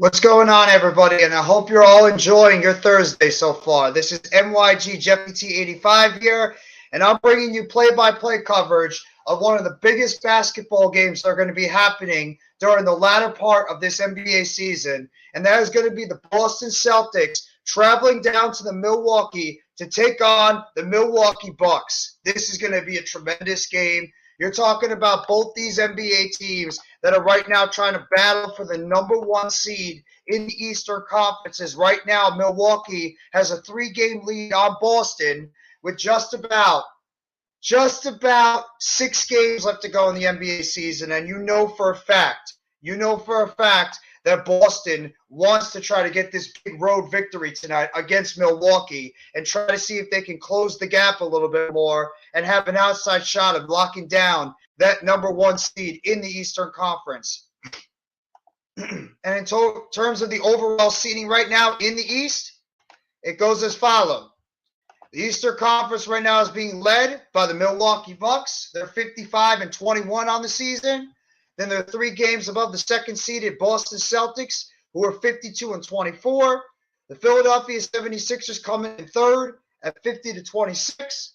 What's going on, everybody? And I hope you're all enjoying your Thursday so far. This is MYG Jeffy T85 here, and I'm bringing you play-by-play coverage of one of the biggest basketball games that are going to be happening during the latter part of this NBA season, and that is going to be the Boston Celtics traveling down to the Milwaukee to take on the Milwaukee Bucks. This is going to be a tremendous game. You're talking about both these NBA teams that are right now trying to battle for the number one seed in the Eastern Conferences. Right now, Milwaukee has a 3-game lead on Boston with just about 6 games left to go in the NBA season. And you know for a fact that Boston wants to try to get this big road victory tonight against Milwaukee and try to see if they can close the gap a little bit more and have an outside shot of locking down that number one seed in the Eastern Conference. And in terms of the overall seeding right now in the East, it goes as follows. The Eastern Conference right now is being led by the Milwaukee Bucks. They're 55-21 on the season. Then they're 3 games above the second-seeded Boston Celtics, who are 52-24. The Philadelphia 76ers coming in third at 50-26.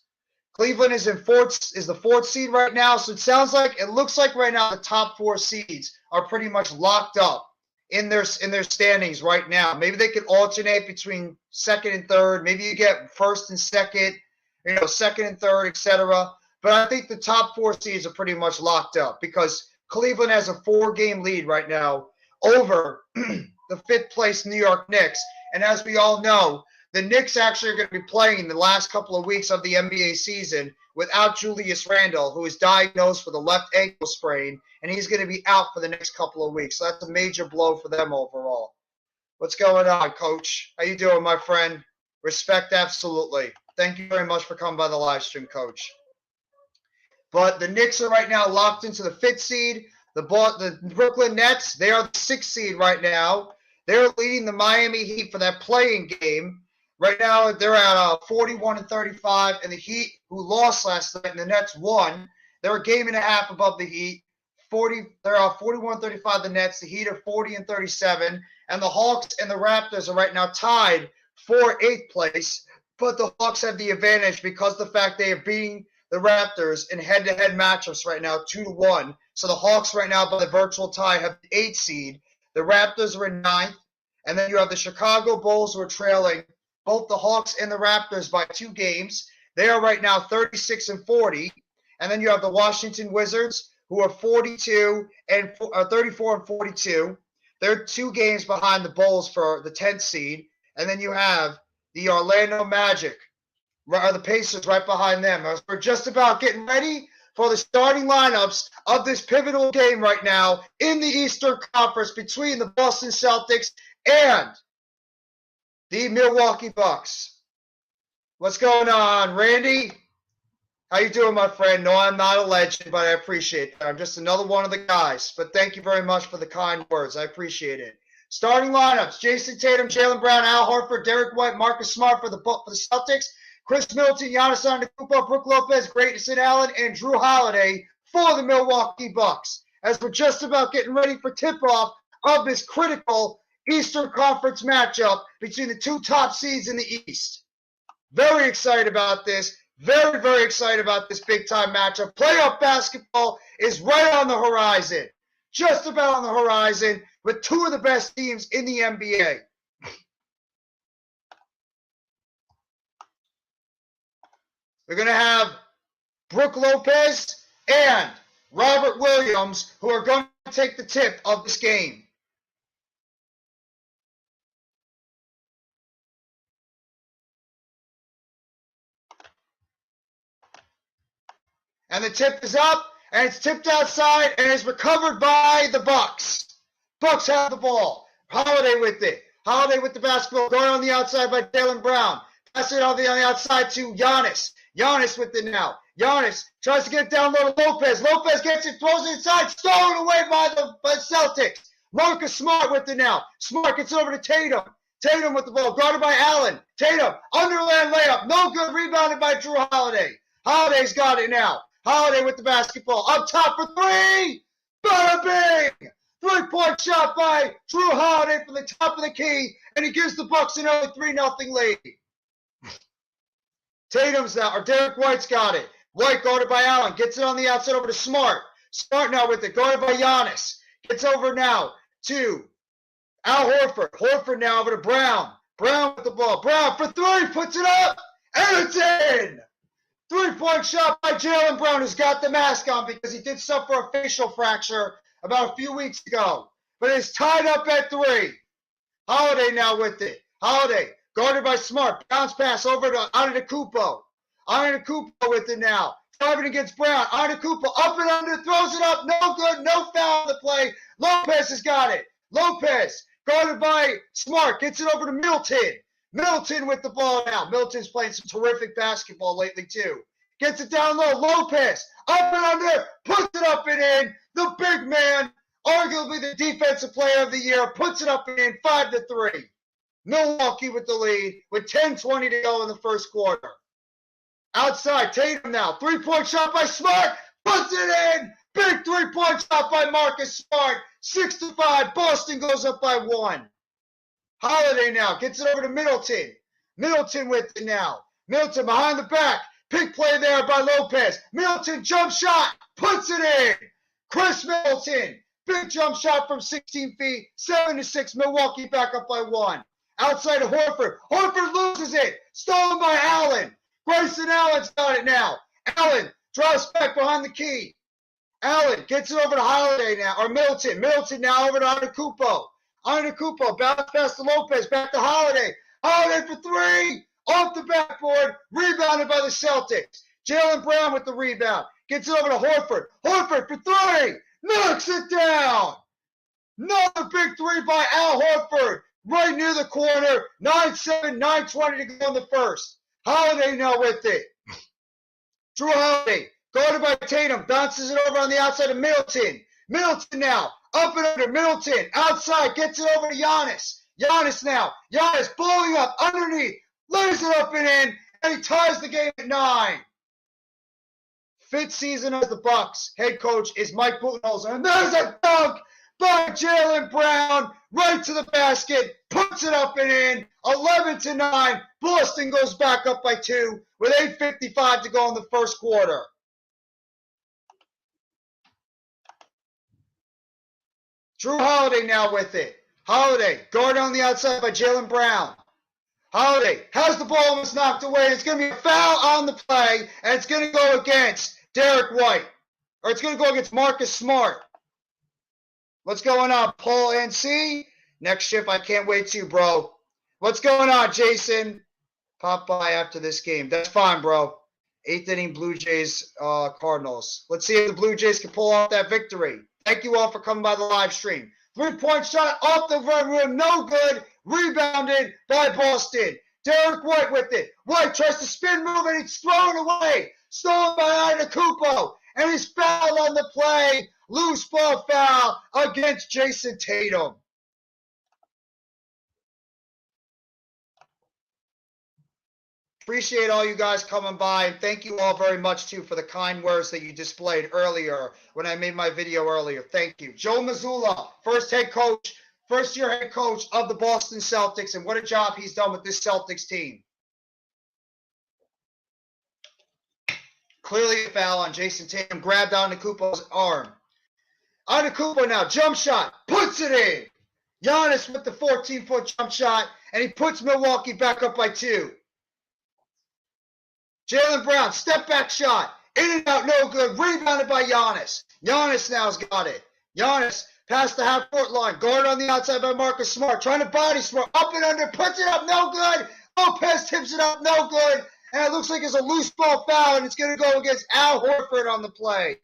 Cleveland is the 4th seed right now, so it looks like right now the top 4 seeds are pretty much locked up in their standings right now. Maybe they could alternate between second and third. Maybe you get first and second, second and third, etc. But I think the top 4 seeds are pretty much locked up because Cleveland has a 4-game lead right now over the 5th place New York Knicks. And as we all know, the Knicks actually are going to be playing the last couple of weeks of the NBA season without Julius Randle, who is diagnosed with a left ankle sprain, and he's going to be out for the next couple of weeks. So that's a major blow for them overall. What's going on, Coach? How you doing, my friend? Respect, absolutely. Thank you very much for coming by the live stream, Coach. But the Knicks are right now locked into the 5th seed. The Brooklyn Nets, they are the 6th seed right now. They're leading the Miami Heat for that playing game. Right now, they're at 41-35, and the Heat, who lost last night, and the Nets won. They're a game and a half above the Heat. They're 41-35, the Nets. The Heat are 40-37, and the Hawks and the Raptors are right now tied for 8th place. But the Hawks have the advantage because of the fact they are beating the Raptors in head-to-head matchups right now, 2-1. So the Hawks right now, by the virtual tie, have the 8th seed. The Raptors are in 9th. And then you have the Chicago Bulls, who are trailing both the Hawks and the Raptors by 2 games. They are right now 36-40. And then you have the Washington Wizards, who are 34-42. They're 2 games behind the Bulls for the 10th seed. And then you have the Orlando Magic, or the Pacers, right behind them. We're just about getting ready for the starting lineups of this pivotal game right now in the Eastern Conference between the Boston Celtics and the Milwaukee Bucks. What's going on, Randy? How you doing, my friend? No, I'm not a legend, but I appreciate that. I'm just another one of the guys. But thank you very much for the kind words. I appreciate it. Starting lineups: Jason Tatum, Jaylen Brown, Al Horford, Derek White, Marcus Smart for the Celtics, Chris Middleton, Giannis Antetokounmpo, Brook Lopez, Grayson Allen, and Drew Holiday for the Milwaukee Bucks. As we're just about getting ready for tip-off of this critical Eastern Conference matchup between the 2 top seeds in the East. Very excited about this. Very, very excited about this big-time matchup. Playoff basketball is right on the horizon. Just about on the horizon with 2 of the best teams in the NBA. We're going to have Brook Lopez and Robert Williams, who are going to take the tip of this game. And the tip is up, and it's tipped outside, and it's recovered by the Bucks. Bucks have the ball. Holiday with it. Holiday with the basketball, going on the outside by Jaylen Brown. Pass it on the outside to Giannis. Giannis with it now. Giannis tries to get it down low to Lopez. Lopez gets it, throws it inside, stolen away by the Celtics. Marcus Smart with it now. Smart gets over to Tatum. Tatum with the ball, guarded by Allen. Tatum, underland layup. No good, rebounded by Drew Holiday. Holiday's got it now. Holiday with the basketball. Up top for 3. Bada bing! Three-point shot by Drew Holiday from the top of the key, and he gives the Bucks an early 3-0 lead. Tatum's now, or Derek White's got it. White guarded by Allen, gets it on the outside over to Smart. Smart now with it, guarded by Giannis. Gets over now to Al Horford. Horford now over to Brown. Brown with the ball. Brown for three, puts it up, and it's in! Three-point shot by Jaylen Brown, who's got the mask on because he did suffer a facial fracture about a few weeks ago. But it's tied up at three. Holiday now with it. Holiday, guarded by Smart. Bounce pass over to Antetokounmpo. Antetokounmpo with it now. Driving against Brown. Antetokounmpo up and under, throws it up. No good, no foul on the play. Lopez has got it. Lopez, guarded by Smart, gets it over to Middleton. Middleton with the ball now. Middleton's playing some terrific basketball lately, too. Gets it down low. Lopez, up and under, puts it up and in. The big man, arguably the defensive player of the year, puts it up and in, 5-3. Milwaukee with the lead with 10:20 to go in the first quarter. Outside, Tatum now. Three-point shot by Smart, puts it in. Big three-point shot by Marcus Smart. 6-5. Boston goes up by 1. Holiday now gets it over to Middleton. Middleton with it now. Middleton behind the back. Big play there by Lopez. Middleton jump shot. Puts it in. Chris Middleton. Big jump shot from 16 feet. 7-6. Milwaukee back up by 1. Outside of Horford. Horford loses it. Stolen by Allen. Grayson Allen's got it now. Allen draws back behind the key. Allen gets it over to Holiday now. Or Middleton. Middleton now over to Antetokounmpo. Antetokounmpo, bounce pass to Lopez, back to Holiday. Holiday for three, off the backboard, rebounded by the Celtics. Jaylen Brown with the rebound, gets it over to Horford. Horford for three, knocks it down. Another big three by Al Horford, right near the corner. 9-7, 9:20 to go in the first. Holiday now with it. Drew Holiday, guarded by Tatum, bounces it over on the outside of Middleton. Middleton now. Up and under, Middleton, outside, gets it over to Giannis. Giannis now. Giannis blowing up underneath, lays it up and in, and he ties the game at 9. Fifth season as the Bucks head coach is Mike Budenholzer. And there's a dunk by Jaylen Brown, right to the basket, puts it up and in. 11-9. Boston goes back up by 2 with 8:55 to go in the first quarter. Drew Holiday now with it. Holiday, guarded on the outside by Jaylen Brown. Holiday has the ball almost knocked away. It's going to be a foul on the play, and it's going to go against Derek White. Or it's going to go against Marcus Smart. What's going on, Paul NC? Next shift, I can't wait to, bro. What's going on, Jason? Pop by after this game. That's fine, bro. 8th inning Blue Jays, Cardinals. Let's see if the Blue Jays can pull off that victory. Thank you all for coming by the live stream. Three-point shot off the front rim, no good. Rebounded by Boston. Derek White with it. White tries to spin move and it's thrown away. Stolen by Antetokounmpo. And he's fouled on the play. Loose ball foul against Jason Tatum. Appreciate all you guys coming by, and thank you all very much, too, for the kind words that you displayed earlier when I made my video earlier. Thank you. Joe Mazzulla, first-year head coach of the Boston Celtics, and what a job he's done with this Celtics team. Clearly a foul on Jason Tatum, grabbed Antetokounmpo's arm. Antetokounmpo now, jump shot, puts it in. Giannis with the 14-foot jump shot, and he puts Milwaukee back up by 2. Jaylen Brown, step back shot, in and out, no good, rebounded by Giannis. Giannis now's got it. Giannis past the half-court line, guarded on the outside by Marcus Smart, trying to body Smart, up and under, puts it up, no good. Lopez tips it up, no good. And it looks like it's a loose ball foul, and it's going to go against Al Horford on the play.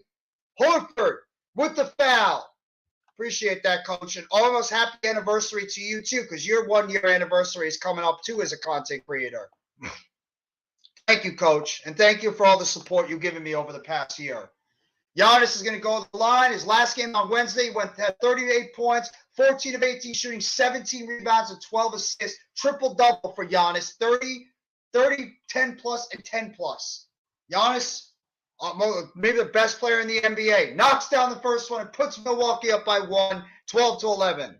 Horford with the foul. Appreciate that, Coach. And almost happy anniversary to you, too, because your 1-year anniversary is coming up, too, as a content creator. Thank you, Coach, and thank you for all the support you've given me over the past year. Giannis is going to go to the line. His last game on Wednesday had 38 points, 14 of 18 shooting, 17 rebounds, and 12 assists. Triple-double for Giannis, 30, 10+, and 10+. Giannis, maybe the best player in the NBA, knocks down the first one and puts Milwaukee up by 1, 12-11.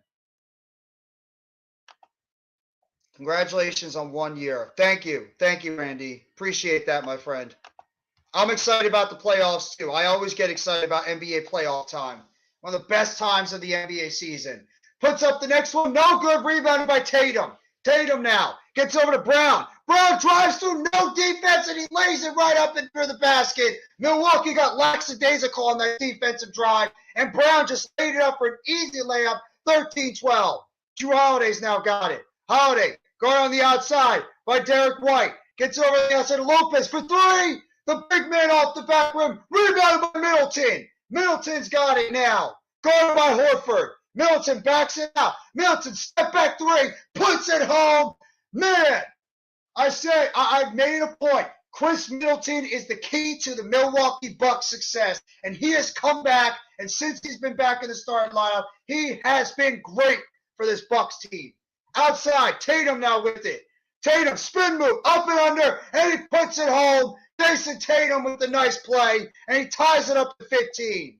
Congratulations on 1 year. Thank you. Thank you, Randy. Appreciate that, my friend. I'm excited about the playoffs, too. I always get excited about NBA playoff time. One of the best times of the NBA season. Puts up the next one. No good. Rebounded by Tatum. Tatum now gets over to Brown. Brown drives through, no defense, and he lays it right up and through the basket. Milwaukee got lackadaisical on that defensive drive, and Brown just laid it up for an easy layup, 13-12. Drew Holiday's now got it. Holiday, guard on the outside by Derek White. Gets over the outside of Lopez for three. The big man off the back rim. Rebounded by Middleton. Middleton's got it now. Guarded by Horford. Middleton backs it out. Middleton step back three. Puts it home. Man, I've made a point. Chris Middleton is the key to the Milwaukee Bucks' success, and he has come back, and since he's been back in the starting lineup, he has been great for this Bucks team. Outside, Tatum now with it. Tatum, spin move, up and under, and he puts it home. Jason Tatum with the nice play, and he ties it up to 15.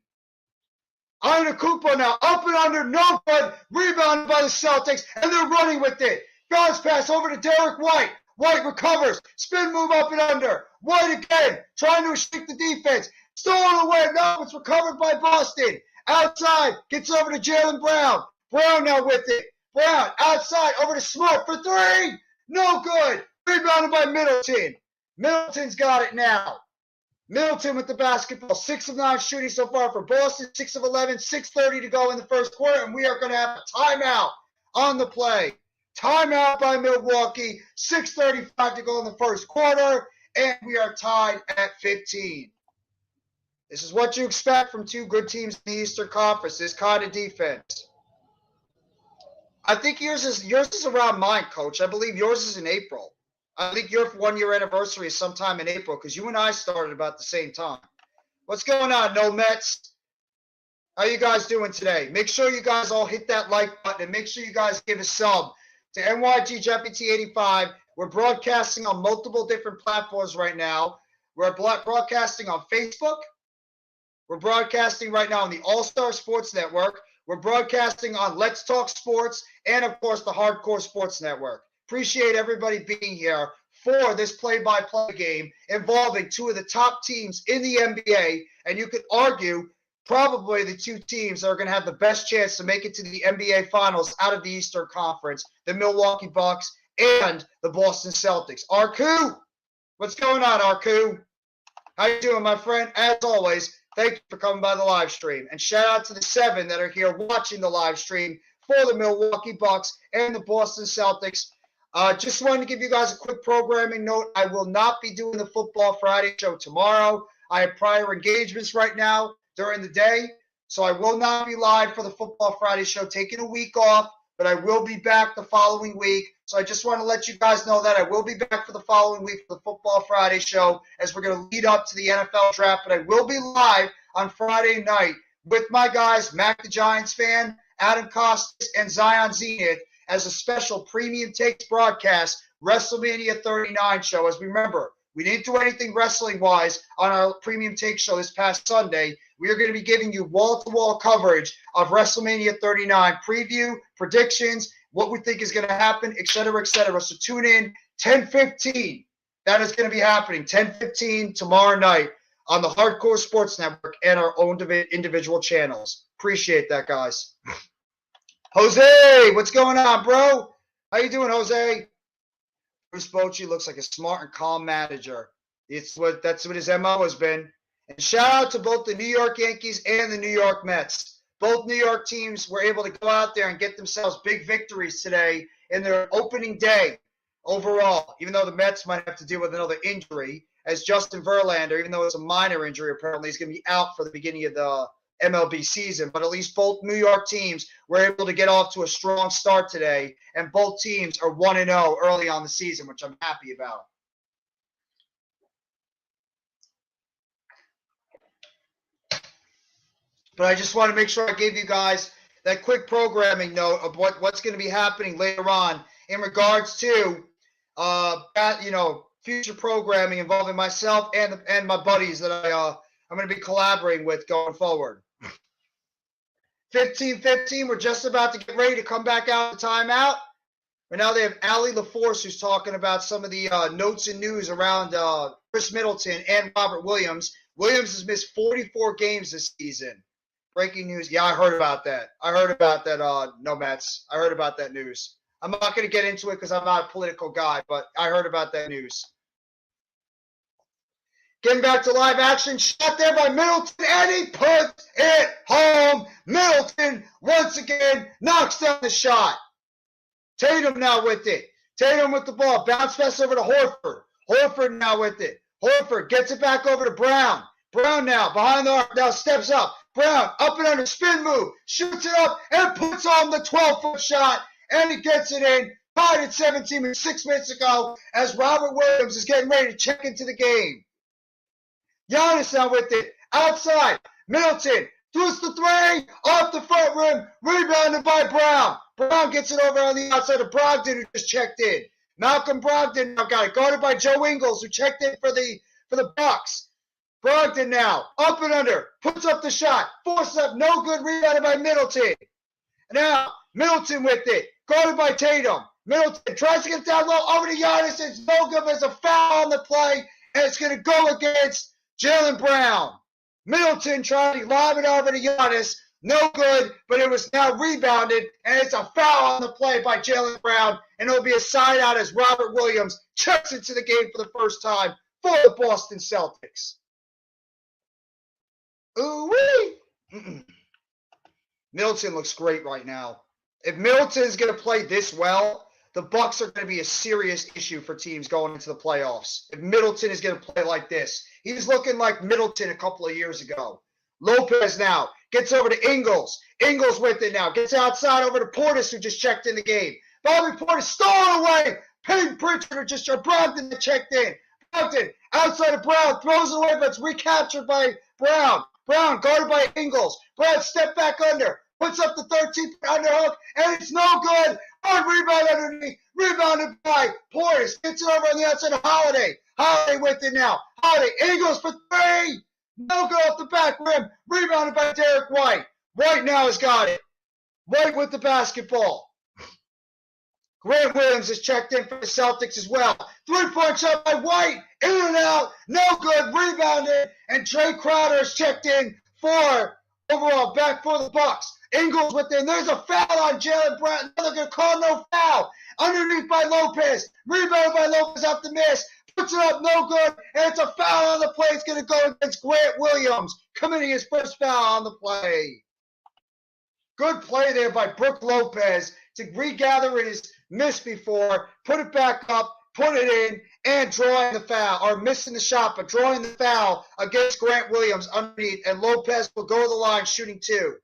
Antetokounmpo now, up and under, no good, rebounded by the Celtics, and they're running with it. Bounce pass over to Derek White. White recovers, spin move up and under. White again, trying to restrict the defense. Stolen away, now it's recovered by Boston. Outside, gets over to Jaylen Brown. Brown now with it. Brown, outside, over to Smart for three. No good. Rebounded by Middleton. Middleton's got it now. Middleton with the basketball. 6 of 9 shooting so far for Boston. 6 of 11. 6:30 to go in the first quarter. And we are going to have a timeout on the play. Timeout by Milwaukee. 6:35 to go in the first quarter. And we are tied at 15. This is what you expect from two good teams in the Eastern Conference. This kind of defense. I think yours is around mine, Coach. I believe yours is in April. I think your 1 year anniversary is sometime in April because you and I started about the same time. What's going on, No Mets? How you guys doing today? Make sure you guys all hit that like button and make sure you guys give a sub to NYG Jeppy 85. We're broadcasting on multiple different platforms right now. We're broadcasting on Facebook. We're broadcasting right now on the All-Star Sports Network. We're broadcasting on Let's Talk Sports and, of course, the Hardcore Sports Network. Appreciate everybody being here for this play-by-play game involving two of the top teams in the NBA, and you could argue probably the two teams that are going to have the best chance to make it to the NBA Finals out of the Eastern Conference, the Milwaukee Bucks and the Boston Celtics. Arku, what's going on, Arku? How you doing, my friend? As always, thank you for coming by the live stream. And shout out to the 7 that are here watching the live stream for the Milwaukee Bucks and the Boston Celtics. Just wanted to give you guys a quick programming note. I will not be doing the Football Friday show tomorrow. I have prior engagements right now during the day, so I will not be live for the Football Friday show, taking a week off, but I will be back the following week. So I just want to let you guys know that I will be back for the following week for the Football Friday show as we're going to lead up to the NFL draft, but I will be live on Friday night with my guys, Mac the Giants fan, Adam Costas, and Zion Zenith, as a special Premium Takes broadcast, WrestleMania 39 show. As we remember, we didn't do anything wrestling-wise on our Premium Take show this past Sunday. We are going to be giving you wall-to-wall coverage of WrestleMania 39 preview, predictions, what we think is going to happen, et cetera, et cetera. So tune in 10:15. That is going to be happening 10:15 tomorrow night on the Hardcore Sports Network and our own individual channels. Appreciate that, guys. Jose, what's going on, bro? How you doing, Jose? Bruce Bochy looks like a smart and calm manager. That's what his MO has been. And shout out to both the New York Yankees and the New York Mets. Both New York teams were able to go out there and get themselves big victories today in their opening day overall, even though the Mets might have to deal with another injury, as Justin Verlander, even though it's a minor injury, apparently he's going to be out for the beginning of the MLB season, but at least both New York teams were able to get off to a strong start today, and both teams are 1-0 early on the season, which I'm happy about. But I just want to make sure I gave you guys that quick programming note of what's going to be happening later on in regards to, future programming involving myself and my buddies that I'm going to be collaborating with going forward. 15-15, we're just about to get ready to come back out of the timeout. Right now they have Allie LaForce who's talking about some of the notes and news around Chris Middleton and Robert Williams. Williams has missed 44 games this season. Breaking news. Yeah, I heard about that. No Mets. I heard about that news. I'm not going to get into it because I'm not a political guy, but I heard about that news. Getting back to live action, shot there by Middleton, and he puts it home. Middleton, once again, knocks down the shot. Tatum now with it. Tatum with the ball. Bounce pass over to Horford. Horford now with it. Horford gets it back over to Brown. Brown now, behind the arc, now steps up. Brown, up and under, spin move, shoots it up, and puts on the 12-foot shot, and he gets it in. Tied at 17 with 6 minutes ago as Robert Williams is getting ready to check into the game. Giannis now with it. Outside. Middleton throws the three. Off the front rim. Rebounded by Brown. Brown gets it over on the outside of Brogdon, who just checked in. Malcolm Brogdon now got it. Guarded by Joe Ingles, who checked in for the Bucks. Brogdon now. Up and under. Puts up the shot. Force up. No good. Rebounded by Middleton. Now, Middleton with it. Guarded by Tatum. Middleton tries to get down low. Over to Giannis. It's no good. There's a foul on the play. And it's going to go against Jaylen Brown. Middleton trying to lob it over to Giannis. No good, but it was now rebounded, and it's a foul on the play by Jaylen Brown, and it'll be a side out as Robert Williams checks into the game for the first time for the Boston Celtics. Ooh-wee! Middleton looks great right now. If Middleton is going to play this well, the Bucks are going to be a serious issue for teams going into the playoffs. If Middleton is going to play like this, he's looking like Middleton a couple of years ago. Lopez now gets over to Ingles. Ingles with it now. Gets outside over to Portis, who just checked in the game. Bobby Portis stolen away. Peyton Pritchard just Brogdon that checked in. Brogdon outside of Brown. Throws it away, but it's recaptured by Brown. Brown guarded by Ingles. Brown step back under. Puts up the 13th underhook, and it's no good. Hard rebound underneath. Rebounded by Portis. Gets it over on the outside of Holiday. Holiday with it now. Holiday. Ingles for three. No good off the back rim. Rebounded by Derek White. White now has got it. White with the basketball. Grant Williams has checked in for the Celtics as well. 3-point shot by White. In and out. No good. Rebounded. And Trey Crowder has checked in for overall back for the Bucks. Ingles with it. And there's a foul on Jaylen Brown. They're going to call no foul. Underneath by Lopez. Rebounded by Lopez off the miss. Puts it up, no good, and it's a foul on the play. It's going to go against Grant Williams, committing his first foul on the play. Good play there by Brook Lopez to regather his miss before, put it back up, put it in, and drawing the foul, or missing the shot, but drawing the foul against Grant Williams underneath, and Lopez will go to the line shooting 2.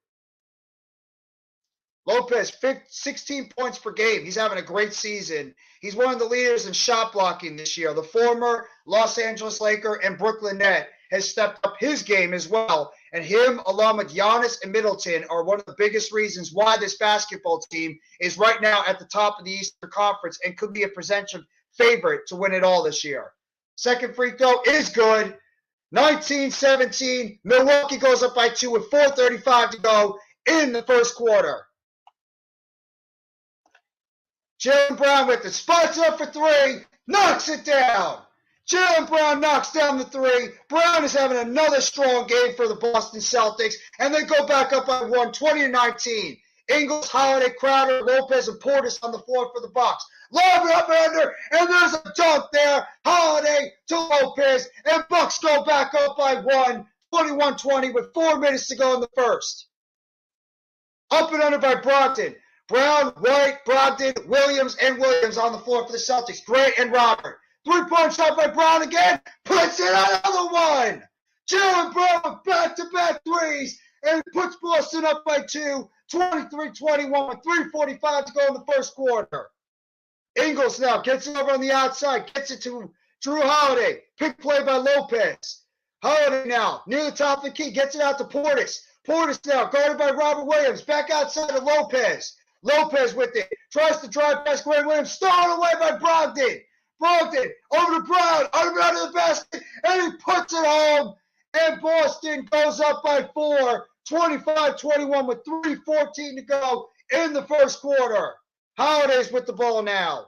Lopez, 16 points per game. He's having a great season. He's one of the leaders in shot blocking this year. The former Los Angeles Laker and Brooklyn Net has stepped up his game as well. And him, along with Giannis and Middleton, are one of the biggest reasons why this basketball team is right now at the top of the Eastern Conference and could be a potential favorite to win it all this year. Second free throw is good. 19-17. Milwaukee goes up by 2 with 4:35 to go in the first quarter. Jaylen Brown with it, spots up for 3, knocks it down. Jaylen Brown knocks down the 3. Brown is having another strong game for the Boston Celtics, and they go back up by 1, 20-19. Ingles, Holiday, Crowder, Lopez, and Portis on the floor for the Bucks. Lob it up and under, and there's a dunk there. Holiday to Lopez, and Bucks go back up by 1, 21-20 with 4 minutes to go in the first. Up and under by Brogdon. Brown, White, Brogdon, Williams, and Williams on the floor for the Celtics. Grant and Robert. 3-point shot by Brown again. Puts in another one. Jaylen Brown with back-to-back threes. And puts Boston up by 2. 23-21 with 3:45 to go in the first quarter. Ingles now gets it over on the outside. Gets it to Drew Holiday. Pick play by Lopez. Holiday now near the top of the key. Gets it out to Portis. Portis now guarded by Robert Williams. Back outside to Lopez. Lopez with it. Tries to drive past Grant Williams. Stolen away by Brogdon. Brogdon over to Brown. Under the basket. And he puts it home. And Boston goes up by 4. 25-21 with 3:14 to go in the first quarter. Holiday's with the ball now.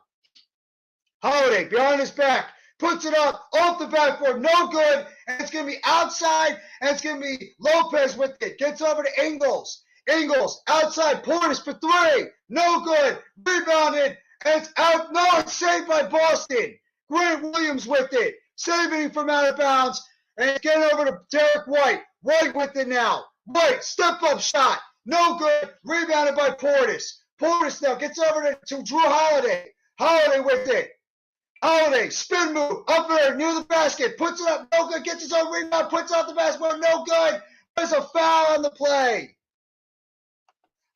Holiday behind his back. Puts it up off the backboard. No good. And it's going to be outside. And it's going to be Lopez with it. Gets over to Ingles. Ingles outside. Portis for 3. No good. Rebounded. And it's out. No, it's saved by Boston. Grant Williams with it. Saving from out of bounds. And it's getting over to Derek White. White with it now. White. Step up shot. No good. Rebounded by Portis. Portis now gets over to Drew Holiday. Holiday with it. Holiday, spin move, up there, near the basket, puts it up, no good, gets his own rebound, puts out the basketball, no good. There's a foul on the play.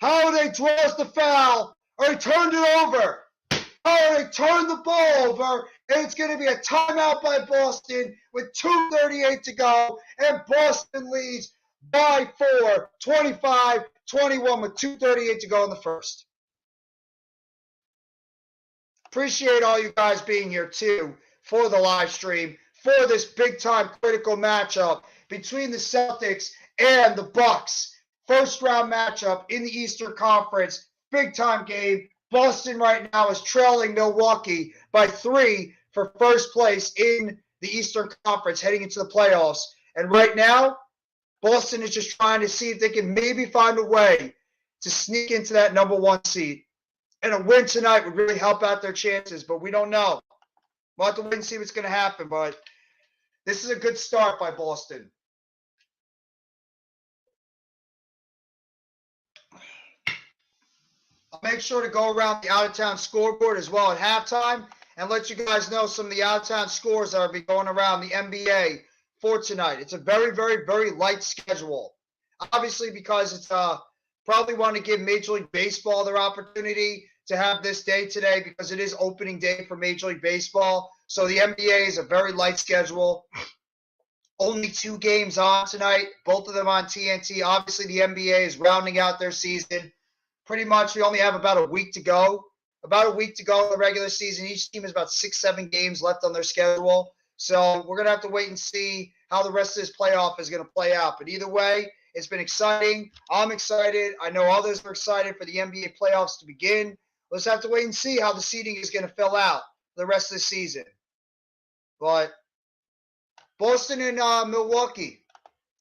Holiday draws the foul, or he turned it over. Holiday turned the ball over, and it's going to be a timeout by Boston with 2:38 to go, and Boston leads by 4, 25-21 with 2:38 to go in the first. Appreciate all you guys being here, too, for the live stream, for this big-time critical matchup between the Celtics and the Bucks. First-round matchup in the Eastern Conference. Big-time game. Boston right now is trailing Milwaukee by 3 for first place in the Eastern Conference heading into the playoffs. And right now, Boston is just trying to see if they can maybe find a way to sneak into that number 1 seed. And a win tonight would really help out their chances, but we don't know. We'll have to wait and see what's going to happen, but this is a good start by Boston. I'll make sure to go around the out-of-town scoreboard as well at halftime and let you guys know some of the out-of-town scores that will be going around the NBA for tonight. It's a very, very, very light schedule. Obviously, because it's probably want to give Major League Baseball their opportunity to have this day today because it is opening day for Major League Baseball. So the NBA is a very light schedule. Only 2 games on tonight, both of them on TNT. Obviously, the NBA is rounding out their season. Pretty much, we only have about a week to go. About a week to go in the regular season. Each team has about 6-7 games left on their schedule. So we're going to have to wait and see how the rest of this playoff is going to play out. But either way, it's been exciting. I'm excited. I know others are excited for the NBA playoffs to begin. Let's have to wait and see how the seeding is going to fill out the rest of the season. But Boston and Milwaukee,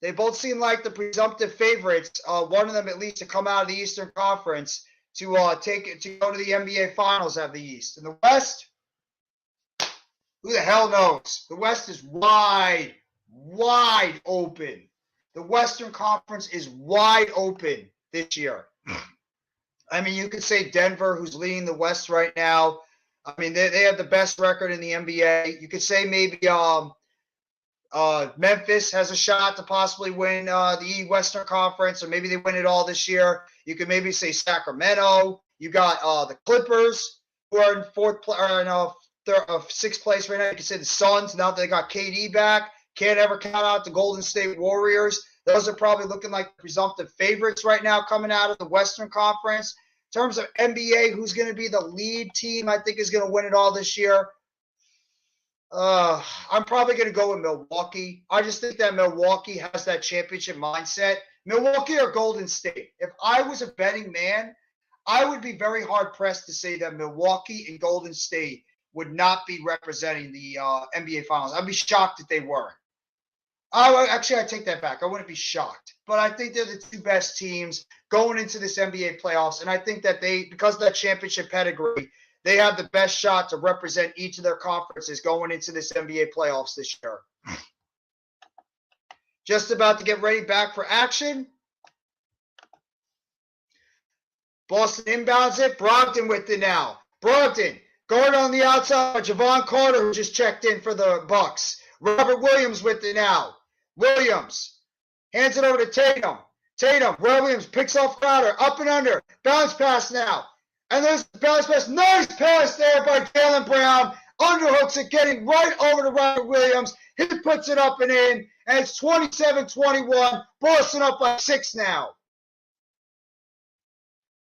they both seem like the presumptive favorites. One of them at least to come out of the Eastern Conference to go to the NBA Finals out of the East. And the West, who the hell knows? The West is wide open. The Western Conference is wide open this year. I mean, you could say Denver, who's leading the West right now. I mean, they have the best record in the NBA. You could say maybe Memphis has a shot to possibly win the Western Conference, or maybe they win it all this year. You could maybe say Sacramento. You got the Clippers, who are in sixth place right now. You could say the Suns, now that they got KD back. Can't ever count out the Golden State Warriors. Those are probably looking like presumptive favorites right now coming out of the Western Conference. In terms of NBA, who's going to be the lead team I think is going to win it all this year? I'm probably going to go with Milwaukee. I just think that Milwaukee has that championship mindset. Milwaukee or Golden State. If I was a betting man, I would be very hard-pressed to say that Milwaukee and Golden State would not be representing the NBA Finals. I'd be shocked if they weren't. Actually, I take that back. I wouldn't be shocked. But I think they're the 2 best teams going into this NBA playoffs. And I think that because of that championship pedigree, they have the best shot to represent each of their conferences going into this NBA playoffs this year. Just about to get ready back for action. Boston inbounds it. Brogdon with it now. Brogdon, guard on the outside. Javon Carter, who just checked in for the Bucks. Robert Williams with it now. Williams hands it over to Tatum. Robert Williams picks off Crowder. Up and under. Bounce pass now. And there's the bounce pass. Nice pass there by Jaylen Brown. Underhooks it, getting right over to Robert Williams. He puts it up and in. And it's 27-21. Boston up by 6 now.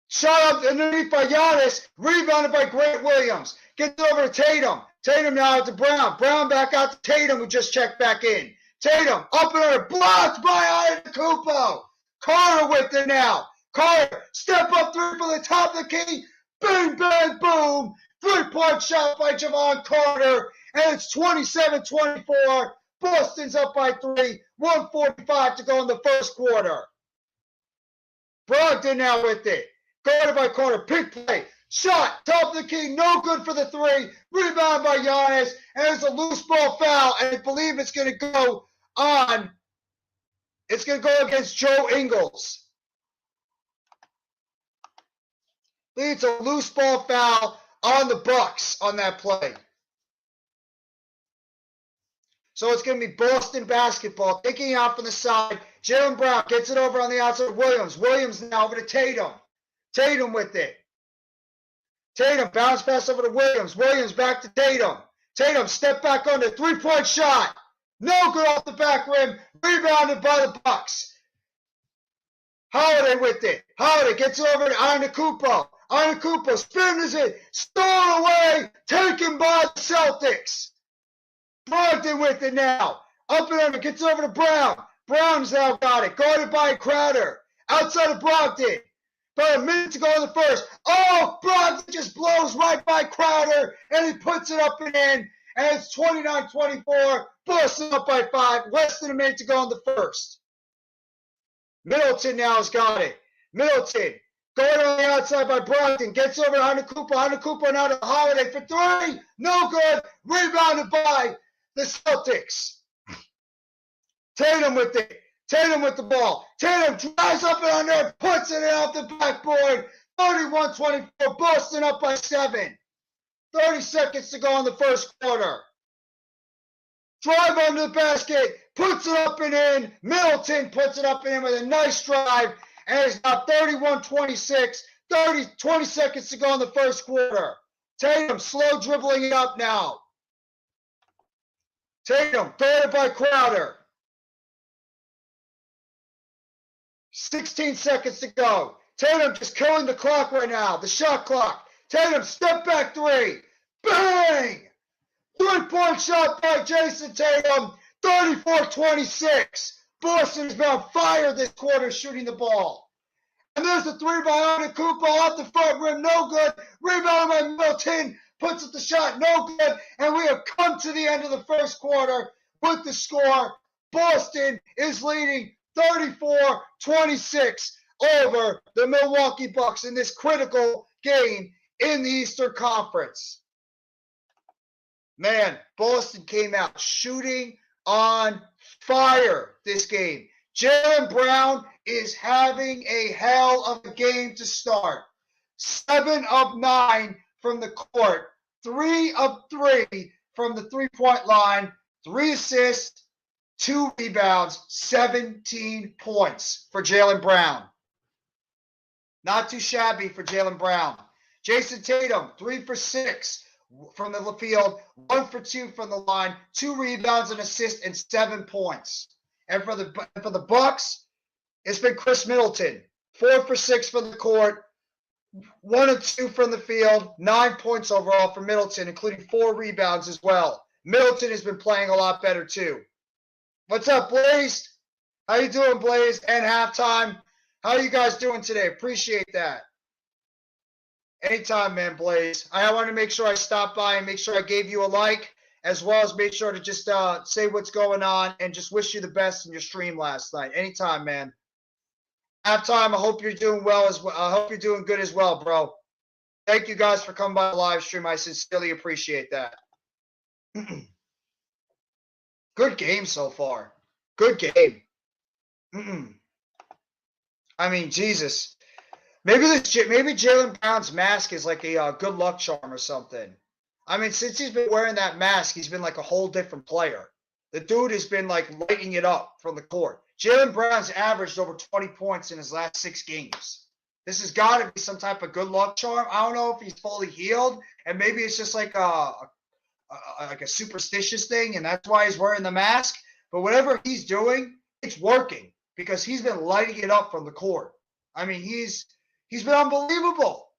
Shot up underneath by Giannis. Rebounded by Grant Williams. Gets over to Tatum. Tatum now to Brown. Brown back out to Tatum, who just checked back in. Tatum up and under, blocked by Antetokounmpo. Carter with it now. Carter, step up three from the top of the key. Bang, bang, boom. 3-point shot by Javon Carter. And it's 27-24. Boston's up by 3. 1:45 to go in the first quarter. Brogdon now with it. Guarded by Carter. Big play. Shot. Top of the key. No good for the 3. Rebound by Giannis. And it's a loose ball foul. And I believe it's going to go on. It's going to go against Joe Ingles. It's a loose ball foul on the Bucks on that play. So it's going to be Boston basketball. Taking out from the side. Jaylen Brown gets it over on the outside. Williams. Williams now over to Tatum. Tatum with it. Tatum bounce pass over to Williams. Williams back to Tatum. Tatum step back under. 3-point shot. No good off the back rim. Rebounded by the Bucks. Holiday with it. Holiday gets it over to Antetokounmpo. Antetokounmpo spins it. Stolen away. Taken by the Celtics. Brogdon with it now. Up and under. Gets over to Brown. Brown's now got it. Guarded by Crowder. Outside of Brogdon. About a minute to go in the first. Oh, Brogdon just blows right by Crowder. And he puts it up and in. And it's 29-24. Boston up by 5. Less than a minute to go in the first. Middleton now has got it. Middleton. Going on the outside by Brogdon. Gets over to Antetokounmpo. Antetokounmpo now to Holiday for 3. No good. Rebounded by the Celtics. Tatum with it. Tatum with the ball. Tatum drives up and under. Puts it off the backboard. 31-24. Boston up by 7. 30 seconds to go in the first quarter. Drive under the basket. Puts it up and in. Middleton puts it up and in with a nice drive. And it's now 31-26. 20 seconds to go in the first quarter. Tatum slow dribbling it up now. Tatum guarded by Crowder. 16 seconds to go. Tatum just killing the clock right now. The shot clock. Tatum step back 3. Bang! 3-point shot by Jason Tatum. 34-26. Boston's been on fire this quarter shooting the ball. And there's the 3 by Antetokounmpo off the front rim. No good. Rebound by Middleton. Puts up the shot. No good. And we have come to the end of the first quarter with the score. Boston is leading 34-26 over the Milwaukee Bucks in this critical game in the Eastern Conference. Man, Boston came out shooting on fire this game. Jaylen Brown is having a hell of a game to start. 7 of 9 from the court. 3 of 3 from the 3-point line. 3 assists, 2 rebounds, 17 points for Jaylen Brown. Not too shabby for Jaylen Brown. Jason Tatum, 3 for 6 from the field, 1 for 2 from the line, 2 rebounds, an assist, and 7 points. And for the Bucks, it's been Chris Middleton, 4 for 6 from the court, 1 and 2 from the field, 9 points overall for Middleton, including 4 rebounds as well. Middleton has been playing a lot better too. What's up, Blaze? How you doing, Blaze? And halftime. How are you guys doing today? Appreciate that. Anytime, man, Blaze. I want to make sure I stop by and make sure I gave you a like, as well as make sure to just say what's going on and just wish you the best in your stream last night. Anytime, man. Halftime, I hope you're doing well as well. I hope you're doing good as well, bro. Thank you guys for coming by the live stream. I sincerely appreciate that. Good game so far. Good game. I mean, Jesus. Maybe Jaylen Brown's mask is like a good luck charm or something. I mean, since he's been wearing that mask, he's been like a whole different player. The dude has been like lighting it up from the court. Jaylen Brown's averaged over 20 points in his last 6 games. This has got to be some type of good luck charm. I don't know if he's fully healed, and maybe it's just like a superstitious thing, and that's why he's wearing the mask. But whatever he's doing, it's working because he's been lighting it up from the court. I mean, he's been unbelievable.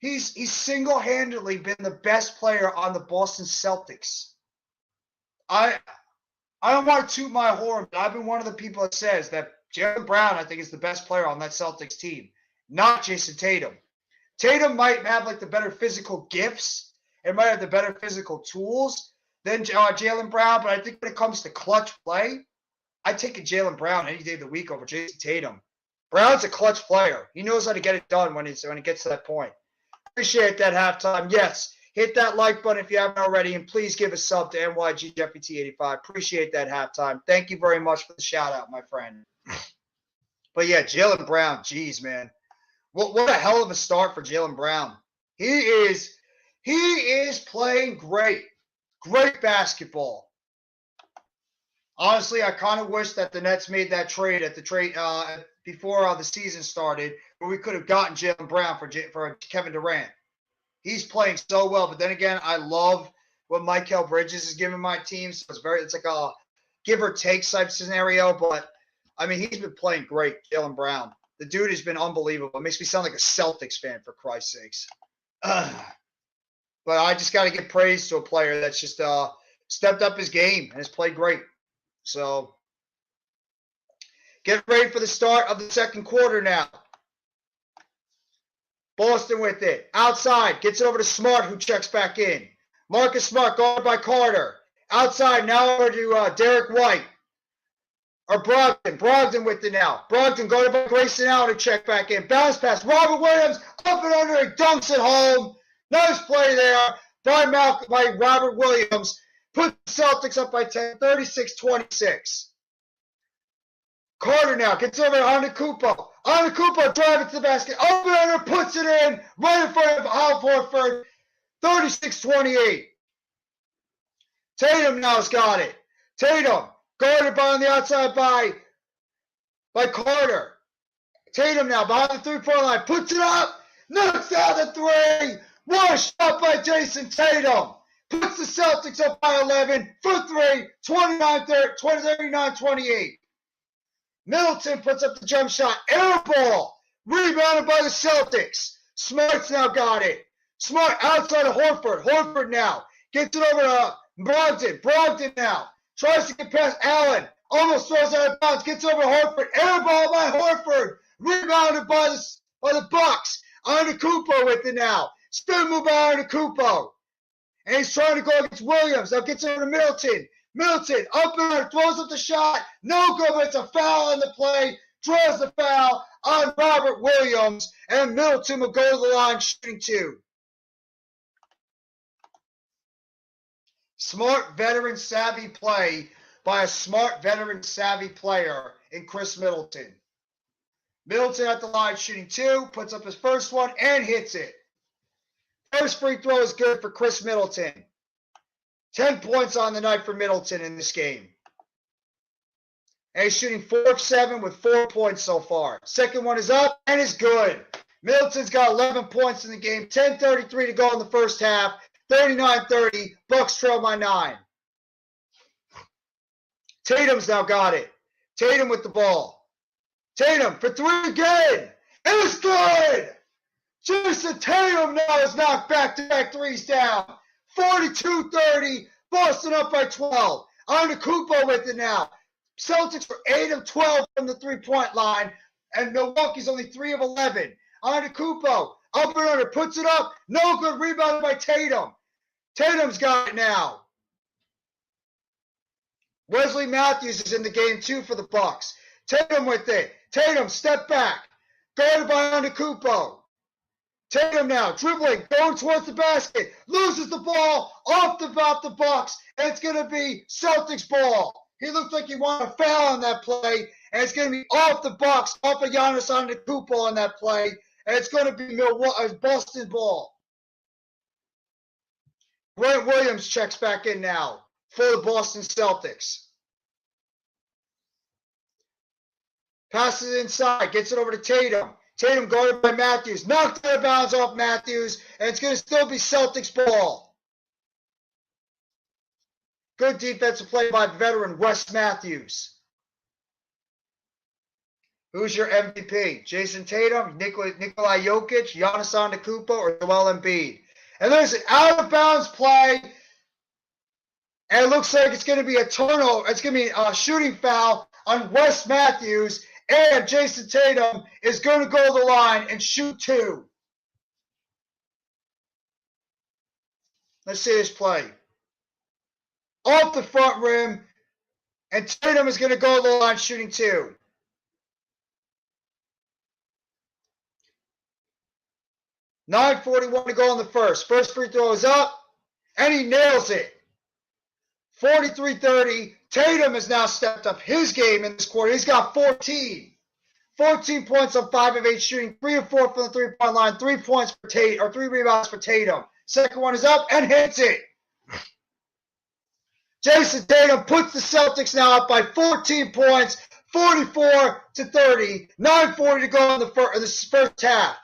He's single-handedly been the best player on the Boston Celtics. I don't want to toot my horn, but I've been one of the people that says that Jaylen Brown, I think, is the best player on that Celtics team, not Jason Tatum. Tatum might have like the better physical gifts and might have the better physical tools than Jaylen Brown, but I think when it comes to clutch play, I take a Jaylen Brown any day of the week over Jason Tatum. Brown's a clutch player. He knows how to get it done when it gets to that point. Appreciate that halftime. Yes, hit that like button if you haven't already, and please give a sub to NYGJeffyT85. Appreciate that halftime. Thank you very much for the shout out, my friend. But yeah, Jaylen Brown, geez, man. What a hell of a start for Jaylen Brown. He is playing great. Great basketball. Honestly, I kind of wish that the Nets made that trade before the season started, where we could have gotten Jaylen Brown for Kevin Durant. He's playing so well, but then again, I love what Mikal Bridges is giving my team. So it's like a give or take type scenario. But I mean, he's been playing great, Jaylen Brown. The dude has been unbelievable. It makes me sound like a Celtics fan, for Christ's sakes. But I just got to give praise to a player that's just stepped up his game and has played great. So get ready for the start of the second quarter now. Boston with it. Outside. Gets it over to Smart, who checks back in. Marcus Smart, guarded by Carter. Outside, now over to Derek White. Or Brogdon. Brogdon with it now. Brogdon guarded by Grayson Allen, to check back in. Bounce pass. Robert Williams up and under and dunks it home. Nice play there by Robert Williams. Put the Celtics up by 10, 36-26. Carter now gets over to Antetokounmpo. Antetokounmpo driving to the basket. Over under, puts it in right in front of Al Horford. 36-28. Tatum now's got it. Tatum guarded by on the outside by Carter. Tatum now behind the three-point line. Puts it up. Knocks down the three. What a shot by Jason Tatum. Puts the Celtics up by 11 for three. 39-28. Middleton puts up the jump shot. Air ball. Rebounded by the Celtics. Smart's now got it. Smart outside of Horford. Horford now gets it over to Brogdon. Brogdon now tries to get past Allen. Almost throws out of bounds. Gets over Horford. Air ball by Horford. Rebounded by the Bucks. Antetokounmpo with it now. Spin move by Antetokounmpo. And he's trying to go against Williams. Now gets over to Middleton. Middleton up there, throws up the shot. No good, but it's a foul on the play. Draws the foul on Robert Williams. And Middleton will go to the line shooting two. Smart veteran savvy play by a smart veteran savvy player in Chris Middleton. Middleton at the line shooting two, puts up his first one and hits it. First free throw is good for Chris Middleton. 10 points on the night for Middleton in this game. And he's shooting 4 of 7 with 4 points so far. Second one is up and is good. Middleton's got 11 points in the game. 10:33 to go in the first half. 39-30. Bucks trail by 9. Tatum's now got it. Tatum with the ball. Tatum for three again. It's good. Jason Tatum now has knocked back-to-back threes down. 42-30. Boston up by 12. Antetokounmpo with it now. Celtics were 8 of 12 from the three-point line, and Milwaukee's only 3 of 11. Antetokounmpo up and under, puts it up. No good, rebounded by Tatum. Tatum's got it now. Wesley Matthews is in the game too for the Bucks. Tatum with it. Tatum step back. Guarded by Antetokounmpo. Tatum now dribbling, going towards the basket. Loses the ball off the Bucks, and it's going to be Celtics ball. He looked like he wanted a foul on that play, and it's going to be off the Bucks, off of Giannis Antetokounmpo on that play, and it's going to be Boston ball. Grant Williams checks back in now for the Boston Celtics. Passes it inside, gets it over to Tatum. Tatum guarded by Matthews. Knocked out of bounds off Matthews, and it's going to still be Celtics ball. Good defensive play by veteran Wes Matthews. Who's your MVP? Jason Tatum, Nikolai Jokic, Giannis Antetokounmpo, or Joel Embiid? And there's an out-of-bounds play, and it looks like it's going to be a turnover. It's going to be a shooting foul on Wes Matthews, and Jason Tatum is going to go to the line and shoot 2. Let's see this play. Off the front rim, and Tatum is going to go to the line shooting 2. .941 to go in the first. First free throw is up, and he nails it. 43-30. Tatum has now stepped up his game in this quarter. He's got 14. 14 points on 5 of 8 shooting, 3 of 4 from the three-point line, 3 points for Tatum, or 3 rebounds for Tatum. Second one is up and hits it. Jason Tatum puts the Celtics now up by 14 points, 44-30. 9:40 to go in the first half.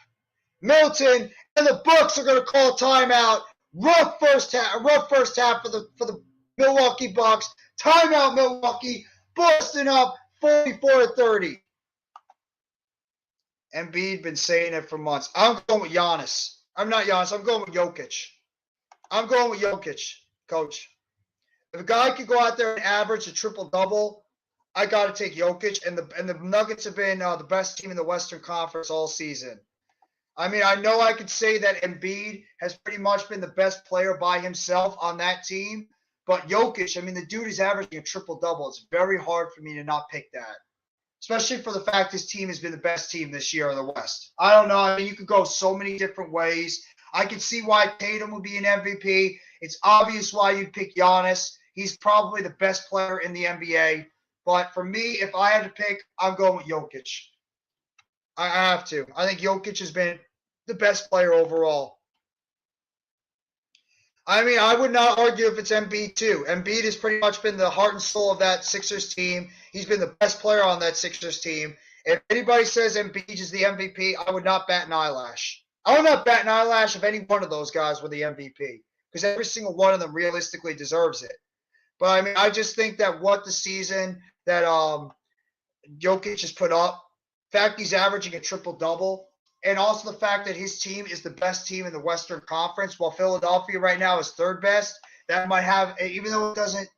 Milton and the Bucks are going to call a timeout. Rough first half for the Milwaukee Bucks. Timeout, Milwaukee. Boston up 44-30. Embiid been saying it for months. I'm going with Giannis. I'm not Giannis. I'm going with Jokic. I'm going with Jokic, coach. If a guy could go out there and average a triple-double, I got to take Jokic. And the Nuggets have been the best team in the Western Conference all season. I mean, I know I could say that Embiid has pretty much been the best player by himself on that team. But Jokic, I mean, the dude is averaging a triple-double. It's very hard for me to not pick that, especially for the fact his team has been the best team this year in the West. I don't know. I mean, you could go so many different ways. I can see why Tatum would be an MVP. It's obvious why you'd pick Giannis. He's probably the best player in the NBA. But for me, if I had to pick, I'm going with Jokic. I have to. I think Jokic has been the best player overall. I mean, I would not argue if it's Embiid too. Embiid has pretty much been the heart and soul of that Sixers team. He's been the best player on that Sixers team. If anybody says Embiid is the MVP, I would not bat an eyelash. I would not bat an eyelash if any one of those guys were the MVP, because every single one of them realistically deserves it. But I mean, I just think that what the season that Jokic has put up, the fact he's averaging a triple-double, and also the fact that his team is the best team in the Western Conference, while Philadelphia right now is third best, that might have, even though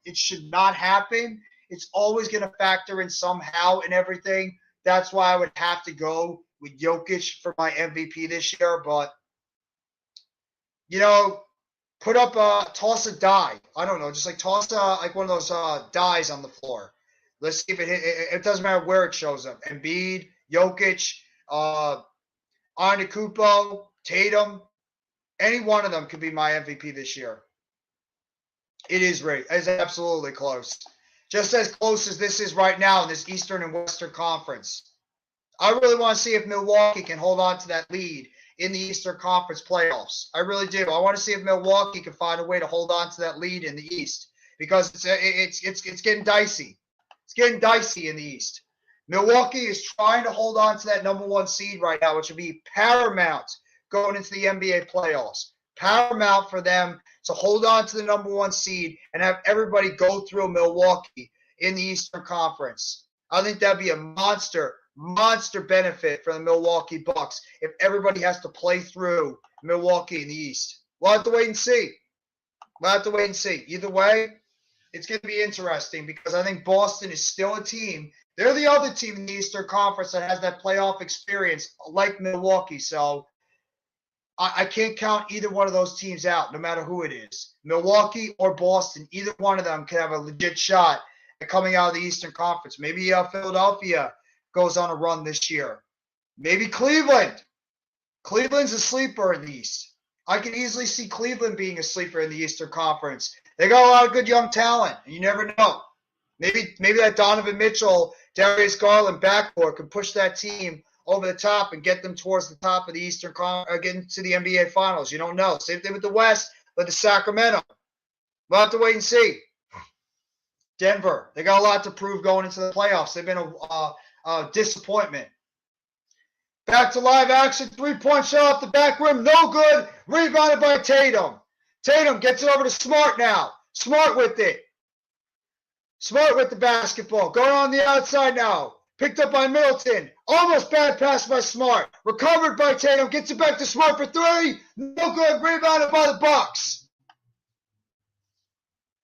it should not happen, it's always going to factor in somehow and everything. That's why I would have to go with Jokic for my MVP this year. But, toss a die. I don't know, just like toss like one of those dies on the floor. Let's see if it doesn't matter where it shows up. Embiid, Jokic, Antetokounmpo, Tatum, any one of them could be my MVP this year. It is right. It's absolutely close. Just as close as this is right now in this Eastern and Western Conference. I really want to see if Milwaukee can hold on to that lead in the Eastern Conference playoffs. I really do. I want to see if Milwaukee can find a way to hold on to that lead in the East, because it's getting dicey. It's getting dicey in the East. Milwaukee is trying to hold on to that number 1 seed right now, which would be paramount going into the NBA playoffs. Paramount for them to hold on to the number 1 seed and have everybody go through Milwaukee in the Eastern Conference. I think that'd be a monster benefit for the Milwaukee Bucks if everybody has to play through Milwaukee in the East. We'll have to wait and see. Either way, it's going to be interesting, because I think Boston is still a team. They're the other team in the Eastern Conference that has that playoff experience like Milwaukee. So I can't count either one of those teams out, no matter who it is. Milwaukee or Boston, either one of them can have a legit shot at coming out of the Eastern Conference. Maybe Philadelphia goes on a run this year. Maybe Cleveland. Cleveland's a sleeper in the East. I can easily see Cleveland being a sleeper in the Eastern Conference. They got a lot of good young talent, and you never know. Maybe that Donovan Mitchell, Darius Garland backcourt can push that team over the top and get them towards the top of the Eastern Conference, get into the NBA Finals. You don't know. Same thing with the West, with the Sacramento. We'll have to wait and see. Denver, they got a lot to prove going into the playoffs. They've been a disappointment. Back to live action. 3-point shot off the back rim. No good. Rebounded by Tatum. Tatum gets it over to Smart now. Smart with it. Smart with the basketball. Going on the outside now. Picked up by Middleton. Almost bad pass by Smart. Recovered by Tatum. Gets it back to Smart for three. No good. Rebounded by the Bucks.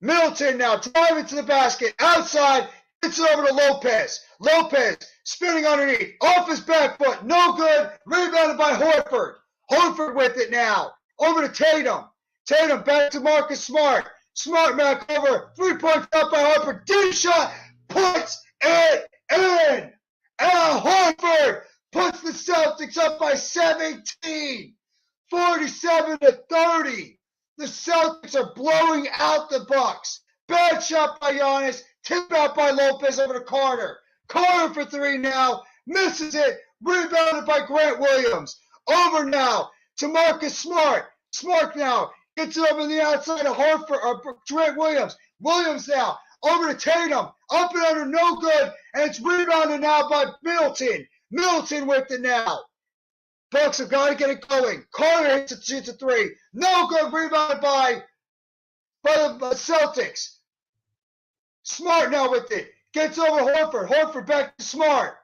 Middleton now driving to the basket. Outside. Gets it over to Lopez. Lopez spinning underneath. Off his back foot. No good. Rebounded by Horford. Horford with it now. Over to Tatum. Tatum back to Marcus Smart. Smart back over. 3-point shot by Horford. Deep shot. Puts it in. And Horford puts the Celtics up by 17. 47-30. The Celtics are blowing out the Bucks. Bad shot by Giannis. Tip out by Lopez over to Carter. Carter for three now. Misses it. Rebounded by Grant Williams. Over now to Marcus Smart. Smart now gets it over on the outside of Horford or Grant Williams. Williams now over to Tatum. Up and under, no good. And it's rebounded now by Middleton. Middleton with it now. Bucks have got to get it going. Carter hits it, shoots a three. No good. Rebounded by the Celtics. Smart now with it. Gets over Horford. Horford back to Smart.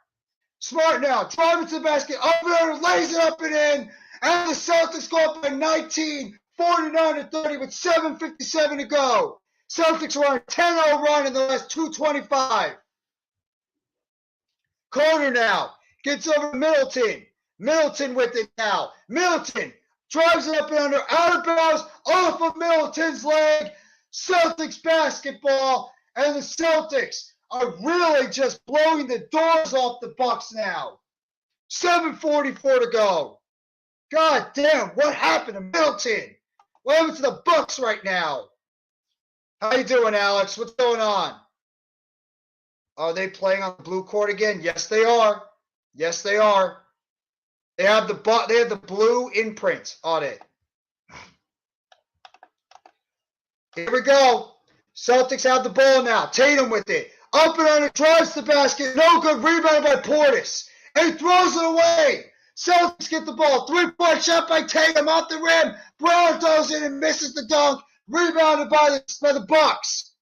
Smart now. Driving to the basket. Up and under. Lays it up and in. And the Celtics go up by 19. 49-30 with 7:57 to go. Celtics are on a 10-0 run in the last 2:25. Carter now gets over to Middleton. Middleton with it now. Middleton drives it up and under. Out of bounds. Off of Middleton's leg. Celtics basketball. And the Celtics are really just blowing the doors off the Bucks now. 7:44 to go. God damn, what happened to Middleton? What happened to the Bucks right now? How you doing, Alex? What's going on? Are they playing on the blue court again? Yes, they are. Yes, they are. They have the blue imprint on it. Here we go. Celtics have the ball now. Tatum with it. Up and under, drives the basket. No good. Rebounded by Portis. And he throws it away. Celtics get the ball. 3-point shot by Tatum off the rim. Brown throws it and misses the dunk. Rebounded by the Bucks.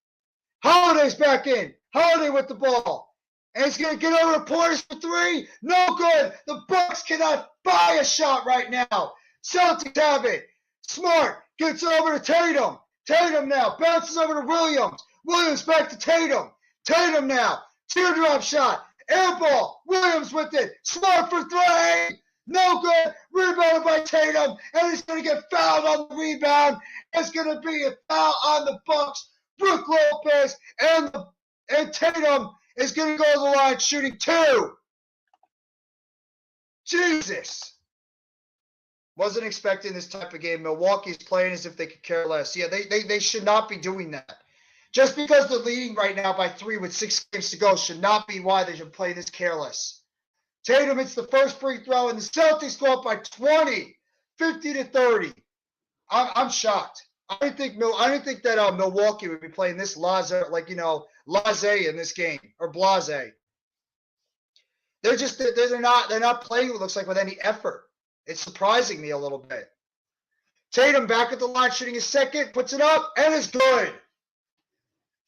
Holiday's back in. Holiday with the ball. And he's going to get over to Portis for three. No good. The Bucks cannot buy a shot right now. Celtics have it. Smart gets over to Tatum. Tatum now bounces over to Williams. Williams back to Tatum. Tatum now. Teardrop shot. Air ball. Williams with it. Smart for three. No good. Rebounded by Tatum. And he's going to get fouled on the rebound. It's going to be a foul on the Bucks. Brook Lopez and Tatum is going to go to the line shooting two. Jesus. Wasn't expecting this type of game. Milwaukee's playing as if they could care less. Yeah, they should not be doing that. Just because they're leading right now by 3 with 6 games to go should not be why they should play this careless. Tatum hits the first free throw, and the Celtics go up by 20, 50-30. I'm shocked. I didn't think that Milwaukee would be playing this laissez in this game, or blase. They're not playing, it looks like, with any effort. It's surprising me a little bit. Tatum back at the line, shooting his second, puts it up, and is good.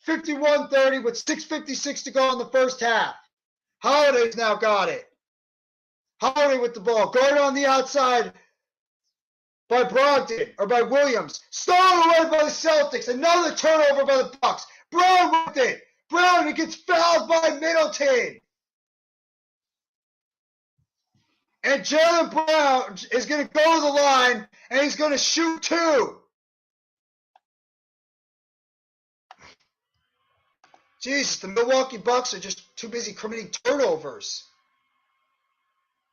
51-30 with 6:56 to go in the first half. Holiday's now got it. Holiday with the ball. Guarded on the outside by Brogdon, or by Williams. Stolen away by the Celtics. Another turnover by the Bucks. Brown with it. Brown, he gets fouled by Middleton. And Jaylen Brown is going to go to the line, and he's going to shoot two. Jesus, the Milwaukee Bucks are just too busy committing turnovers.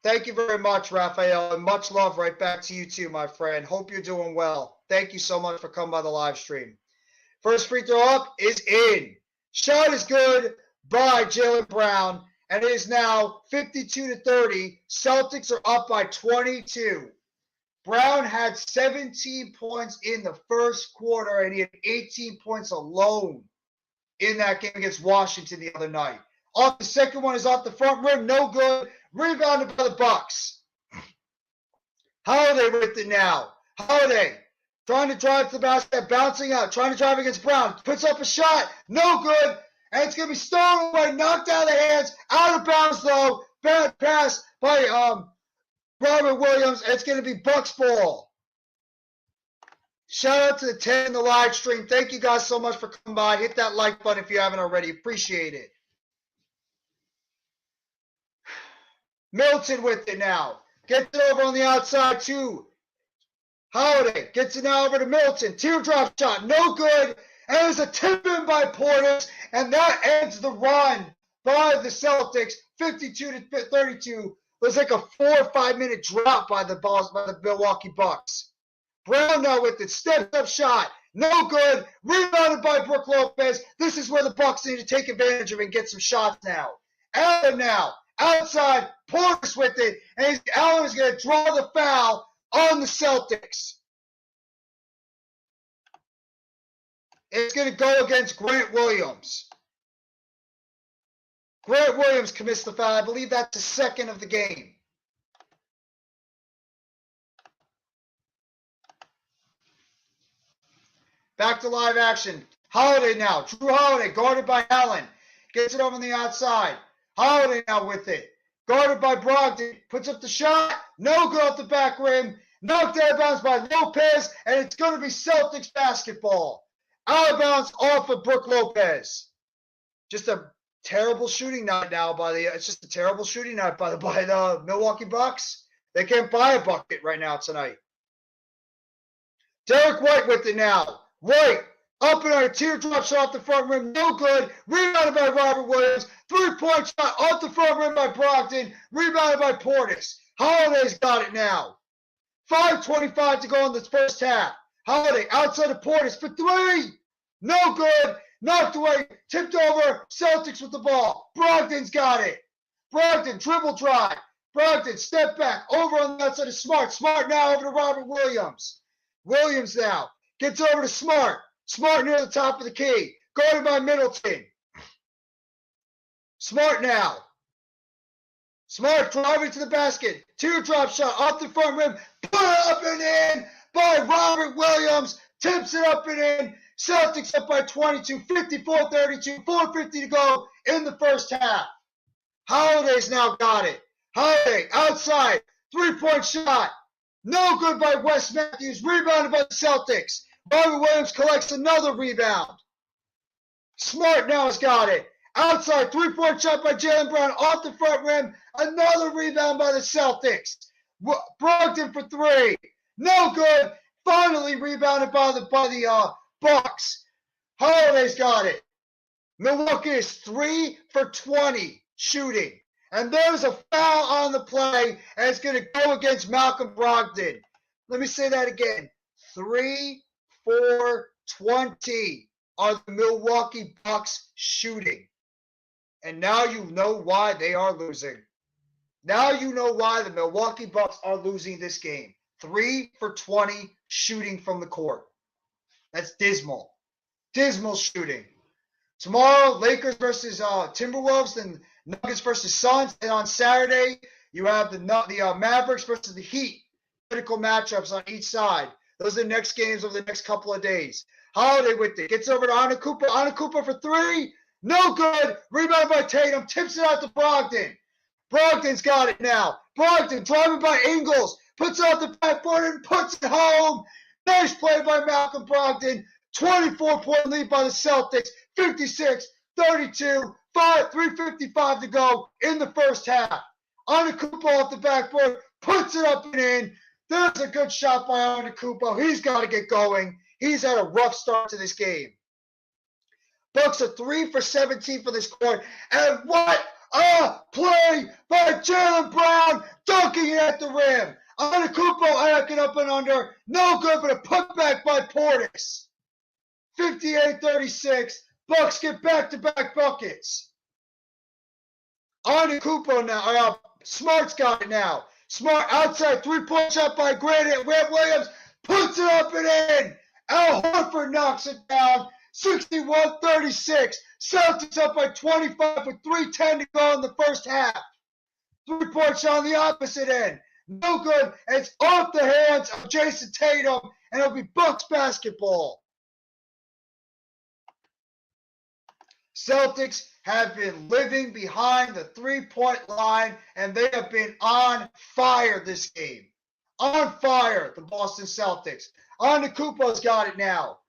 Thank you very much, Raphael, and much love right back to you too, my friend. Hope you're doing well. Thank you so much for coming by the live stream. First free throw up is in. Shot is good by Jaylen Brown. And it is now 52-30. Celtics are up by 22. Brown had 17 points in the first quarter, and he had 18 points alone in that game against Washington the other night. Off the second one is off the front rim, no good. Rebounded by the Bucks. Holiday with it now. Holiday trying to drive to the basket, bouncing out, trying to drive against Brown. Puts up a shot, no good. and it's going to be stolen away, knocked out of the hands, out of bounds though. Bad pass by Robert Williams, and it's going to be Bucks ball. Shout out to the 10 in the live stream. Thank you guys so much for coming by. Hit that like button if you haven't already. Appreciate it. Milton with it now. Gets it over on the outside to Holiday. Gets it now over to Milton. Teardrop shot. No good. And there's a tip in by Portis. And that ends the run by the Celtics. 52-32. It was like a 4 or 5 minute drought by the Milwaukee Bucks. Brown now with it. Steps up shot. No good. Rebounded by Brook Lopez. This is where the Bucks need to take advantage of and get some shots now. Allen now. Outside. Portis with it. And Allen is going to draw the foul on the Celtics. It's going to go against Grant Williams. Grant Williams commits the foul. I believe that's the second of the game. Back to live action. Holiday now. Drew Holiday guarded by Allen. Gets it over on the outside. Holiday now with it. Guarded by Brogdon. Puts up the shot. No good off the back rim. Knocked out of bounds by Lopez. And it's going to be Celtics basketball. Out of bounds off of Brook Lopez. Just a terrible shooting night now it's just a terrible shooting night by the Milwaukee Bucks. They can't buy a bucket right now tonight. Derek White with it now. White up and a teardrop shot off the front rim. No good. Rebounded by Robert Williams. 3-point shot off the front rim by Brogdon. Rebounded by Portis. Holiday's got it now. 5:25 to go in this first half. Holiday outside of Portis for 3. No good. Knocked away. Tipped over. Celtics with the ball. Brogdon's got it. Brogdon dribble drive. Brogdon step back. Over on the outside of Smart. Smart now over to Robert Williams. Williams now. Gets over to Smart. Smart near the top of the key. Guarded by Middleton. Smart now. Smart driving to the basket. Teardrop shot off the front rim. Put it up and in by Robert Williams. Tips it up and in. Celtics up by 22. 54-32. 4:50 to go in the first half. Holiday's now got it. Holiday outside. 3-point shot. No good by Wes Matthews. Rebounded by the Celtics. Robert Williams collects another rebound. Smart now has got it. Outside, 3-point shot by Jaylen Brown off the front rim. Another rebound by the Celtics. Brogdon for 3. No good. Finally rebounded by the Bucks. Holiday's got it. Milwaukee is 3 for 20 shooting. And there's a foul on the play, and it's going to go against Malcolm Brogdon. Let me say that again. 3 for 20 are the Milwaukee Bucks shooting. And now you know why they are losing. Now you know why the Milwaukee Bucks are losing this game. 3 for 20 shooting from the court. That's dismal. Dismal shooting. Tomorrow, Lakers versus Timberwolves, and Nuggets versus Suns. And on Saturday, you have the Mavericks versus the Heat. Critical matchups on each side. Those are the next games over the next couple of days. Holiday with it. Gets over to Anakupa. Anakupa for 3. No good. Rebound by Tatum. Tips it out to Brogdon. Brogdon's got it now. Brogdon driving by Ingles. Puts it out the backboard and puts it home. Nice play by Malcolm Brogdon. 24-point lead by the Celtics. 56-32. 3:55 to go in the first half. Anakupa off the backboard. Puts it up and in. There's a good shot by Anakupa. He's got to get going. He's had a rough start to this game. Bucks are 3 for 17 for this quarter. And what a play by Jaylen Brown, dunking it at the rim. Anakupa acting up and under. No good, but a putback by Portis. 58-36. Bucks get back-to-back buckets. Anakupa now. Smart's got it now. Smart outside. 3-point shot by Grant Williams. Puts it up and in. Al Horford knocks it down. 61-36. Celtics up by 25 with 3:10 to go in the first half. 3-point shot on the opposite end. No good. It's off the hands of Jason Tatum, and it'll be Bucks basketball. Celtics have been living behind the three-point line, and they have been on fire this game. On fire, the Boston Celtics. Antetokounmpo's got it now.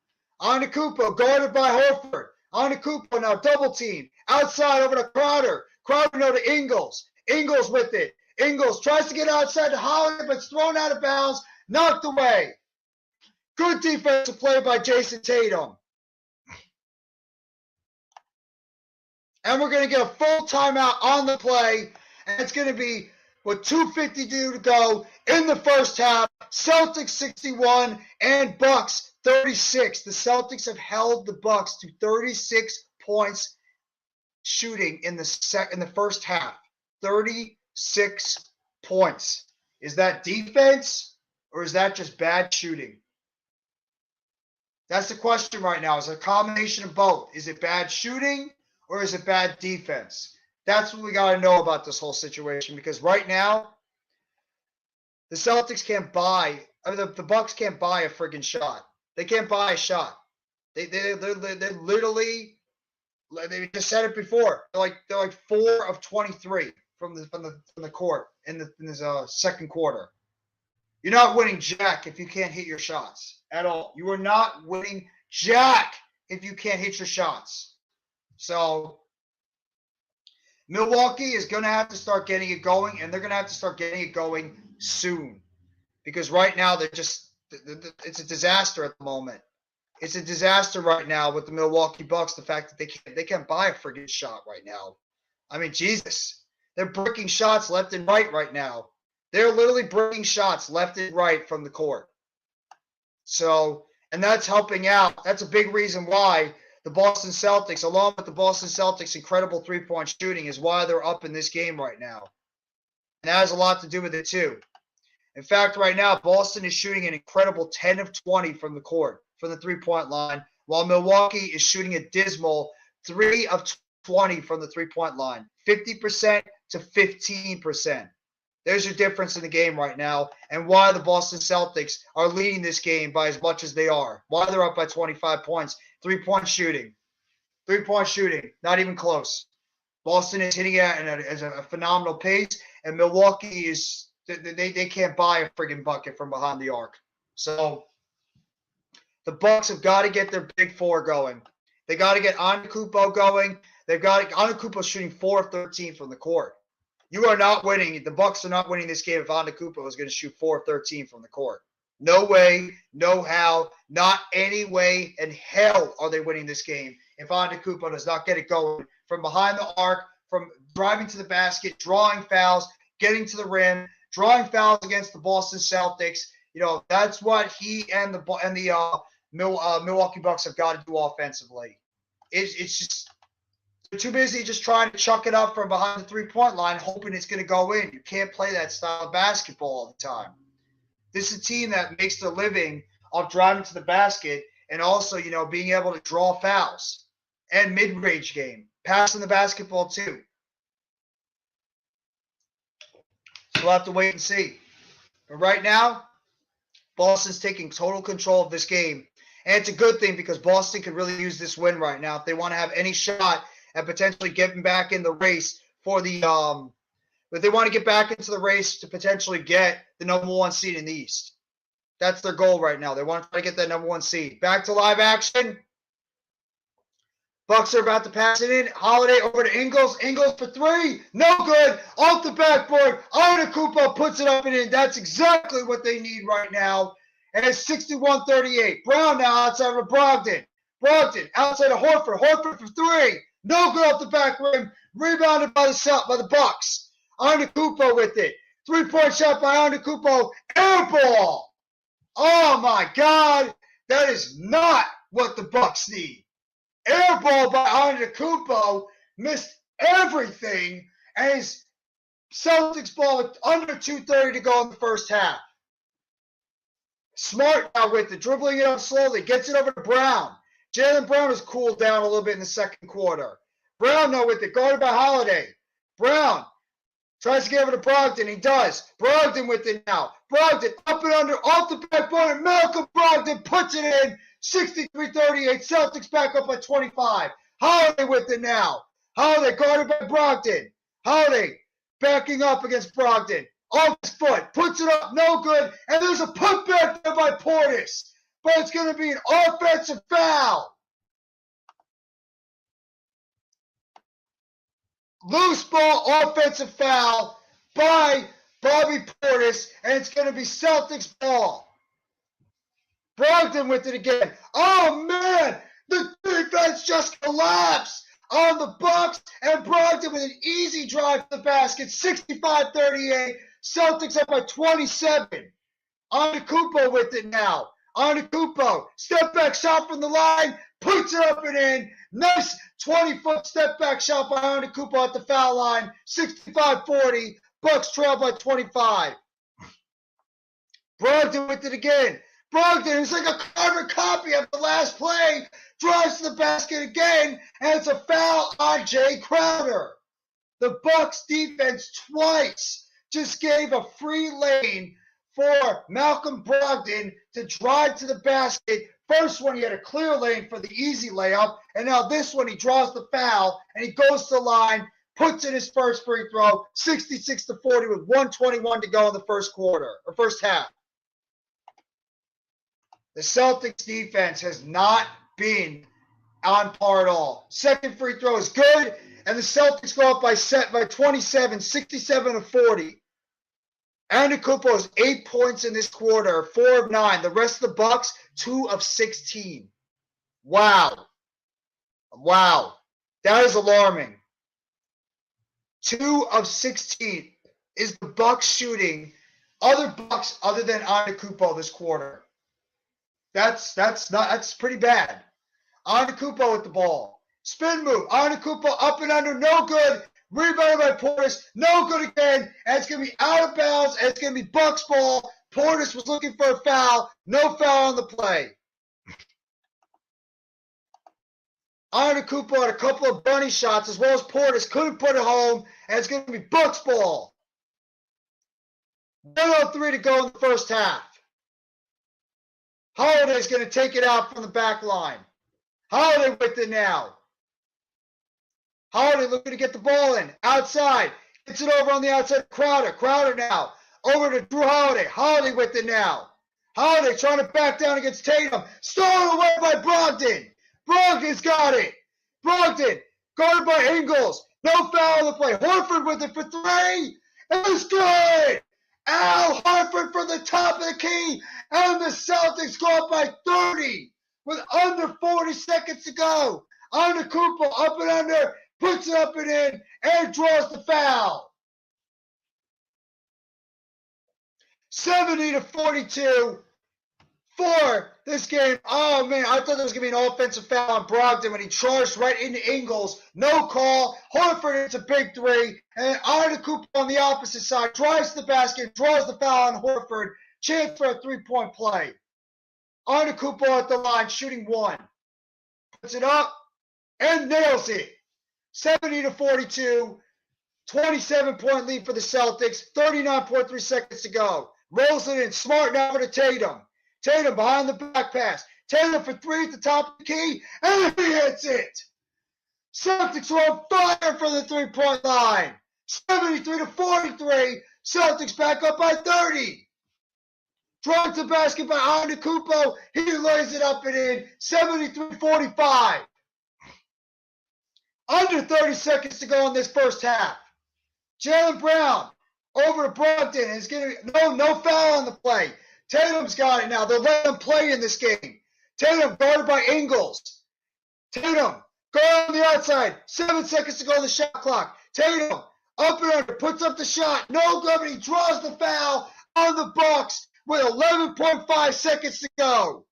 Antetokounmpo guarded by Horford. Antetokounmpo now double team. Outside over to Crowder. Crowder now to Ingles. Ingles with it. Ingles tries to get outside to Holiday, but it's thrown out of bounds. Knocked away. Good defensive play by Jason Tatum. And we're going to get a full timeout on the play. And it's going to be with 2:52 to go in the first half. Celtics 61 and Bucks 36. The Celtics have held the Bucks to 36 points shooting in the first half. 36 points. Is that defense or is that just bad shooting? That's the question right now. Is it a combination of both? Is it bad shooting or is it bad defense? That's what we got to know about this whole situation, because right now the Celtics can't buy, the Bucks can't buy a friggin' shot. They can't buy a shot. They literally, they just said it before. They're like 4 of 23 from the court in this second quarter. You're not winning jack if you can't hit your shots at all. You are not winning jack if you can't hit your shots. So Milwaukee is going to have to start getting it going, and they're going to have to start getting it going soon, because right now it's a disaster at the moment. It's a disaster right now with the Milwaukee Bucks. The fact that they can't buy a friggin' shot right now. I mean, Jesus, they're breaking shots left and right now. They're literally breaking shots left and right from the court. So, and that's helping out. That's a big reason why the Boston Celtics, along with the Boston Celtics' incredible three-point shooting, is why they're up in this game right now. And that has a lot to do with it, too. In fact, right now, Boston is shooting an incredible 10 of 20 from the court, from the three-point line, while Milwaukee is shooting a dismal 3 of 20 from the three-point line, 50% to 15%. There's your difference in the game right now, and why the Boston Celtics are leading this game by as much as they are. Why they're up by 25 points. Three-point shooting. Three-point shooting. Not even close. Boston is hitting it at a phenomenal pace, and Milwaukee is they can't buy a friggin' bucket from behind the arc. So the Bucks have got to get their big four going. They got to get Antetokounmpo going. They've got Antetokounmpo shooting 4 of 13 from the court. You are not winning. The Bucks are not winning this game if Antetokounmpo is going to shoot 4 of 13 from the court. No way, no how, not any way in hell are they winning this game if Antetokounmpo does not get it going from behind the arc, from driving to the basket, drawing fouls, getting to the rim, drawing fouls against the Boston Celtics. You know, that's what he and the Milwaukee Bucks have got to do offensively. It's just they're too busy just trying to chuck it up from behind the three-point line, hoping it's going to go in. You can't play that style of basketball all the time. This is a team that makes their living off driving to the basket and also, you know, being able to draw fouls and mid-range game, passing the basketball too. So we'll have to wait and see. But right now, Boston's taking total control of this game. And it's a good thing because Boston could really use this win right now if they want to have any shot at potentially getting back in the race for the if they want to get back into the race to potentially get the number 1 seed in the East. That's their goal right now. They want to try to get that number 1 seed. Back to live action. Bucks are about to pass it in. Holiday over to Ingles. Ingles for 3. No good. Off the backboard. Antetokounmpo puts it up and in. That's exactly what they need right now. And it's 61-38. Brown now outside of Brogdon. Brogdon outside of Horford. Horford for 3. No good off the back rim. Rebounded by the Bucks. Antetokounmpo with it. 3-point shot by Antetokounmpo. Air ball. Oh my God. That is not what the Bucks need. Air ball by Antetokounmpo. Missed everything. And his Celtics ball with under 2:30 to go in the first half. Smart now with it. Dribbling it up slowly. Gets it over to Brown. Jaylen Brown has cooled down a little bit in the second quarter. Brown now with it. Guarded by Holiday. Brown tries to get over to Brogdon. He does. Brogdon with it now. Brogdon up and under, off the backboard, and Malcolm Brogdon puts it in. 63-38. Celtics back up by 25. Holiday with it now. Holiday guarded by Brogdon. Holiday backing up against Brogdon. Off his foot, puts it up, no good, and there's a putback there by Portis. But it's going to be an offensive foul. Loose ball, offensive foul by Bobby Portis, and it's going to be Celtics ball. Brogdon with it again. Oh, man, the defense just collapsed on the Bucks, and Brogdon with an easy drive to the basket, 65-38. Celtics up by 27. Antetokounmpo with it now. Antetokounmpo, step back shot from the line, puts it up and in. Nice 20-foot step back shot by Antetokounmpo at the foul line. 65-40. Bucks trail by 25. Brogdon with it again. Brogdon is like a carbon copy of the last play. Drives to the basket again, and it's a foul on Jay Crowder. The Bucks defense twice just gave a free lane for Malcolm Brogdon to drive to the basket. First one, he had a clear lane for the easy layup, and now this one, he draws the foul, and he goes to the line, puts in his first free throw, 66-40 with 1:21 to go in the first quarter, or first half. The Celtics defense has not been on par at all. Second free throw is good, and the Celtics go up by 27, 67-40. Antetokounmpo has 8 points in this quarter, 4 of 9. The rest of the Bucks, 2 of 16. Wow. Wow. That is alarming. 2 of 16 is the Bucks shooting other Bucks other than Antetokounmpo this quarter. That's pretty bad. Antetokounmpo with the ball. Spin move. Antetokounmpo up and under, no good. Rebounded by Portis, no good again. And it's going to be out of bounds, and it's going to be Bucks ball. Portis was looking for a foul. No foul on the play. Antetokounmpo had a couple of bunny shots as well as Portis. Couldn't put it home, and it's going to be Bucks ball. 1:03 to go in the first half. Holiday's going to take it out from the back line. Holiday with it now. Holiday looking to get the ball in. Outside. Gets it over on the outside. Crowder. Crowder now. Over to Drew Holiday. Holiday with it now. Holiday trying to back down against Tatum. Stolen away by Brogdon. Brogdon's got it. Brogdon guarded by Ingles. No foul on the play. Horford with it for 3. It's good. Al Horford from the top of the key. And the Celtics go up by 30 with under 40 seconds to go. Antetokounmpo up and under. Puts it up and in, and draws the foul. 70-42 for this game. Oh, man, I thought there was going to be an offensive foul on Brogdon when he charged right into Ingles. No call. Horford hits a big 3, and Antetokounmpo on the opposite side drives to the basket, draws the foul on Horford. Chance for a 3-point play. Antetokounmpo at the line, shooting 1. Puts it up and nails it. 70-42, 27-point lead for the Celtics, 39.3 seconds to go. Rolls it in, smart now to Tatum. Tatum behind the back pass. Tatum for 3 at the top of the key, and he hits it. Celtics are on fire for the 3-point line. 73-43, Celtics back up by 30. Drive to the basket by Antetokounmpo. He lays it up and in, 73-45. Under 30 seconds to go in this first half. Jaylen Brown over to Brogdon. Is going to no foul on the play. Tatum's got it now. They'll let him play in this game. Tatum guarded by Ingles. Tatum going on the outside. 7 seconds to go on the shot clock. Tatum up and under, puts up the shot. No good, but he draws the foul on the Bucks with 11.5 seconds to go.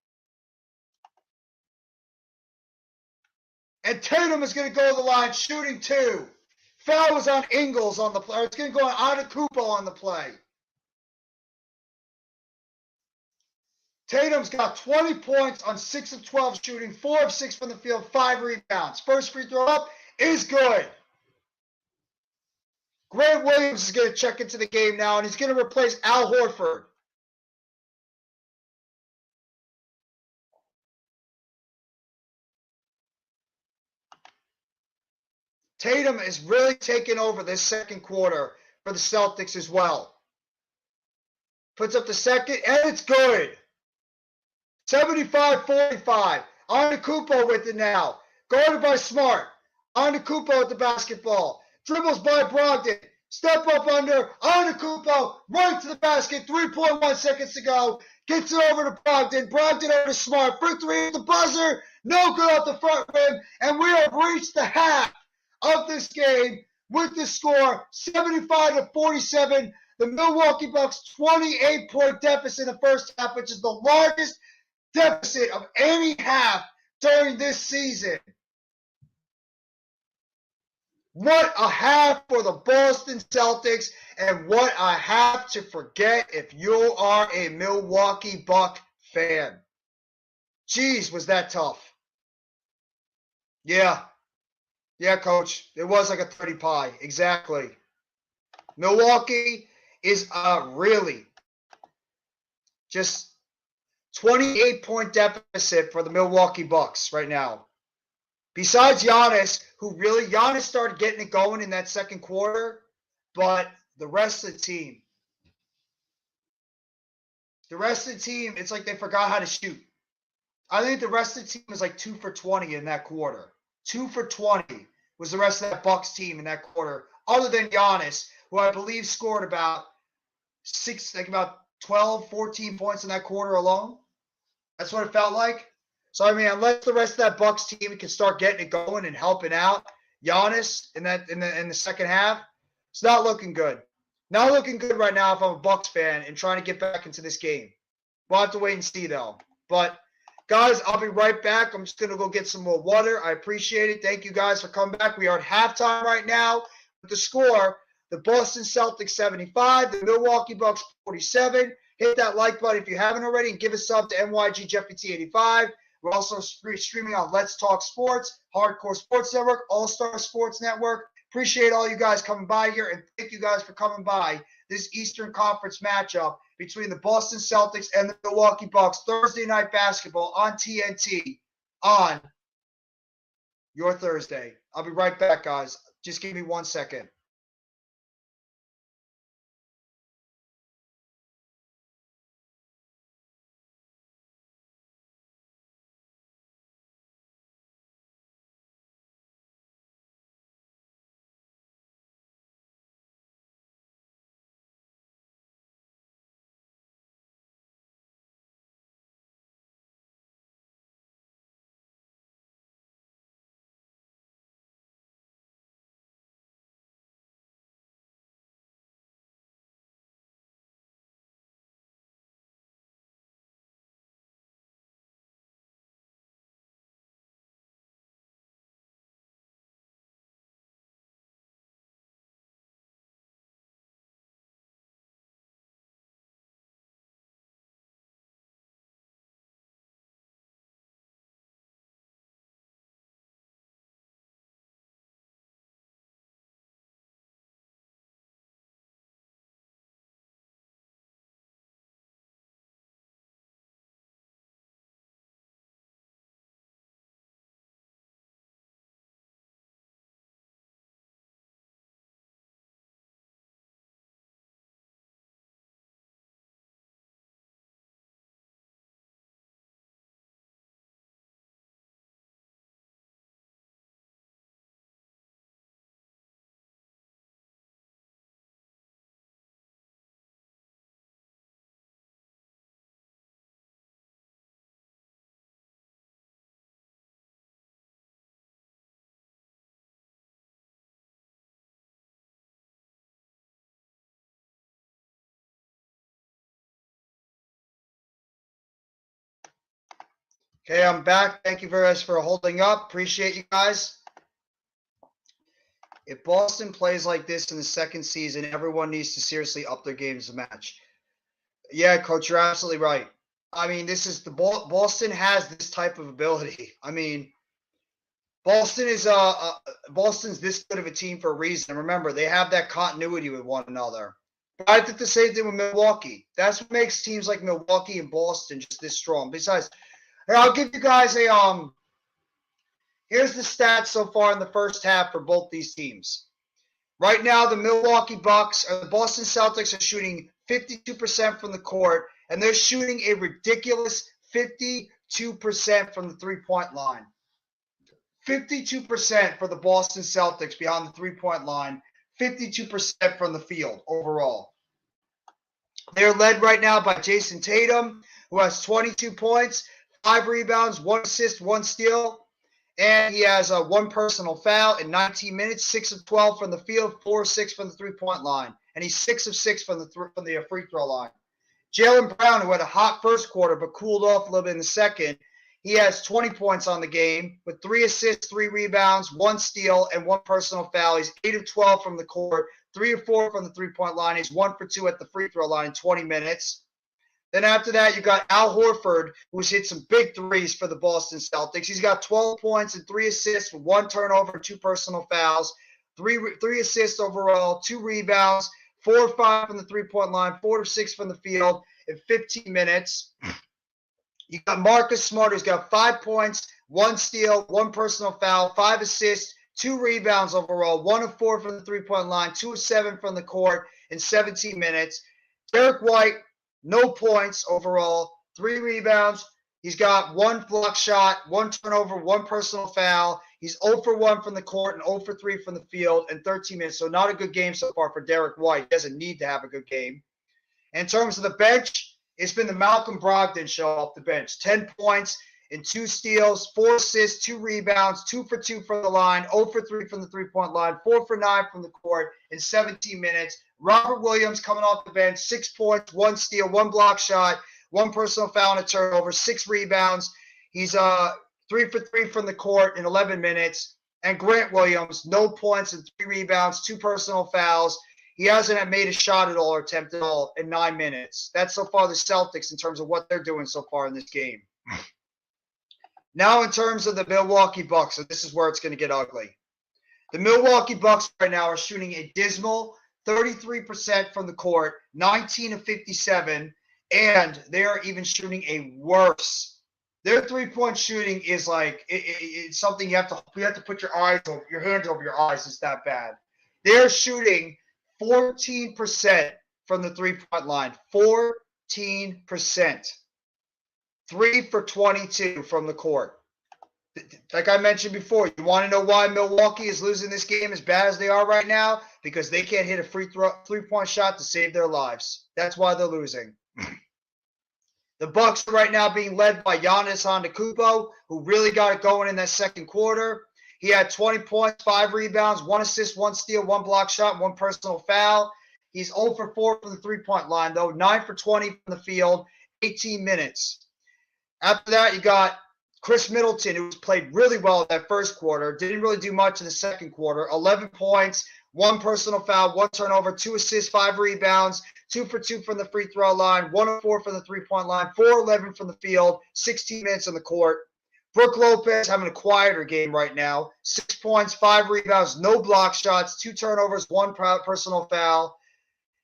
And Tatum is going to go to the line, shooting 2. Foul was on Ingles on the play. It's going to go on Antetokounmpo on the play. Tatum's got 20 points on 6 of 12 shooting, 4 of 6 from the field, 5 rebounds. First free throw up is good. Grant Williams is going to check into the game now, and he's going to replace Al Horford. Tatum is really taking over this second quarter for the Celtics as well. Puts up the second, and it's good. 75-45. Antetokounmpo with it now. Guarded by Smart. Antetokounmpo with the basketball. Dribbles by Brogdon. Step up under. Antetokounmpo right to the basket. 3.1 seconds to go. Gets it over to Brogdon. Brogdon over to Smart. For three at the buzzer. No good off the front rim. And we have reached the half of this game with the score 75-47. The Milwaukee Bucks 28-point deficit in the first half, which is the largest deficit of any half during this season. What a half for the Boston Celtics, and what a half to forget if you are a Milwaukee Buck fan. Jeez, was that tough. Yeah, Coach. It was like a 30 pie. Exactly. Milwaukee is really just 28-point deficit for the Milwaukee Bucks right now. Besides Giannis, Giannis started getting it going in that second quarter, but the rest of the team, it's like they forgot how to shoot. I think the rest of the team was like 2 for 20 in that quarter. 2 for 20 was the rest of that Bucks team in that quarter, other than Giannis, who I believe scored about 12, 14 points in that quarter alone. That's what it felt like. So, I mean, unless the rest of that Bucks team can start getting it going and helping out Giannis in the second half, it's not looking good. Not looking good right now if I'm a Bucks fan and trying to get back into this game. We'll have to wait and see, though. But, guys, I'll be right back. I'm just going to go get some more water. I appreciate it. Thank you, guys, for coming back. We are at halftime right now with the score. The Boston Celtics 75, the Milwaukee Bucks 47. Hit that like button if you haven't already, and give a sub to NYG Jeffy T85. We're also streaming on Let's Talk Sports, Hardcore Sports Network, All-Star Sports Network. Appreciate all you guys coming by here, and thank you guys for coming by this Eastern Conference matchup between the Boston Celtics and the Milwaukee Bucks, Thursday night basketball on TNT on your Thursday. I'll be right back, guys. Just give me 1 second. Okay, I'm back. Thank you very much for holding up. Appreciate you guys. If Boston plays like this in the second season, everyone needs to seriously up their games to match. Yeah, Coach, you're absolutely right. I mean, this is Boston has this type of ability. I mean, Boston's this good of a team for a reason. Remember, they have that continuity with one another. But I did the same thing with Milwaukee. That's what makes teams like Milwaukee and Boston just this strong. Besides, I'll give you guys Here's the stats so far in the first half for both these teams. Right now, the Milwaukee Bucks or the Boston Celtics are shooting 52% from the court, and they're shooting a ridiculous 52% from the three-point line. 52% for the Boston Celtics beyond the three-point line, 52% from the field overall. They're led right now by Jason Tatum, who has 22 points, 5 rebounds, 1 assist, 1 steal. And he has one personal foul in 19 minutes, 6 of 12 from the field, 4 of 6 from the three-point line. And he's 6 of 6 from the free throw line. Jaylen Brown, who had a hot first quarter but cooled off a little bit in the second, he has 20 points on the game with 3 assists, 3 rebounds, 1 steal, and 1 personal foul. He's 8 of 12 from the court, 3 of 4 from the three-point line. He's 1 for 2 at the free throw line in 20 minutes. Then after that, you got Al Horford, who's hit some big threes for the Boston Celtics. He's got 12 points and 3 assists with 1 turnover and 2 personal fouls, 3 assists overall, 2 rebounds, 4 or 5 from the three-point line, 4 of 6 from the field in 15 minutes. You got Marcus Smart, who's got 5 points, 1 steal, 1 personal foul, 5 assists, 2 rebounds overall, 1 of 4 from the three-point line, 2 of 7 from the court in 17 minutes. Derek White, no points overall, 3 rebounds. He's got 1 block shot, 1 turnover, 1 personal foul. He's 0 for 1 from the court and 0 for 3 from the field in 13 minutes. So not a good game so far for Derek White. He doesn't need to have a good game. In terms of the bench, it's been the Malcolm Brogdon show off the bench. 10 points and 2 steals, 4 assists, 2 rebounds, 2 for 2 from the line, 0 for 3 from the three-point line, 4 for 9 from the court in 17 minutes. Robert Williams coming off the bench, 6 points, 1 steal, 1 block shot, 1 personal foul and a turnover, 6 rebounds. He's 3 for 3 from the court in 11 minutes. And Grant Williams, no points and 3 rebounds, 2 personal fouls. He hasn't made a shot at all or attempt at all in 9 minutes. That's so far the Celtics in terms of what they're doing so far in this game. Now in terms of the Milwaukee Bucks, so this is where it's going to get ugly. The Milwaukee Bucks right now are shooting a dismal 33% from the court, 19 of 57, and they are even shooting a worse. Their three-point shooting is like it's something you have to put your hands over your eyes. It's that bad. They're shooting 14% from the three-point line. 14%. 3 for 22 from the court. Like I mentioned before, you want to know why Milwaukee is losing this game as bad as they are right now? Because they can't hit a three-point shot to save their lives. That's why they're losing. The Bucks are right now being led by Giannis Antetokounmpo, who really got it going in that second quarter. He had 20 points, 5 rebounds, 1 assist, 1 steal, 1 block shot, 1 personal foul. He's 0 for 4 from the three-point line, though, 9 for 20 from the field, 18 minutes. After that, you got Chris Middleton, who played really well in that first quarter, didn't really do much in the second quarter. 11 points, 1 personal foul, 1 turnover, 2 assists, 5 rebounds, 2 for 2 from the free throw line, 1 of 4 from the three-point line, 4-11 from the field, 16 minutes on the court. Brook Lopez having a quieter game right now. 6 points, 5 rebounds, no block shots, 2 turnovers, 1 personal foul.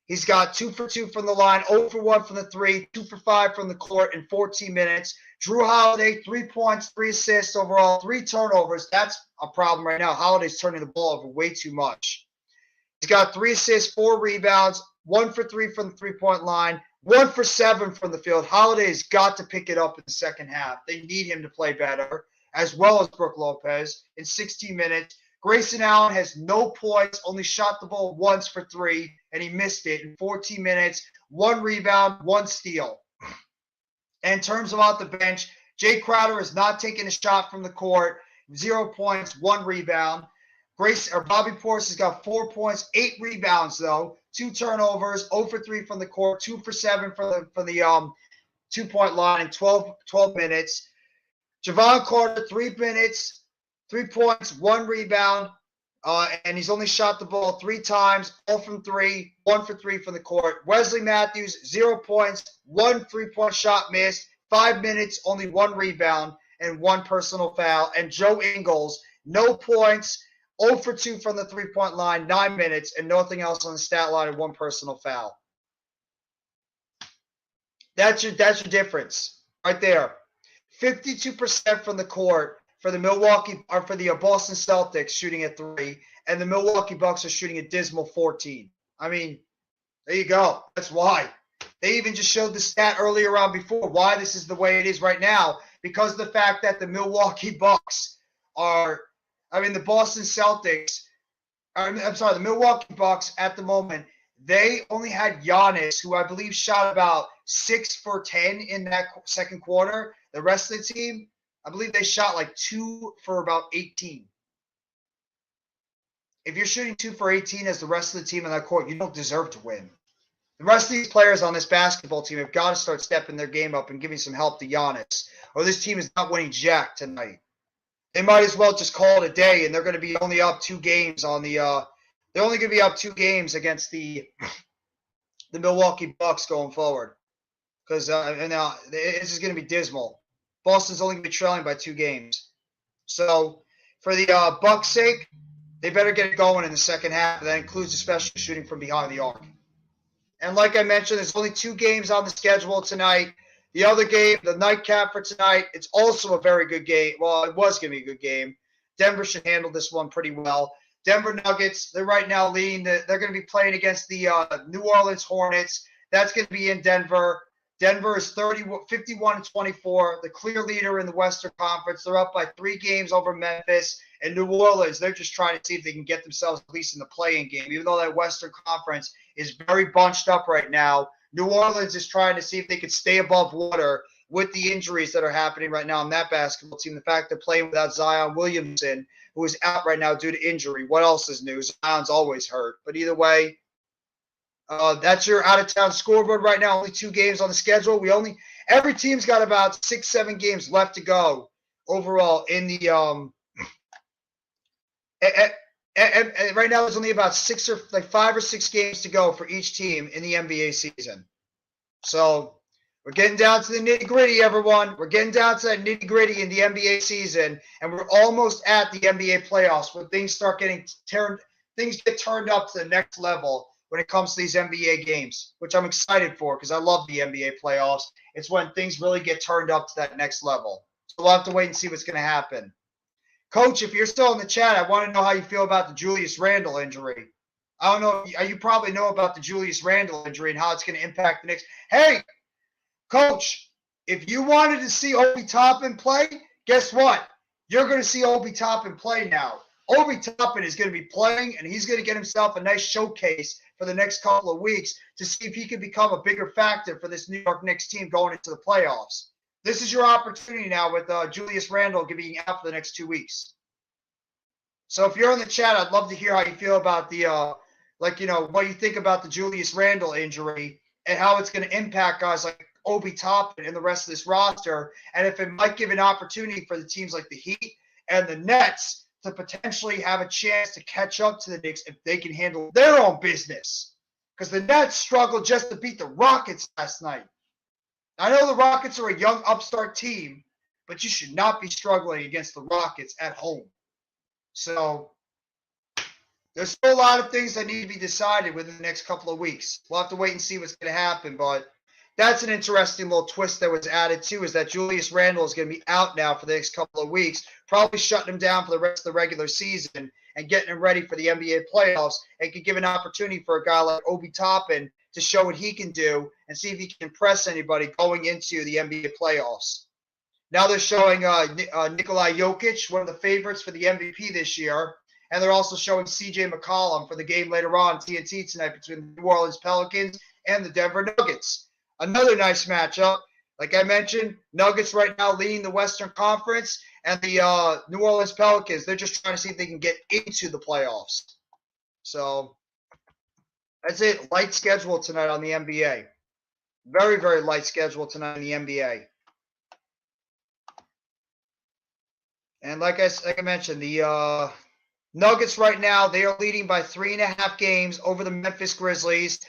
He's got 2 for 2 from the line, 0 for 1 from the 3, 2 for 5 from the court in 14 minutes. Drew Holiday, 3 points, 3 assists overall, 3 turnovers. That's a problem right now. Holiday's turning the ball over way too much. He's got 3 assists, 4 rebounds, 1 for 3 from the three-point line, 1 for 7 from the field. Holiday's got to pick it up in the second half. They need him to play better, as well as Brook Lopez in 16 minutes. Grayson Allen has no points, only shot the ball once for 3, and he missed it in 14 minutes. 1 rebound, 1 steal. And in terms of off the bench, Jay Crowder is not taking a shot from the court. 0 points, 1 rebound. Bobby Portis has got 4 points, 8 rebounds though, 2 turnovers, 0 for 3 from the court, 2 for 7 from the 2-point line in 12 minutes. Javon Carter, 3 minutes, 3 points, 1 rebound, and he's only shot the ball 3 times, 0 from 3, 1 for 3 from the court. Wesley Matthews, 0 points, 1 3-point shot missed, 5 minutes, only 1 rebound, and 1 personal foul. And Joe Ingles, no points, 0 for 2 from the 3-point line, 9 minutes, and nothing else on the stat line and 1 personal foul. That's your difference right there. 52% from the court, for the Boston Celtics shooting at 3, and the Milwaukee Bucks are shooting a dismal 14. I mean, there you go. That's why. They even just showed the stat earlier on before why this is the way it is right now, because of the fact that the Milwaukee Bucks are, the Boston Celtics, the Milwaukee Bucks at the moment, they only had Giannis, who I believe shot about 6 for 10 in that second quarter. The rest of the team, I believe they shot like 2 for about 18. If you're shooting 2 for 18 as the rest of the team in that court, you don't deserve to win. The rest of these players on this basketball team have got to start stepping their game up and giving some help to Giannis, or this team is not winning jack tonight. They might as well just call it a day, and they're going to be only up 2 games on the they're only going to be up 2 games against the Milwaukee Bucks going forward, because this is going to be dismal. Boston's only going to be trailing by 2 games. So for the Bucks' sake, they better get it going in the second half. That includes especially shooting from behind the arc. And like I mentioned, there's only 2 games on the schedule tonight. The other game, the nightcap for tonight, it's also a very good game. Well, it was going to be a good game. Denver should handle this one pretty well. Denver Nuggets, they're right now leading. They're going to be playing against the New Orleans Hornets. That's going to be in Denver. Denver is 51-24, the clear leader in the Western Conference. They're up by 3 games over Memphis. And New Orleans, they're just trying to see if they can get themselves at least in the play-in game. Even though that Western Conference is very bunched up right now, New Orleans is trying to see if they can stay above water with the injuries that are happening right now on that basketball team. The fact they're playing without Zion Williamson, who is out right now due to injury. What else is new? Zion's always hurt. But either way, that's your out-of-town scoreboard right now. Only 2 games on the schedule. Every team's got about 6-7 games left to go overall in the And right now, there's only about 5 or 6 games to go for each team in the NBA season. So we're getting down to the nitty-gritty, everyone. We're getting down to that nitty-gritty in the NBA season, and we're almost at the NBA playoffs when things get turned up to the next level when it comes to these NBA games, which I'm excited for because I love the NBA playoffs. It's when things really get turned up to that next level. So we'll have to wait and see what's going to happen. Coach, if you're still in the chat, I want to know how you feel about the Julius Randle injury. I don't know. You probably know about the Julius Randle injury and how it's going to impact the Knicks. Hey, Coach, if you wanted to see Obi Toppin play, guess what? You're going to see Obi Toppin play now. Obi Toppin is going to be playing, and he's going to get himself a nice showcase for the next couple of weeks to see if he can become a bigger factor for this New York Knicks team going into the playoffs. This is your opportunity now with Julius Randle being out for the next 2 weeks. So if you're in the chat, I'd love to hear how you feel about the, what you think about the Julius Randle injury and how it's going to impact guys like Obi Toppin and the rest of this roster, and if it might give an opportunity for the teams like the Heat and the Nets to potentially have a chance to catch up to the Knicks if they can handle their own business. Because the Nets struggled just to beat the Rockets last night. I know the Rockets are a young upstart team, but you should not be struggling against the Rockets at home. So there's still a lot of things that need to be decided within the next couple of weeks. We'll have to wait and see what's going to happen, but that's an interesting little twist that was added too, is that Julius Randle is going to be out now for the next couple of weeks, probably shutting him down for the rest of the regular season and getting him ready for the NBA playoffs, and could give an opportunity for a guy like Obi Toppin to show what he can do and see if he can impress anybody going into the NBA playoffs. Now they're showing Nikola Jokic, one of the favorites for the MVP this year, and they're also showing CJ McCollum for the game later on TNT tonight between the New Orleans Pelicans and the Denver Nuggets. Another nice matchup. Like I mentioned, Nuggets right now leading the Western Conference, and the New Orleans Pelicans, they're just trying to see if they can get into the playoffs. So that's it. Light schedule tonight on the NBA. Very, very light schedule tonight in the NBA. And like I mentioned, the Nuggets right now, they are leading by 3.5 games over the Memphis Grizzlies.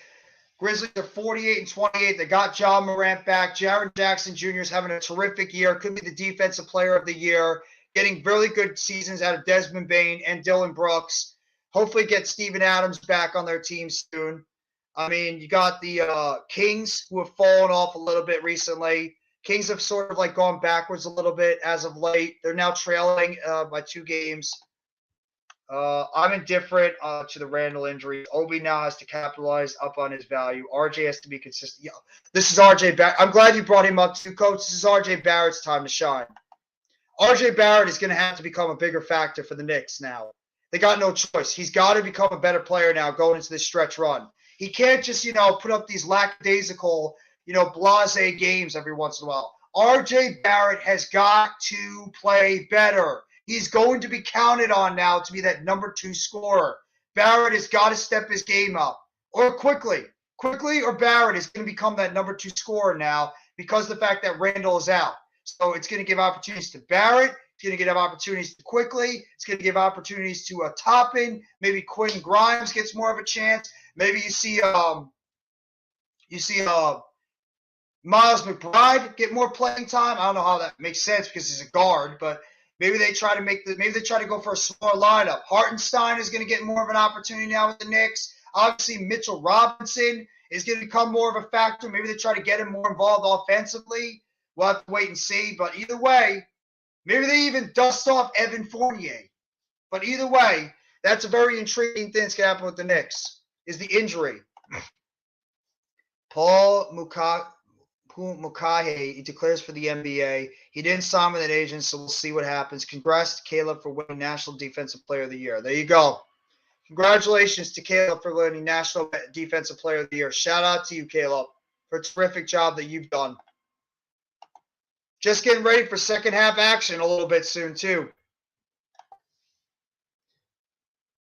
Grizzlies are 48-28. They got John Morant back. Jaren Jackson Jr. is having a terrific year. Could be the defensive player of the year. Getting really good seasons out of Desmond Bane and Dylan Brooks. Hopefully get Steven Adams back on their team soon. I mean, you got the Kings, who have fallen off a little bit recently. Kings have sort of like gone backwards a little bit as of late. They're now trailing by 2 games. I'm indifferent to the Randall injury. Obi now has to capitalize up on his value. RJ has to be consistent. Yeah, this is RJ Barrett. I'm glad you brought him up too, Coach. This is RJ Barrett's time to shine. RJ Barrett is going to have to become a bigger factor for the Knicks now. They got no choice. He's got to become a better player now going into this stretch run. He can't just, put up these lackadaisical, blasé games every once in a while. RJ Barrett has got to play better. He's going to be counted on now to be that number 2 scorer. Barrett has got to step his game up. Or quickly. Quickly or Barrett is going to become that number 2 scorer now because of the fact that Randall is out. So it's going to give opportunities to Barrett. It's going to give opportunities to Quickly. It's going to give opportunities to Toppin. Maybe Quentin Grimes gets more of a chance. Maybe you see Miles McBride get more playing time. I don't know how that makes sense because he's a guard, but maybe they try to go for a smaller lineup. Hartenstein is going to get more of an opportunity now with the Knicks. Obviously, Mitchell Robinson is going to become more of a factor. Maybe they try to get him more involved offensively. We'll have to wait and see. But either way, maybe they even dust off Evan Fournier. But either way, that's a very intriguing thing that's going to happen with the Knicks, is the injury. Paul Mukahe, he declares for the NBA. He didn't sign with an agent, so we'll see what happens. Congrats to Caleb for winning National Defensive Player of the Year. There you go. Congratulations to Caleb for winning National Defensive Player of the Year. Shout out to you, Caleb, for a terrific job that you've done. Just getting ready for second half action a little bit soon, too.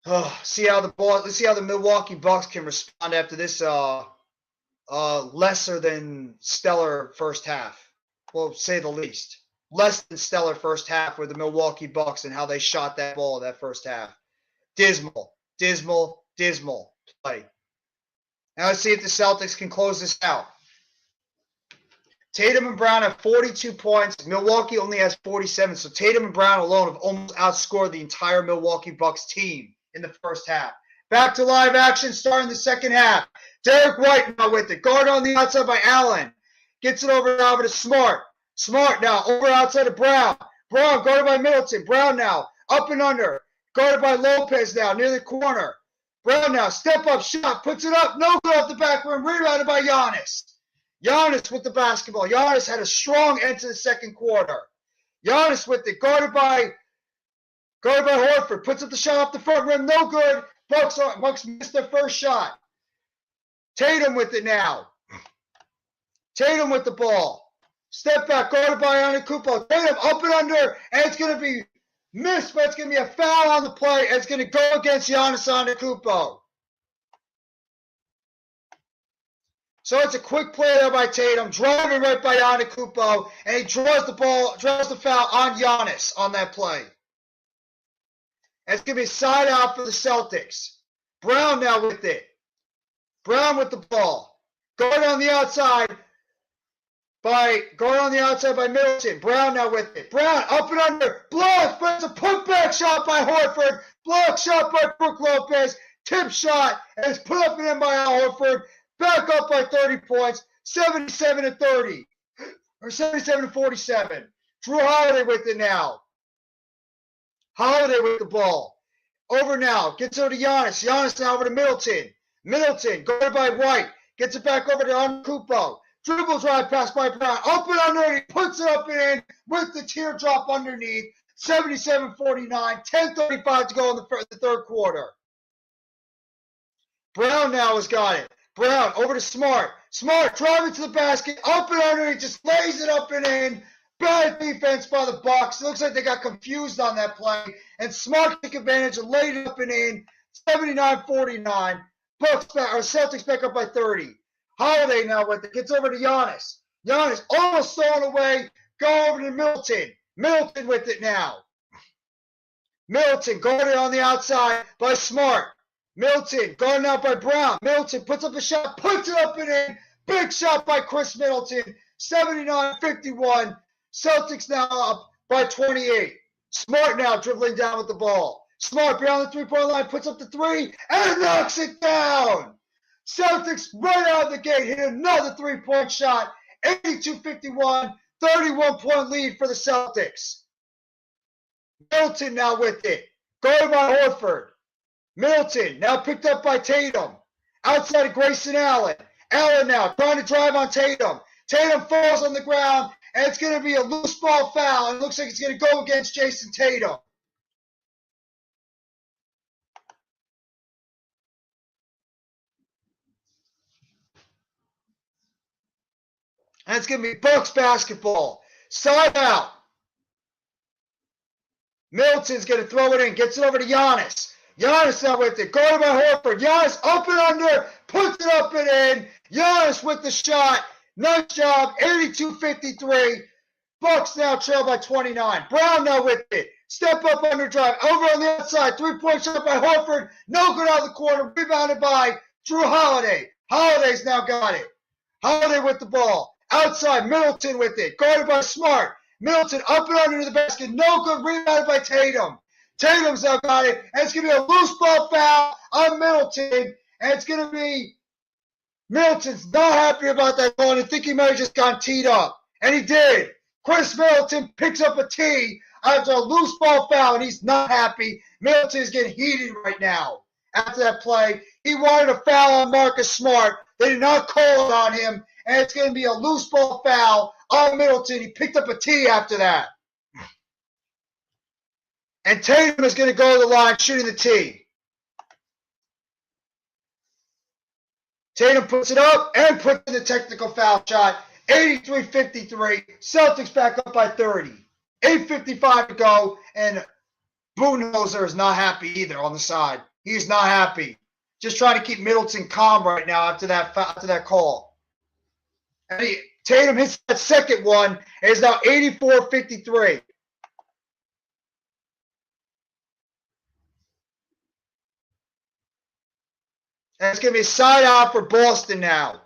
Let's see how the Milwaukee Bucks can respond after this lesser than stellar first half. Well, say the least. Less than stellar first half with the Milwaukee Bucks and how they shot that ball that first half. Dismal play. Now let's see if the Celtics can close this out. Tatum and Brown have 42 points. Milwaukee only has 47. So Tatum and Brown alone have almost outscored the entire Milwaukee Bucks team in the first half. Back to live action starting the second half. Derek White now with it. Guard on the outside by Allen. Gets it over to Smart. Smart now over outside of Brown. Brown guarded by Middleton. Brown now up and under. Guarded by Lopez now near the corner. Brown now step up shot. Puts it up. No good off the back rim. Rebounded by Giannis. Giannis with the basketball. Giannis had a strong end to the second quarter. Giannis with it. Guarded by Horford. Puts up the shot off the front rim. No good. Bucks missed their first shot. Tatum with it now. Tatum with the ball. Step back. Guarded by Antetokounmpo. Tatum up and under. And it's going to be missed, but it's going to be a foul on the play. And it's going to go against Giannis Antetokounmpo. So it's a quick play there by Tatum, driving right by Antetokounmpo, and he draws the foul on Giannis on that play. And it's going to be a side out for the Celtics. Brown now with it. Brown with the ball. Guard on the outside by Middleton. Brown now with it. Brown up and under. Block, but it's a putback shot by Horford. Block shot by Brook Lopez. Tip shot, and it's put up and in by Al Horford. Back up by 30 points, 77-30, or 77-47. Drew Holiday with it now. Holiday with the ball. Over now, gets over to Giannis. Giannis now over to Middleton. Middleton, guarded by White, gets it back over to Antetokounmpo. Dribbles right past by Brown. Up and under, and he puts it up and in with the teardrop underneath. 77-49, 10:35 to go in the third quarter. Brown now has got it. Brown over to Smart. Smart driving to the basket. Up and under. He just lays it up and in. Bad defense by the Bucks. It looks like they got confused on that play. And Smart took advantage and laid it up and in. 79-49. Celtics back up by 30. Holiday now with it. Gets over to Giannis. Giannis almost stolen away. Go over to Middleton. Middleton with it now. Middleton guarded on the outside by Smart. Middleton, guarded out by Brown. Middleton puts up a shot, puts it up and in. Big shot by Chris Middleton. 79-51. Celtics now up by 28. Smart now dribbling down with the ball. Smart beyond the three-point line, puts up the three, and knocks it down. Celtics right out of the gate hit another three-point shot. 82-51. 31-point lead for the Celtics. Middleton now with it. Guarded by Horford. Middleton now picked up by Tatum. Outside of Grayson Allen. Allen now trying to drive on Tatum. Tatum falls on the ground, and it's going to be a loose ball foul. It looks like it's going to go against Jason Tatum. And it's going to be Bucks basketball. Side out. Middleton's going to throw it in. Gets it over to Giannis. Giannis now with it. Guarded by Horford. Giannis up and under. Puts it up and in. Giannis with the shot. Nice job. 82-53. Bucks now trail by 29. Brown now with it. Step up under drive. Over on the outside. 3-point shot by Horford. No good out of the corner. Rebounded by Drew Holiday. Holiday's now got it. Holiday with the ball. Outside. Middleton with it. Guarded by Smart. Middleton up and under the basket. No good. Rebounded by Tatum. Tatum's now got it. And it's going to be a loose ball foul on Middleton. And it's going to be Middleton's not happy about that call. And I think he might have just gone teed up. And he did. Chris Middleton picks up a tee after a loose ball foul, and he's not happy. Middleton is getting heated right now after that play. He wanted a foul on Marcus Smart. They did not call it on him, and it's going to be a loose ball foul on Middleton. He picked up a tee after that. And Tatum is going to go to the line shooting the tee. Tatum puts it up and puts in the technical foul shot. 83-53. Celtics back up by 30. 8:55 to go, and Budenholzer is not happy either on the side. He's not happy. Just trying to keep Middleton calm right now after that call. And Tatum hits that second one, and it's now 84-53. And it's going to be a side out for Boston now.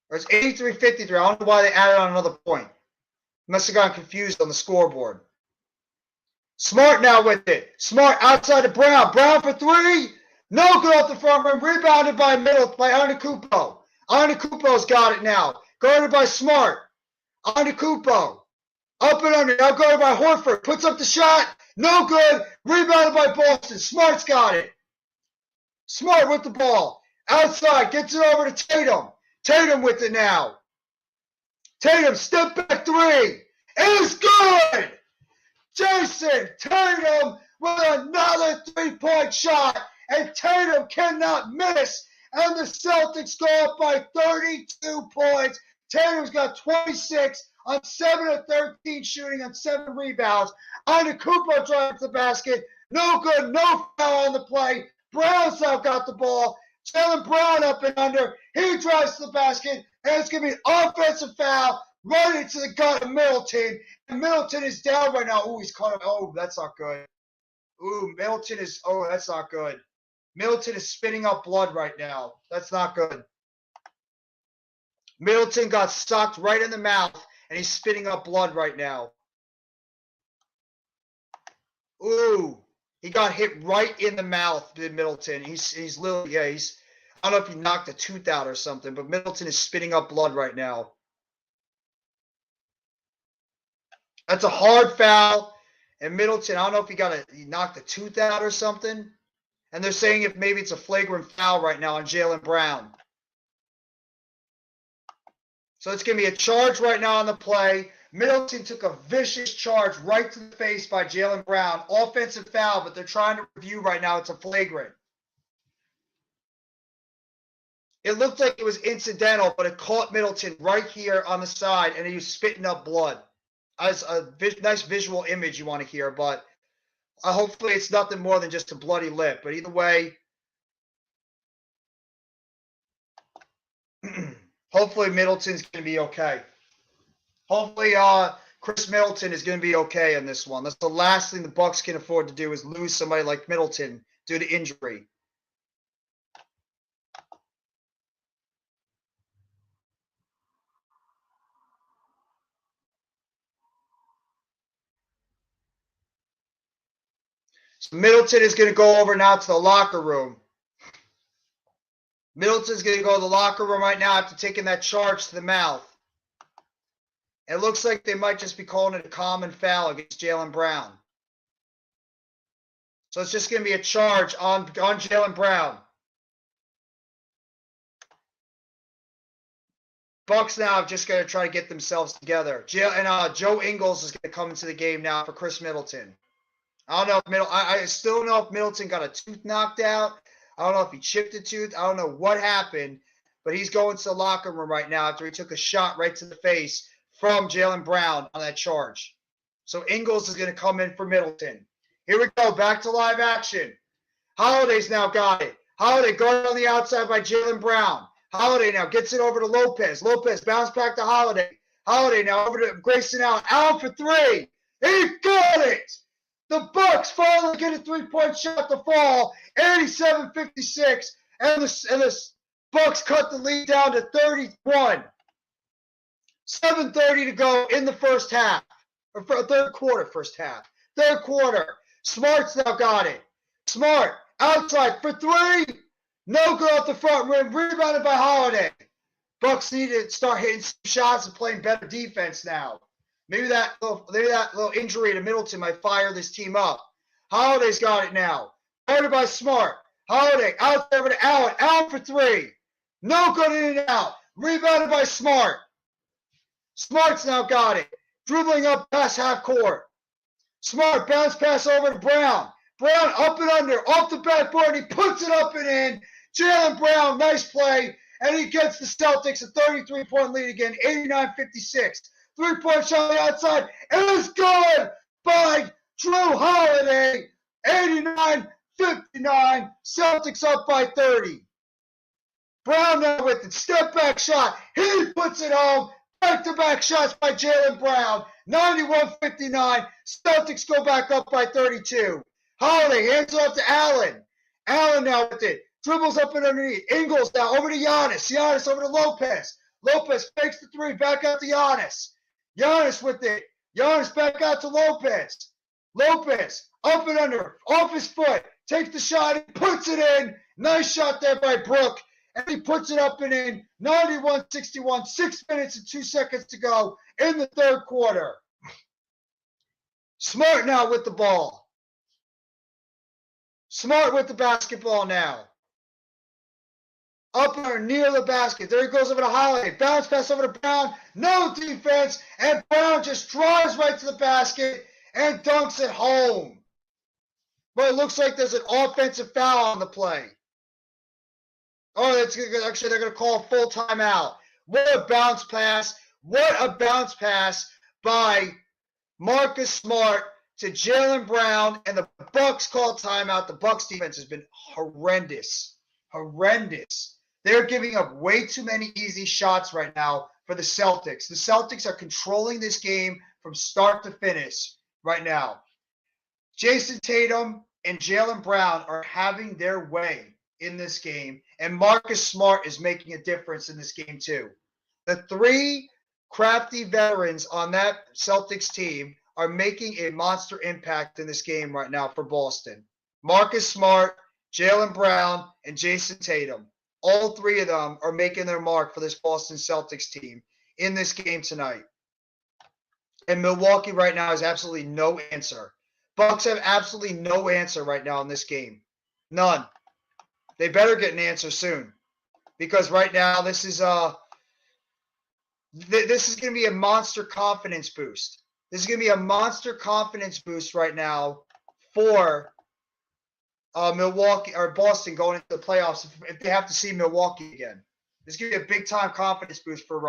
Or it's 83-53. I don't know why they added on another point. Must have gotten confused on the scoreboard. Smart now with it. Smart outside of Brown. Brown for three. No good off the front rim. Rebounded by Antetokounmpo. Antetokounmpo's got it now. Guarded by Smart. Antetokounmpo. Up and under. Now guarded by Horford. Puts up the shot. No good. Rebounded by Boston. Smart's got it. Smart with the ball. Outside. Gets it over to Tatum. Tatum with it now. Tatum, step back three. It's good. Jason Tatum with another 3-point shot. And Tatum cannot miss. And the Celtics go up by 32 points. Tatum's got 26 on 7 of 13 shooting on 7 rebounds. Antetokounmpo drives the basket. No good. No foul on the play. Brown's now got the ball. Jaylen Brown up and under. He drives to the basket, and it's going to be an offensive foul right into the gut of Middleton. And Middleton is down right now. Ooh, he's caught him. Oh, that's not good. Ooh, Middleton is, oh, that's not good. Middleton is spitting up blood right now. That's not good. Middleton got sucked right in the mouth, and he's spitting up blood right now. Ooh. He got hit right in the mouth, Middleton. He's literally, yeah, I don't know if he knocked a tooth out or something, but Middleton is spitting up blood right now. That's a hard foul. And Middleton, I don't know if he knocked a tooth out or something. And they're saying if maybe it's a flagrant foul right now on Jaylen Brown. So it's going to be a charge right now on the play. Middleton took a vicious charge right to the face by Jaylen Brown. Offensive foul, but they're trying to review right now. It's a flagrant. It looked like it was incidental, but it caught Middleton right here on the side, and he was spitting up blood. That's a nice visual image you want to hear, but hopefully it's nothing more than just a bloody lip. But either way, hopefully Middleton's going to be okay. Hopefully, Chris Middleton is going to be okay in this one. That's the last thing the Bucks can afford to do is lose somebody like Middleton due to injury. So Middleton is going to go over now to the locker room. Middleton's going to go to the locker room right now after taking that charge to the mouth. It looks like they might just be calling it a common foul against Jaylen Brown. So it's just going to be a charge on Jaylen Brown. Bucks now have just got to try to get themselves together. Joe Ingles is going to come into the game now for Chris Middleton. I don't know if I still don't know if Middleton got a tooth knocked out. I don't know if he chipped a tooth. I don't know what happened, but he's going to the locker room right now after he took a shot right to the face from Jaylen Brown on that charge. So Ingles is going to come in for Middleton. Here we go, back to live action. Holiday's now got it. Holiday guarded on the outside by Jaylen Brown. Holiday now gets it over to Lopez. Lopez bounce back to Holiday. Holiday now over to Grayson Allen. Allen for three. He got it! The Bucks finally get a three-point shot to fall, 87-56, and the Bucks cut the lead down to 31. 7:30 to go in the first half, or third quarter, first half. Third quarter. Smart's now got it. Smart outside for three. No good off the front rim. Rebounded by Holiday. Bucks need to start hitting some shots and playing better defense now. Maybe that little injury to Middleton might fire this team up. Holiday's got it now. Guarded by Smart. Holiday out there to Allen. Allen for three. No good in and out. Rebounded by Smart. Smart's now got it. Dribbling up past half court. Smart bounce pass over to Brown. Brown up and under. Off the backboard. He puts it up and in. Jaylen Brown, nice play. And he gets the Celtics a 33-point lead again. 89-56. Three-point shot on the outside. It is good by Drew Holiday. 89-59. Celtics up by 30. Brown now with it. Step back shot. He puts it home. Back-to-back shots by Jaylen Brown. 91-59. Celtics go back up by 32. Holiday hands off to Allen. Allen now with it. Dribbles up and underneath. Ingles now over to Giannis. Giannis over to Lopez. Lopez fakes the three. Back out to Giannis. Giannis with it. Giannis back out to Lopez. Lopez up and under. Off his foot. Takes the shot and puts it in. Nice shot there by Brook. And he puts it up and in. 91-61. 6 minutes and 2 seconds to go in the third quarter. Smart now with the ball. Smart with the basketball now. Up there near the basket. There he goes over to Holiday. Bounce pass over to Brown. No defense. And Brown just drives right to the basket and dunks it home. But it looks like there's an offensive foul on the play. Oh, actually, they're going to call a full timeout. What a bounce pass. What a bounce pass by Marcus Smart to Jaylen Brown. And the Bucks call timeout. The Bucks defense has been horrendous. Horrendous. They're giving up way too many easy shots right now for the Celtics. The Celtics are controlling this game from start to finish right now. Jason Tatum and Jaylen Brown are having their way in this game, and Marcus Smart is making a difference in this game too. The three crafty veterans on that Celtics team are making a monster impact in this game right now for Boston. Marcus Smart, Jaylen Brown, and Jason Tatum. All three of them are making their mark for this Boston Celtics team in this game tonight. And Milwaukee right now has absolutely no answer. Bucks have absolutely no answer right now in this game. None. They better get an answer soon. Because right now this is going to be a monster confidence boost. This is going to be a monster confidence boost right now for Milwaukee or Boston going into the playoffs if they have to see Milwaukee again. This is going to be a big time confidence boost for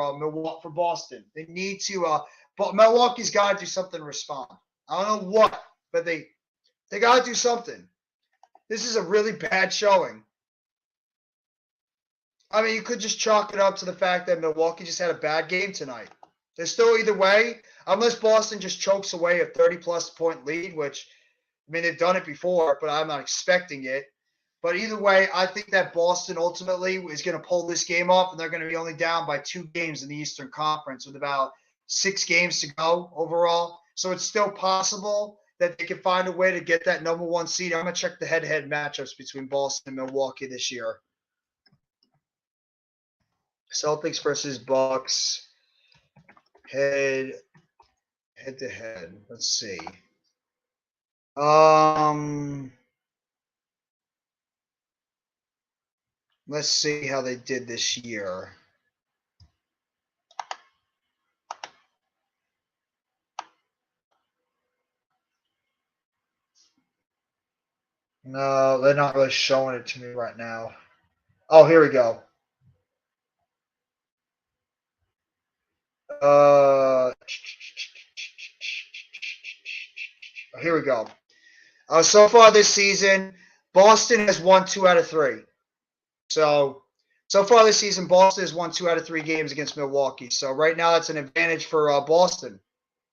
Boston. They need to. But Milwaukee's got to do something to respond. I don't know what, but they got to do something. This is a really bad showing. I mean, you could just chalk it up to the fact that Milwaukee just had a bad game tonight. They're still either way, unless Boston just chokes away a 30-plus point lead, which, I mean, they've done it before, but I'm not expecting it. But either way, I think that Boston ultimately is going to pull this game off, and they're going to be only down by 2 games in the Eastern Conference with about 6 games to go overall. So it's still possible that they can find a way to get that number 1 seed. I'm going to check the head-to-head matchups between Boston and Milwaukee this year. Celtics versus Bucks. Head to head. Let's see. Let's see how they did this year. No, they're not really showing it to me right now. Oh, here we go. Here we go. So far this season, Boston has won 2 out of 3. So far this season, Boston has won 2 out of 3 games against Milwaukee. So right now, that's an advantage for Boston.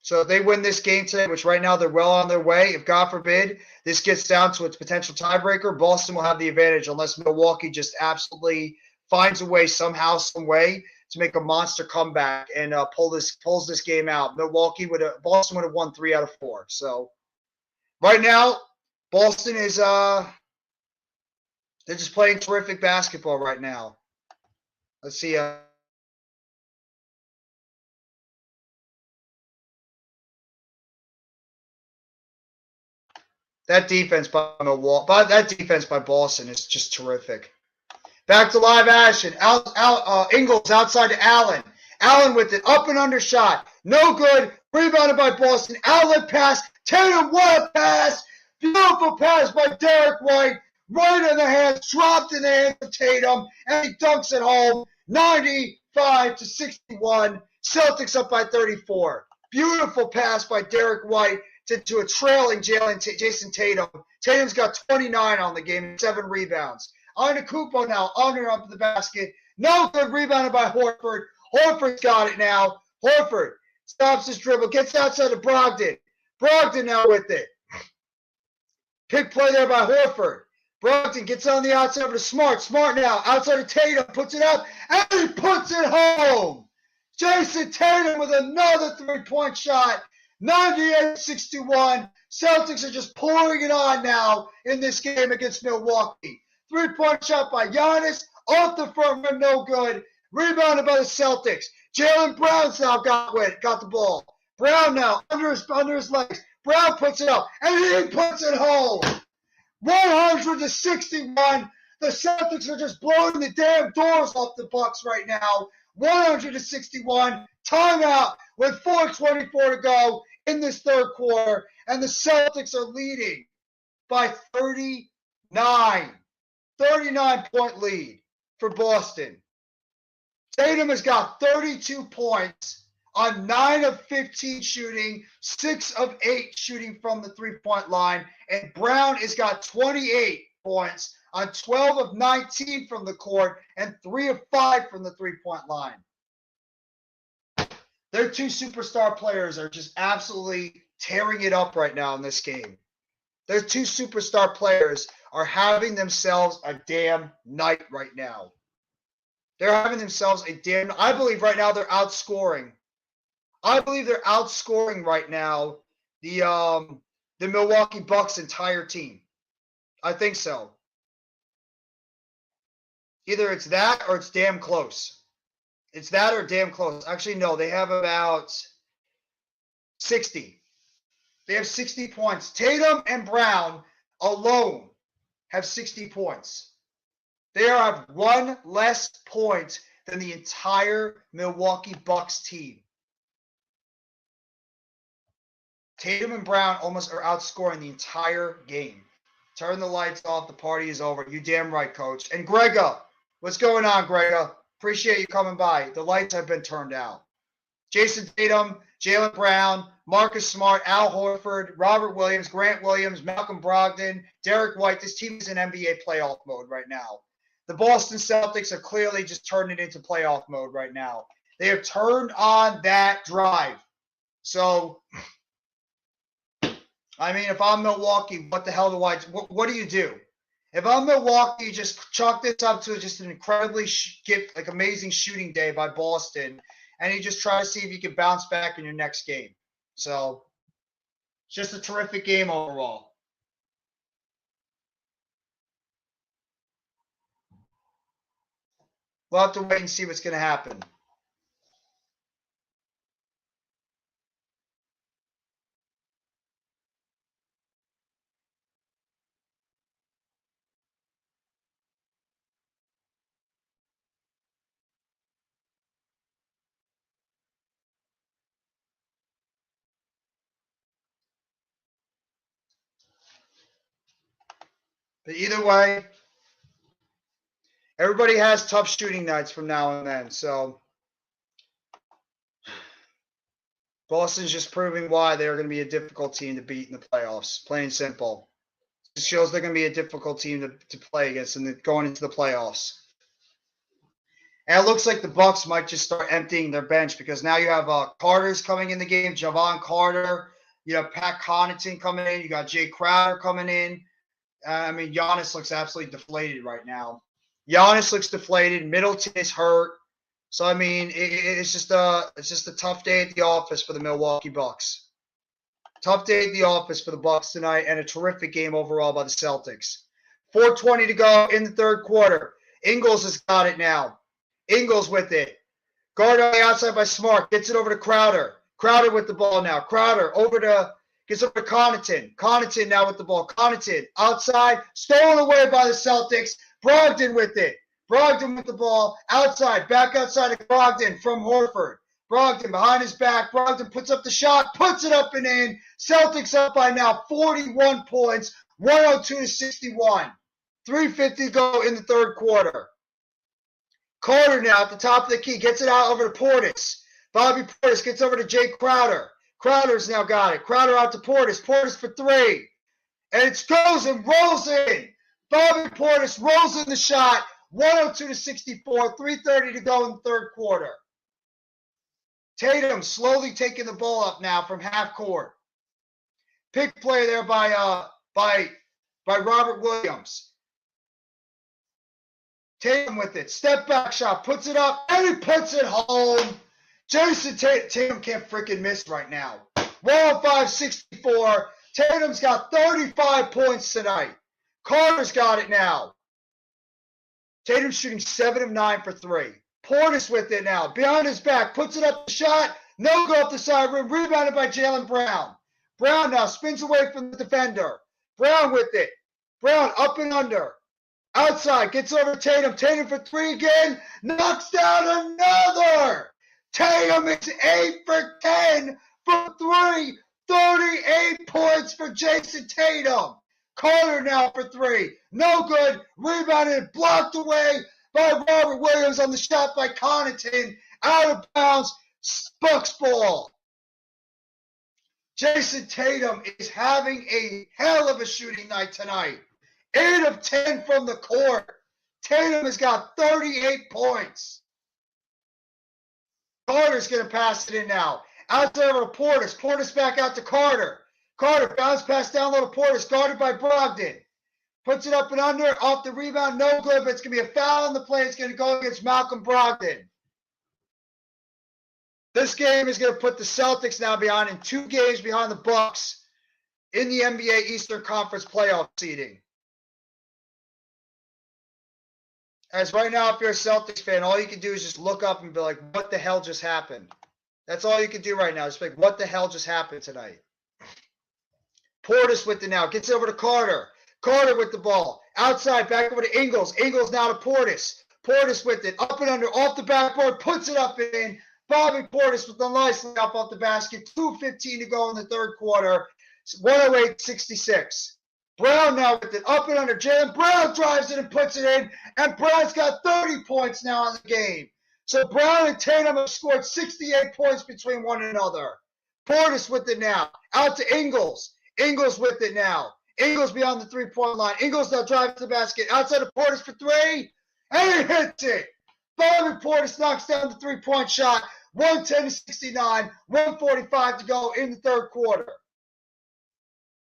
So if they win this game today, which right now they're well on their way, if God forbid this gets down to its potential tiebreaker, Boston will have the advantage unless Milwaukee just absolutely finds a way somehow, some way to make a monster comeback and pulls this game out. Boston would have won 3 out of 4. So right now, Boston is they're just playing terrific basketball right now. Let's see. That defense by Milwaukee, that defense by Boston is just terrific. Back to live action. Ingles outside to Allen. Allen with it. Up and under shot. No good. Rebounded by Boston. Outlet pass. Tatum, what a pass. Beautiful pass by Derek White. Right in the hands. Dropped in the hands of Tatum. And he dunks it home. 95-61. Celtics up by 34. Beautiful pass by Derek White to a trailing Jason Tatum. Tatum's got 29 on the game. 7 rebounds. Antetokounmpo now under up the basket. No good, rebounded by Horford. Horford's got it now. Horford stops his dribble, gets outside of Brogdon. Brogdon now with it. Pick play there by Horford. Brogdon gets on the outside over to Smart. Smart now outside of Tatum, puts it up, and he puts it home. Jason Tatum with another 3-point shot. 98-61. Celtics are just pouring it on now in this game against Milwaukee. 3-point shot by Giannis. Off the front rim, no good. Rebounded by the Celtics. Jaylen Brown's now got the ball. Brown now under his legs. Brown puts it up, and he puts it home. 100-61. The Celtics are just blowing the damn doors off the Bucks right now. 100-61. Timeout with 4:24 to go in this third quarter, and the Celtics are leading by 39. 39-point lead for Boston. Tatum has got 32 points on 9 of 15 shooting, 6 of 8 shooting from the 3-point line, and Brown has got 28 points on 12 of 19 from the court and 3 of 5 from the 3-point line. Their 2 superstar players are just absolutely tearing it up right now in this game. Their 2 superstar players are having themselves a damn night right now. They're having themselves a damn. I believe right now they're outscoring. I believe they're outscoring right now the Milwaukee Bucks entire team. I think so. Either it's that or it's damn close. It's that or damn close. Actually, no, they have about 60. They have 60 points. Tatum and Brown alone have 60 points. They have 1 less point than the entire Milwaukee Bucks team. Tatum and Brown almost are outscoring the entire game. Turn the lights off. The party is over. You damn right, Coach. And Grega, what's going on, Grega? Appreciate you coming by. The lights have been turned out. Jason Tatum, Jaylen Brown, Marcus Smart, Al Horford, Robert Williams, Grant Williams, Malcolm Brogdon, Derek White. This team is in NBA playoff mode right now. The Boston Celtics are clearly just turning it into playoff mode right now. They have turned on that drive. So, I mean, if I'm Milwaukee, what the hell do I – what do you do? If I'm Milwaukee, just chalk this up to just an incredibly amazing shooting day by Boston, and you just try to see if you can bounce back in your next game. So, it's just a terrific game overall. We'll have to wait and see what's going to happen. But either way, everybody has tough shooting nights from now and then. So Boston's just proving why they're going to be a difficult team to beat in the playoffs. Plain and simple. It shows they're going to be a difficult team to play against and going into the playoffs. And it looks like the Bucks might just start emptying their bench because now you have Carter's coming in the game, Javon Carter. You have Pat Connaughton coming in. You got Jay Crowder coming in. I mean, Giannis looks absolutely deflated right now. Giannis looks deflated. Middleton is hurt. So I mean, it's just a tough day at the office for the Milwaukee Bucks. Tough day at the office for the Bucks tonight, and a terrific game overall by the Celtics. 4:20 to go in the third quarter. Ingles has got it now. Ingles with it. Guard on the outside by Smart. Gets it over to Crowder. Crowder with the ball now. Crowder gets over to Connaughton. Connaughton now with the ball. Connaughton outside. Stolen away by the Celtics. Brogdon with it. Brogdon with the ball. Outside. Back outside of Brogdon from Horford. Brogdon behind his back. Brogdon puts up the shot. Puts it up and in. Celtics up by now 41 points. 102-61. 3:50 to go in the third quarter. Carter now at the top of the key. Gets it out over to Portis. Bobby Portis gets over to Jay Crowder. Crowder's now got it. Crowder out to Portis. Portis for three. And it goes and rolls in. Bobby Portis rolls in the shot. 102-64. 3:30 to go in the third quarter. Tatum slowly taking the ball up now from half court. Pick play there by Robert Williams. Tatum with it. Step back shot. Puts it up. And he puts it home. Jason Tatum can't freaking miss right now. 105-64. Tatum's got 35 points tonight. Carter's got it now. Tatum's shooting 7 of 9 for 3. Portis with it now. Behind his back. Puts it up the shot. No go up the side rim. Rebounded by Jaylen Brown. Brown now spins away from the defender. Brown with it. Brown up and under. Outside, gets over Tatum. Tatum for three again. Knocks down another. Tatum is 8 for 10 for 3. 38 points for Jason Tatum. Carter now for 3. No good. Rebounded, blocked away by Robert Williams on the shot by Connaughton. Out of bounds. Bucks ball. Jason Tatum is having a hell of a shooting night tonight. 8 of 10 from the court. Tatum has got 38 points. Carter's going to pass it in now. Out there to Portis. Portis back out to Carter. Carter bounce pass down low to Portis. Guarded by Brogdon. Puts it up and under. Off the rebound. No good, but it's going to be a foul on the play. It's going to go against Malcolm Brogdon. This game is going to put the Celtics now behind in 2 games behind the Bucks in the NBA Eastern Conference playoff seeding. As right now, if you're a Celtics fan, all you can do is just look up and be like, what the hell just happened? That's all you can do right now. Just like, what the hell just happened tonight? Portis with it now. Gets over to Carter. Carter with the ball. Outside, back over to Ingles. Ingles now to Portis. Portis with it. Up and under, off the backboard. Puts it up and in. Bobby Portis with the nice layup off the basket. 2:15 to go in the third quarter. 108-66. Brown now with it. Up and under. Jaylen Brown drives it and puts it in. And Brown's got 30 points now on the game. So Brown and Tatum have scored 68 points between one another. Portis with it now. Out to Ingles. Ingles with it now. Ingles beyond the three-point line. Ingles now drives to the basket. Outside of Portis for 3. And he hits it. Bobby Portis knocks down the three-point shot. 110-69. 1:45 to go in the third quarter.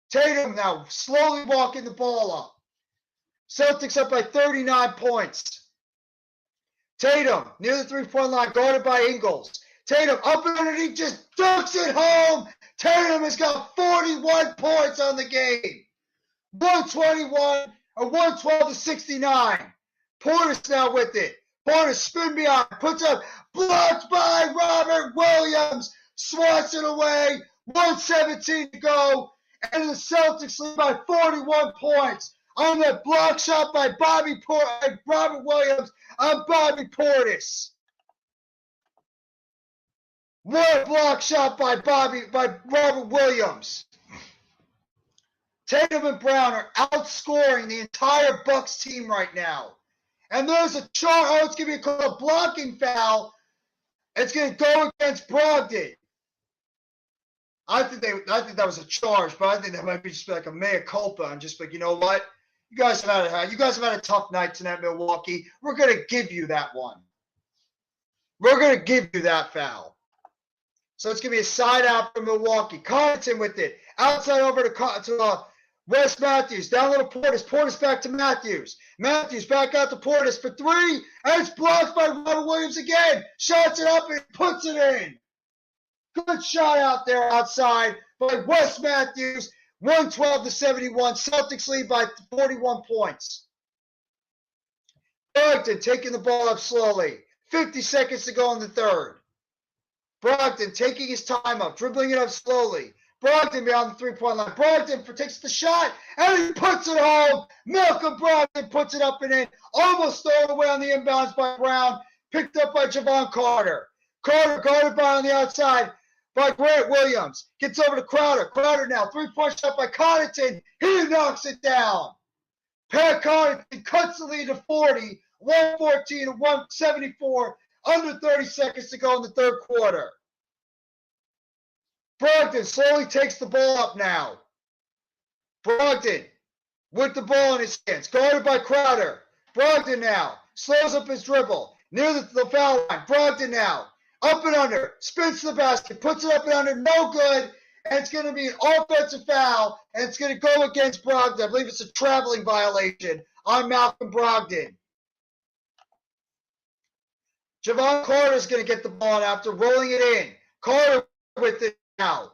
Tatum now slowly walking the ball up. Celtics up by 39 points. Tatum near the three-point line, guarded by Ingles. Tatum up and underneath, just dunks it home. Tatum has got 41 points on the game. 112-69. Portis now with it. Portis spin beyond, puts up, blocked by Robert Williams. Swats it away. 1:17 to go. And the Celtics lead by 41 points on that block shot by Robert Williams on Bobby Portis. What a block shot by Robert Williams. Tatum and Brown are outscoring the entire Bucks team right now. And there's a charge. Oh, it's going to be called a blocking foul. It's going to go against Brogdon. I think that was a charge, but I think that might be just like a mea culpa and just like, you know what? You guys have had a tough night tonight, Milwaukee. We're going to give you that one. We're going to give you that foul. So it's going to be a side out for Milwaukee. Connaughton with it. Outside over to Wes Matthews. Down low to Portis. Portis back to Matthews. Matthews back out to Portis for three. And it's blocked by Robert Williams again. Shots it up and puts it in. Good shot out there outside by Wes Matthews. 112-71. Celtics lead by 41 points. Brogdon taking the ball up slowly. 50 seconds to go in the third. Brogdon taking his time up, dribbling it up slowly. Brogdon beyond the three-point line. Brogdon takes the shot, and he puts it home. Malcolm Brogdon puts it up and in. Almost thrown away on the inbounds by Brown. Picked up by Javon Carter. Carter guarded by on the outside by Grant Williams. Gets over to Crowder. Crowder now. Three-point shot by Connaughton. He knocks it down. Pat Connaughton cuts the lead to 40. 114-174. Under 30 seconds to go in the third quarter. Brogdon slowly takes the ball up now. Brogdon with the ball in his hands. Guarded by Crowder. Brogdon now slows up his dribble. Near the foul line. Brogdon now. Up and under. Spins to the basket. Puts it up and under. No good. And it's going to be an offensive foul. And it's going to go against Brogdon. I believe it's a traveling violation on Malcolm Brogdon. Javon Carter is going to get the ball after rolling it in. Carter with it now.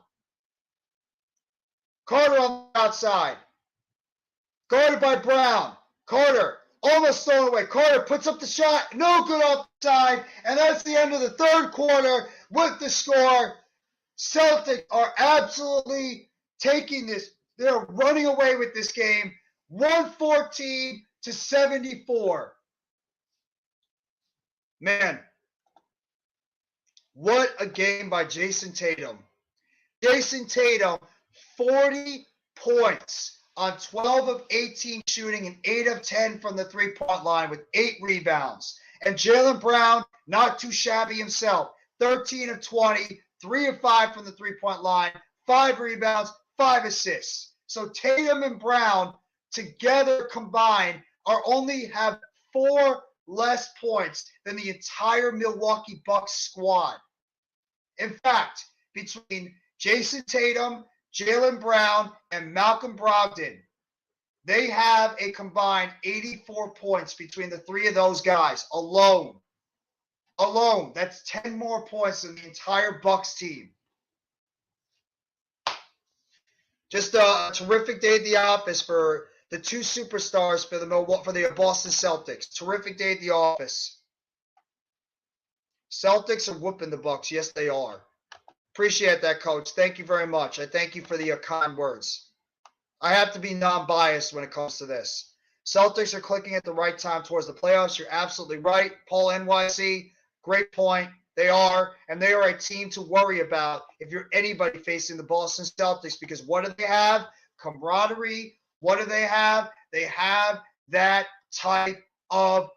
Carter on the outside. Guarded by Brown. Carter almost thrown away. Carter puts up the shot. No good offside. And that's the end of the third quarter with the score. Celtics are absolutely taking this. They're running away with this game. 114-74. Man, what a game by Jason Tatum. Jason Tatum, 40 points on 12 of 18 shooting and 8 of 10 from the three-point line with 8 rebounds. And Jaylen Brown, not too shabby himself, 13 of 20, 3 of 5 from the three-point line, 5 rebounds, 5 assists. So Tatum and Brown together combined only have 4 less points than the entire Milwaukee Bucks squad. In fact, between Jason Tatum, Jaylen Brown, and Malcolm Brogdon, they have a combined 84 points between the three of those guys alone. Alone, that's 10 more points than the entire Bucks team. Just a terrific day at the office for the two superstars for the Boston Celtics. Terrific day at the office. Celtics are whooping the Bucks. Yes, they are. Appreciate that, Coach. Thank you very much. I thank you for the kind words. I have to be non-biased when it comes to this. Celtics are clicking at the right time towards the playoffs. You're absolutely right. Paul NYC, great point. They are, and they are a team to worry about if you're anybody facing the Boston Celtics, because what do they have? Camaraderie. What do they have? They have that type of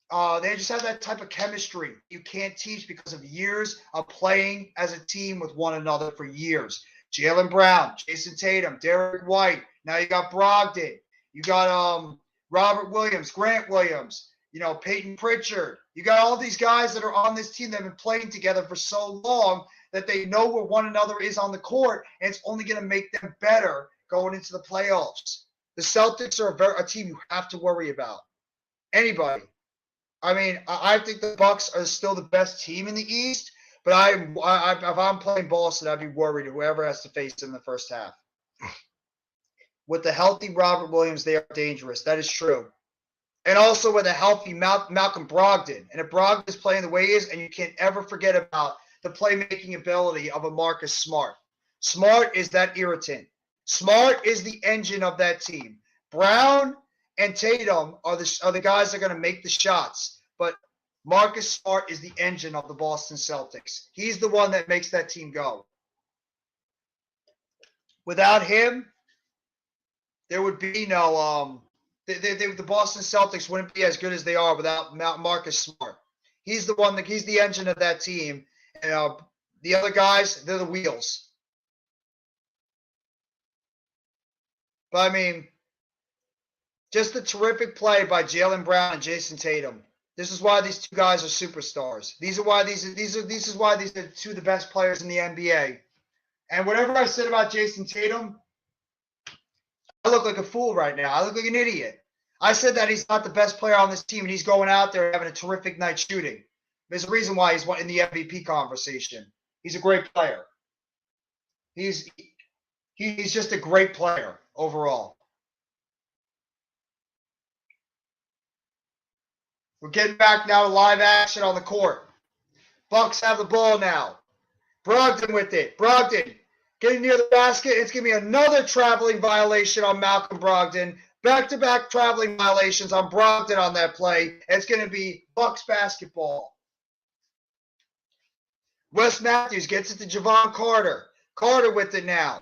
they just have that type of chemistry you can't teach because of years of playing as a team with one another for years. Jaylen Brown, Jason Tatum, Derek White. Now you got Brogdon. You got Robert Williams, Grant Williams, Peyton Pritchard. You got all these guys that are on this team that have been playing together for so long that they know where one another is on the court, and it's only going to make them better going into the playoffs. The Celtics are a team you have to worry about. Anybody. I mean, I think the Bucks are still the best team in the East, but if I'm playing Boston, I'd be worried whoever has to face them in the first half. With the healthy Robert Williams, they are dangerous. That is true. And also with a healthy Malcolm Brogdon. And if Brogdon is playing the way he is, and you can't ever forget about the playmaking ability of a Marcus Smart. Smart is that irritant. Smart is the engine of that team. Brown and Tatum are the guys that are going to make the shots. But Marcus Smart is the engine of the Boston Celtics. He's the one that makes that team go. Without him, there would be no the Boston Celtics wouldn't be as good as they are without Marcus Smart. He's the one that he's the engine of that team, and the other guys, they're the wheels. But I mean, just a terrific play by Jaylen Brown and Jason Tatum. This is why these two guys are superstars. This is why these are two of the best players in the NBA. And whatever I said about Jason Tatum, I look like a fool right now. I look like an idiot. I said that he's not the best player on this team, and he's going out there having a terrific night shooting. There's a reason why he's in the MVP conversation. He's a great player. He's just a great player overall. We're getting back now to live action on the court. Bucks have the ball now. Brogdon with it. Brogdon getting near the basket. It's going to be another traveling violation on Malcolm Brogdon. Back-to-back traveling violations on Brogdon on that play. It's going to be Bucks basketball. Wes Matthews gets it to Javon Carter. Carter with it now.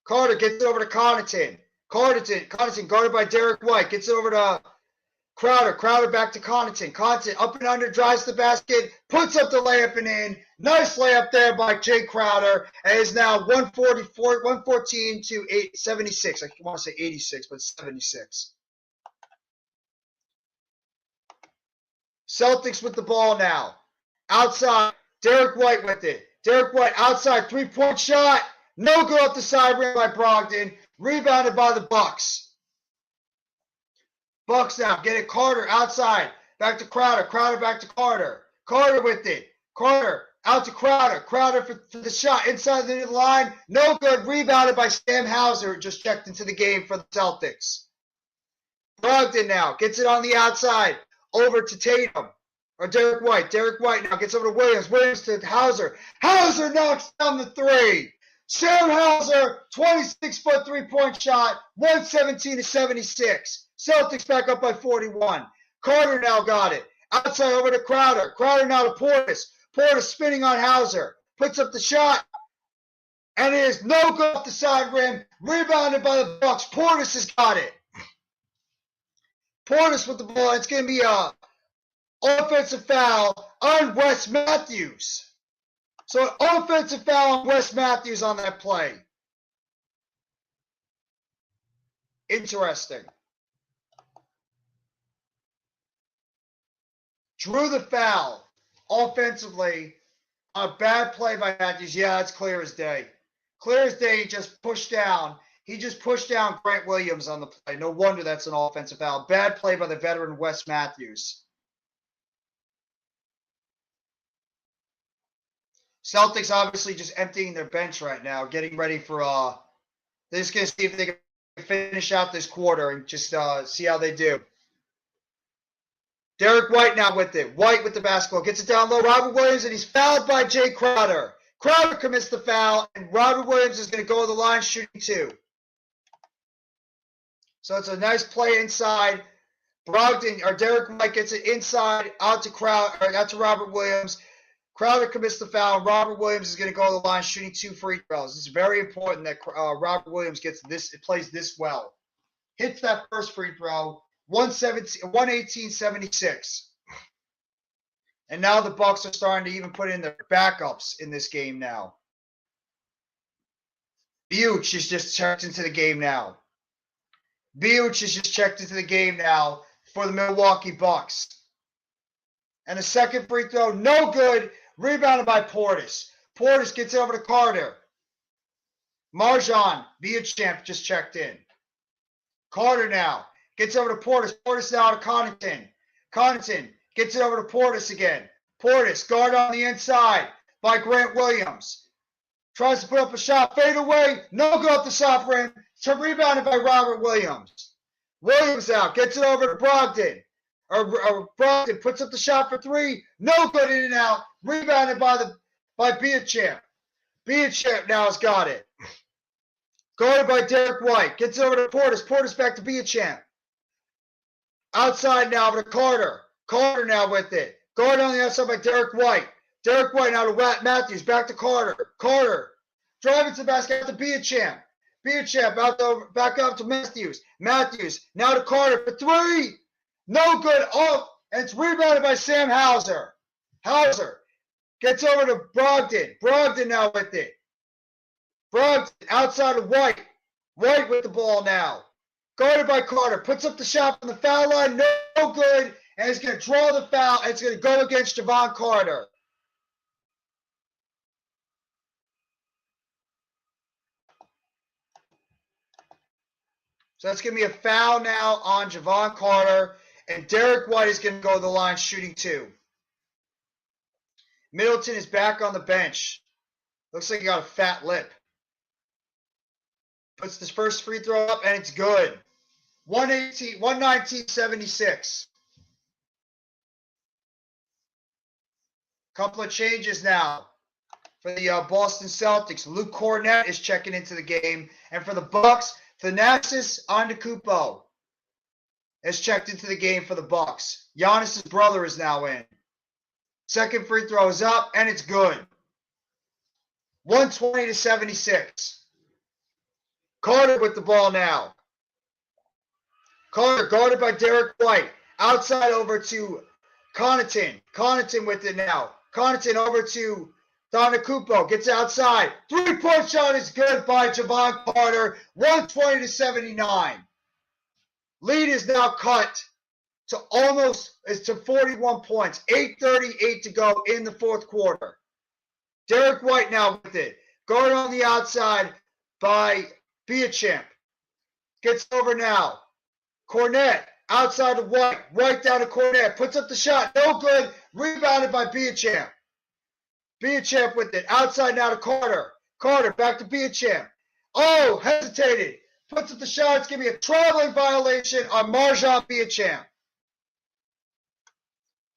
Carter gets it over to Connaughton. Connaughton guarded by Derek White. Gets it over to Crowder. Crowder back to Connaughton. Connaughton up and under, drives the basket, puts up the layup and in. Nice layup there by Jay Crowder. And is now 114 to 76. I want to say 86, but 76. Celtics with the ball now. Outside, Derek White with it. Derek White outside, three-point shot. No good off the side rim by Brogdon. Rebounded by the Bucks. Bucks now get it. Carter outside. Back to Crowder. Crowder back to Carter. Carter with it. Carter out to Crowder. Crowder for the shot inside the line. No good. Rebounded by Sam Hauser. Just checked into the game for the Celtics. Brogdon now gets it on the outside. Over to Tatum. Or Derek White. Derek White now gets over to Williams. Williams to Hauser. Hauser knocks down the three. Sam Hauser, 26-foot three-point shot, 117 to 76. Celtics back up by 41. Carter now got it. Outside over to Crowder. Crowder now to Portis. Portis spinning on Hauser. Puts up the shot. And it is no good off the side rim. Rebounded by the Bucks. Portis has got it. Portis with the ball. It's going to be a offensive foul on Wes Matthews. So an offensive foul on Wes Matthews on that play. Interesting. Drew the foul offensively. A bad play by Matthews. Yeah, that's clear as day. Clear as day, he just pushed down. He just pushed down Grant Williams on the play. No wonder that's an offensive foul. Bad play by the veteran Wes Matthews. Celtics obviously just emptying their bench right now, getting ready for they're just going to see if they can finish out this quarter and just see how they do. Derek White now with it. White with the basketball. Gets it down low. Robert Williams, and he's fouled by Jay Crowder. Crowder commits the foul, and Robert Williams is going to go to the line shooting two. So it's a nice play inside. Brogdon or Derek White gets it inside out to Robert Williams. Crowder commits the foul. Robert Williams is going to go to the line shooting two free throws. It's very important that Robert Williams plays this well. Hits that first free throw, 118-76. And now the Bucks are starting to even put in their backups in this game now. Buch is just checked into the game now. Buch is just checked into the game now for the Milwaukee Bucks. And a second free throw, no good. Rebounded by Portis. Portis gets it over to Carter. Marjan, Beauchamp just checked in. Carter now gets over to Portis. Portis now to Connaughton. Connaughton gets it over to Portis again. Portis, guard on the inside by Grant Williams. Tries to put up a shot. Fade away. No good off the soft rim. So rebounded by Robert Williams. Williams out. Gets it over to Brogdon. Brogdon puts up the shot for three. No good, in and out. Rebounded by Beauchamp. Beauchamp now has got it. Guarded by Derek White. Gets it over to Portis. Portis back to Beauchamp. Outside now over to Carter. Carter now with it. Guarded on the outside by Derek White. Derek White now to Matthews. Back to Carter. Carter driving to the basket out to Beauchamp. Beacham back up to Matthews. Matthews now to Carter for three. No good. Oh, and it's rebounded by Sam Hauser. Hauser gets over to Brogdon. Brogdon now with it. Brogdon outside of White. White with the ball now. Guarded by Carter. Puts up the shot from the foul line. No good. And he's going to draw the foul. And it's going to go against Javon Carter. So that's going to be a foul now on Javon Carter. And Derek White is going to go to the line shooting two. Middleton is back on the bench. Looks like he got a fat lip. Puts this first free throw up, and it's good. 119-76. Couple of changes now for the Boston Celtics. Luke Cornett is checking into the game. And for the Bucks, Thanasis Antetokounmpo has checked into the game for the Bucks. Giannis's brother is now in. Second free throw is up, and it's good. 120-76. Carter with the ball now. Carter guarded by Derek White. Outside over to Connaughton. Connaughton with it now. Connaughton over to Antetokounmpo. Gets outside. Three-point shot is good by Javon Carter. 120-79. Lead is now cut to 41 points. 8:38 to go in the fourth quarter. Derek White now with it. Guarded on the outside by Beacham. Gets over now. Cornett outside of White. White down to Cornett. Puts up the shot. No good. Rebounded by Beacham. Beacham with it. Outside now to Carter. Carter back to Beacham. Oh, hesitated. Puts up the shot. It's going to be a traveling violation on Marjan Beacham.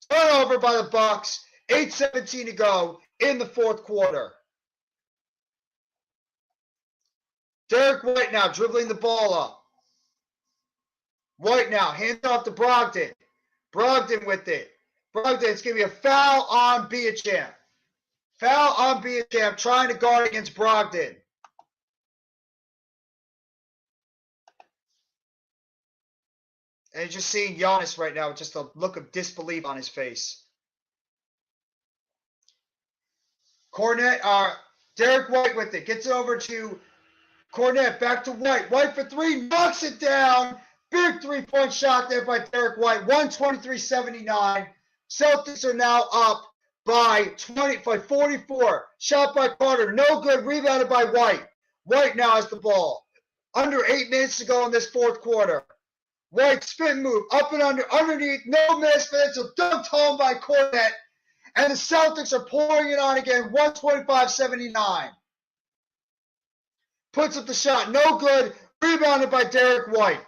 Turnover by the Bucks. 8:17 to go in the fourth quarter. Derek White now dribbling the ball up. White now hands off to Brogdon. Brogdon with it. Brogdon, it's going to be a foul on Beacham. Foul on Beacham trying to guard against Brogdon. And you're just seeing Giannis right now with just a look of disbelief on his face. Derek White with it. Gets it over to Cornett. Back to White. White for three. Knocks it down. Big three-point shot there by Derek White. 123-79. Celtics are now up by 44. Shot by Carter. No good. Rebounded by White. White now has the ball. Under 8 minutes to go in this fourth quarter. White spin move. Up and underneath. No miss, but it's a dunked home by Cornett. And the Celtics are pouring it on again. 125-79. Puts up the shot. No good. Rebounded by Derek White.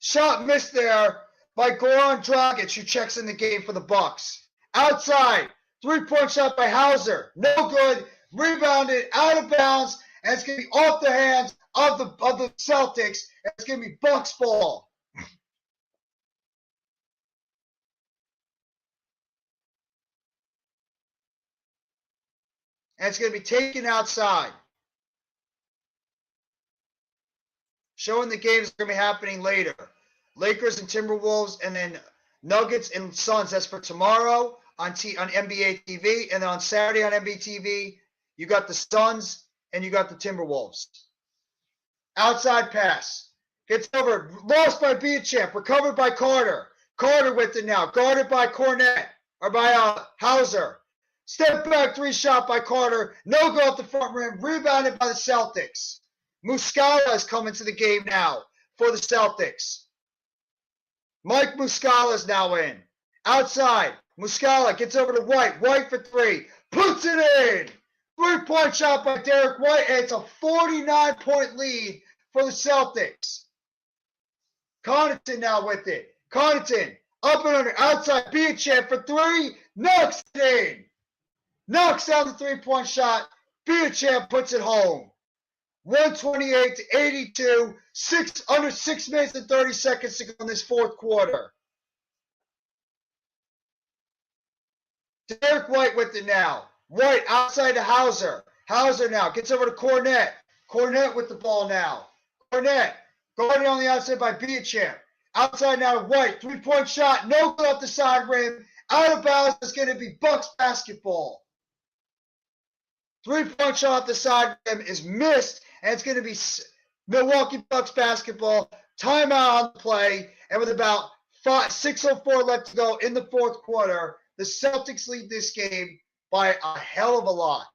Shot missed there by Goran Dragic, who checks in the game for the Bucks. Outside. Three-point shot by Hauser. No good. Rebounded out of bounds. And it's going to be off the hands of the Celtics. And it's going to be Bucks ball. And it's going to be taken outside. Showing the games are going to be happening later. Lakers and Timberwolves, and then Nuggets and Suns. That's for tomorrow on NBA TV. And then on Saturday on NBA TV, you got the Suns and you got the Timberwolves. Outside pass. Gets over. Lost by Beacham. Recovered by Carter. Carter with it now. Guarded by Cornett. Or by Hauser. Step back three shot by Carter. No go off the front rim. Rebounded by the Celtics. Muscala is coming to the game now for the Celtics. Mike Muscala is now in. Outside. Muscala gets over to White. White for three. Puts it in. Three-point shot by Derek White. And it's a 49-point lead for the Celtics. Connaughton now with it. Connaughton up and under. Outside. Beacham for three. Knocks it in. Knocks down the three-point shot. Beacham puts it home. 128-82. Under 6 minutes and 30 seconds to go in this fourth quarter. Derek White with it now. White outside to Hauser. Hauser now gets over to Cornett. Cornette with the ball now. Cornette, guarded on the outside by Beachamp. Outside now to White. 3-point shot. No good off the side rim. Out of bounds. It's going to be Bucks basketball. 3-point shot off the side rim is missed, and it's going to be Milwaukee Bucks basketball. Timeout on the play, and with about 6:04 left to go in the fourth quarter, the Celtics lead this game by a hell of a lot.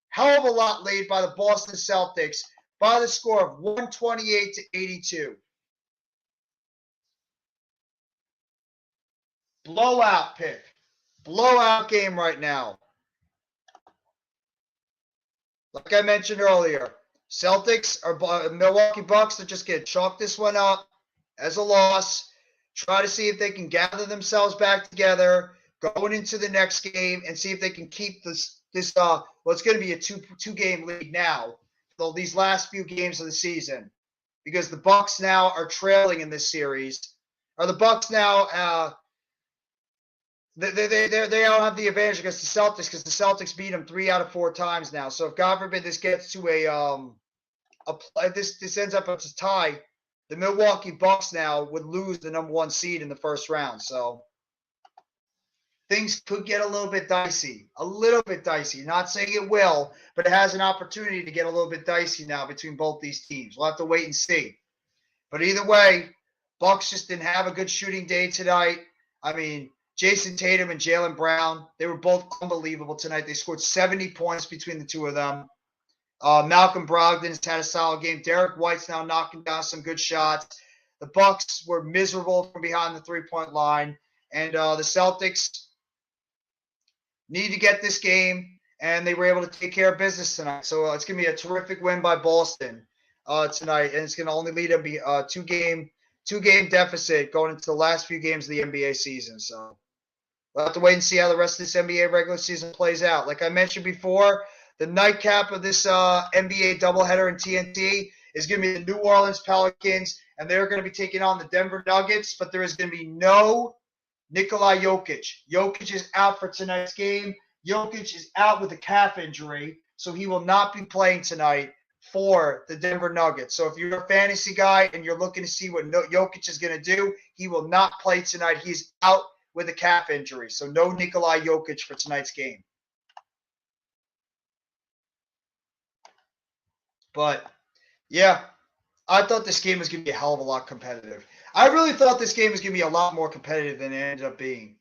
Hell of a lot lead by the Boston Celtics by the score of 128-82. Blowout pick. Blowout game right now. Like I mentioned earlier, Celtics or Milwaukee Bucks are just going to chalk this one up as a loss. Try to see if they can gather themselves back together going into the next game and see if they can keep this it's going to be a two-game lead now, though these last few games of the season, because the Bucks now are trailing in this series. Or the Bucks now they don't have the advantage against the Celtics because the Celtics beat them 3 out of 4 times now. So if God forbid this gets to this ends up as a tie, the Milwaukee Bucks now would lose the number 1 seed in the first round. So things could get a little bit dicey. A little bit dicey. Not saying it will, but it has an opportunity to get a little bit dicey now between both these teams. We'll have to wait and see. But either way, Bucks just didn't have a good shooting day tonight. I mean, Jason Tatum and Jaylen Brown, they were both unbelievable tonight. They scored 70 points between the two of them. Malcolm Brogdon's had a solid game. Derek White's now knocking down some good shots. The Bucks were miserable from behind the three-point line. And the Celtics need to get this game, and they were able to take care of business tonight. So it's going to be a terrific win by Boston tonight, and it's going to only lead to a two-game deficit going into the last few games of the NBA season. So we'll have to wait and see how the rest of this NBA regular season plays out. Like I mentioned before, the nightcap of this NBA doubleheader in TNT is going to be the New Orleans Pelicans, and they're going to be taking on the Denver Nuggets, but there is going to be no Nikola Jokic. Jokic is out for tonight's game. Jokic is out with a calf injury, so he will not be playing tonight for the Denver Nuggets. So if you're a fantasy guy and you're looking to see what Jokic is going to do, he will not play tonight. He's out with a calf injury, so no Nikola Jokic for tonight's game. But, yeah, I thought this game was going to be a hell of a lot competitive. I really thought this game was going to be a lot more competitive than it ended up being.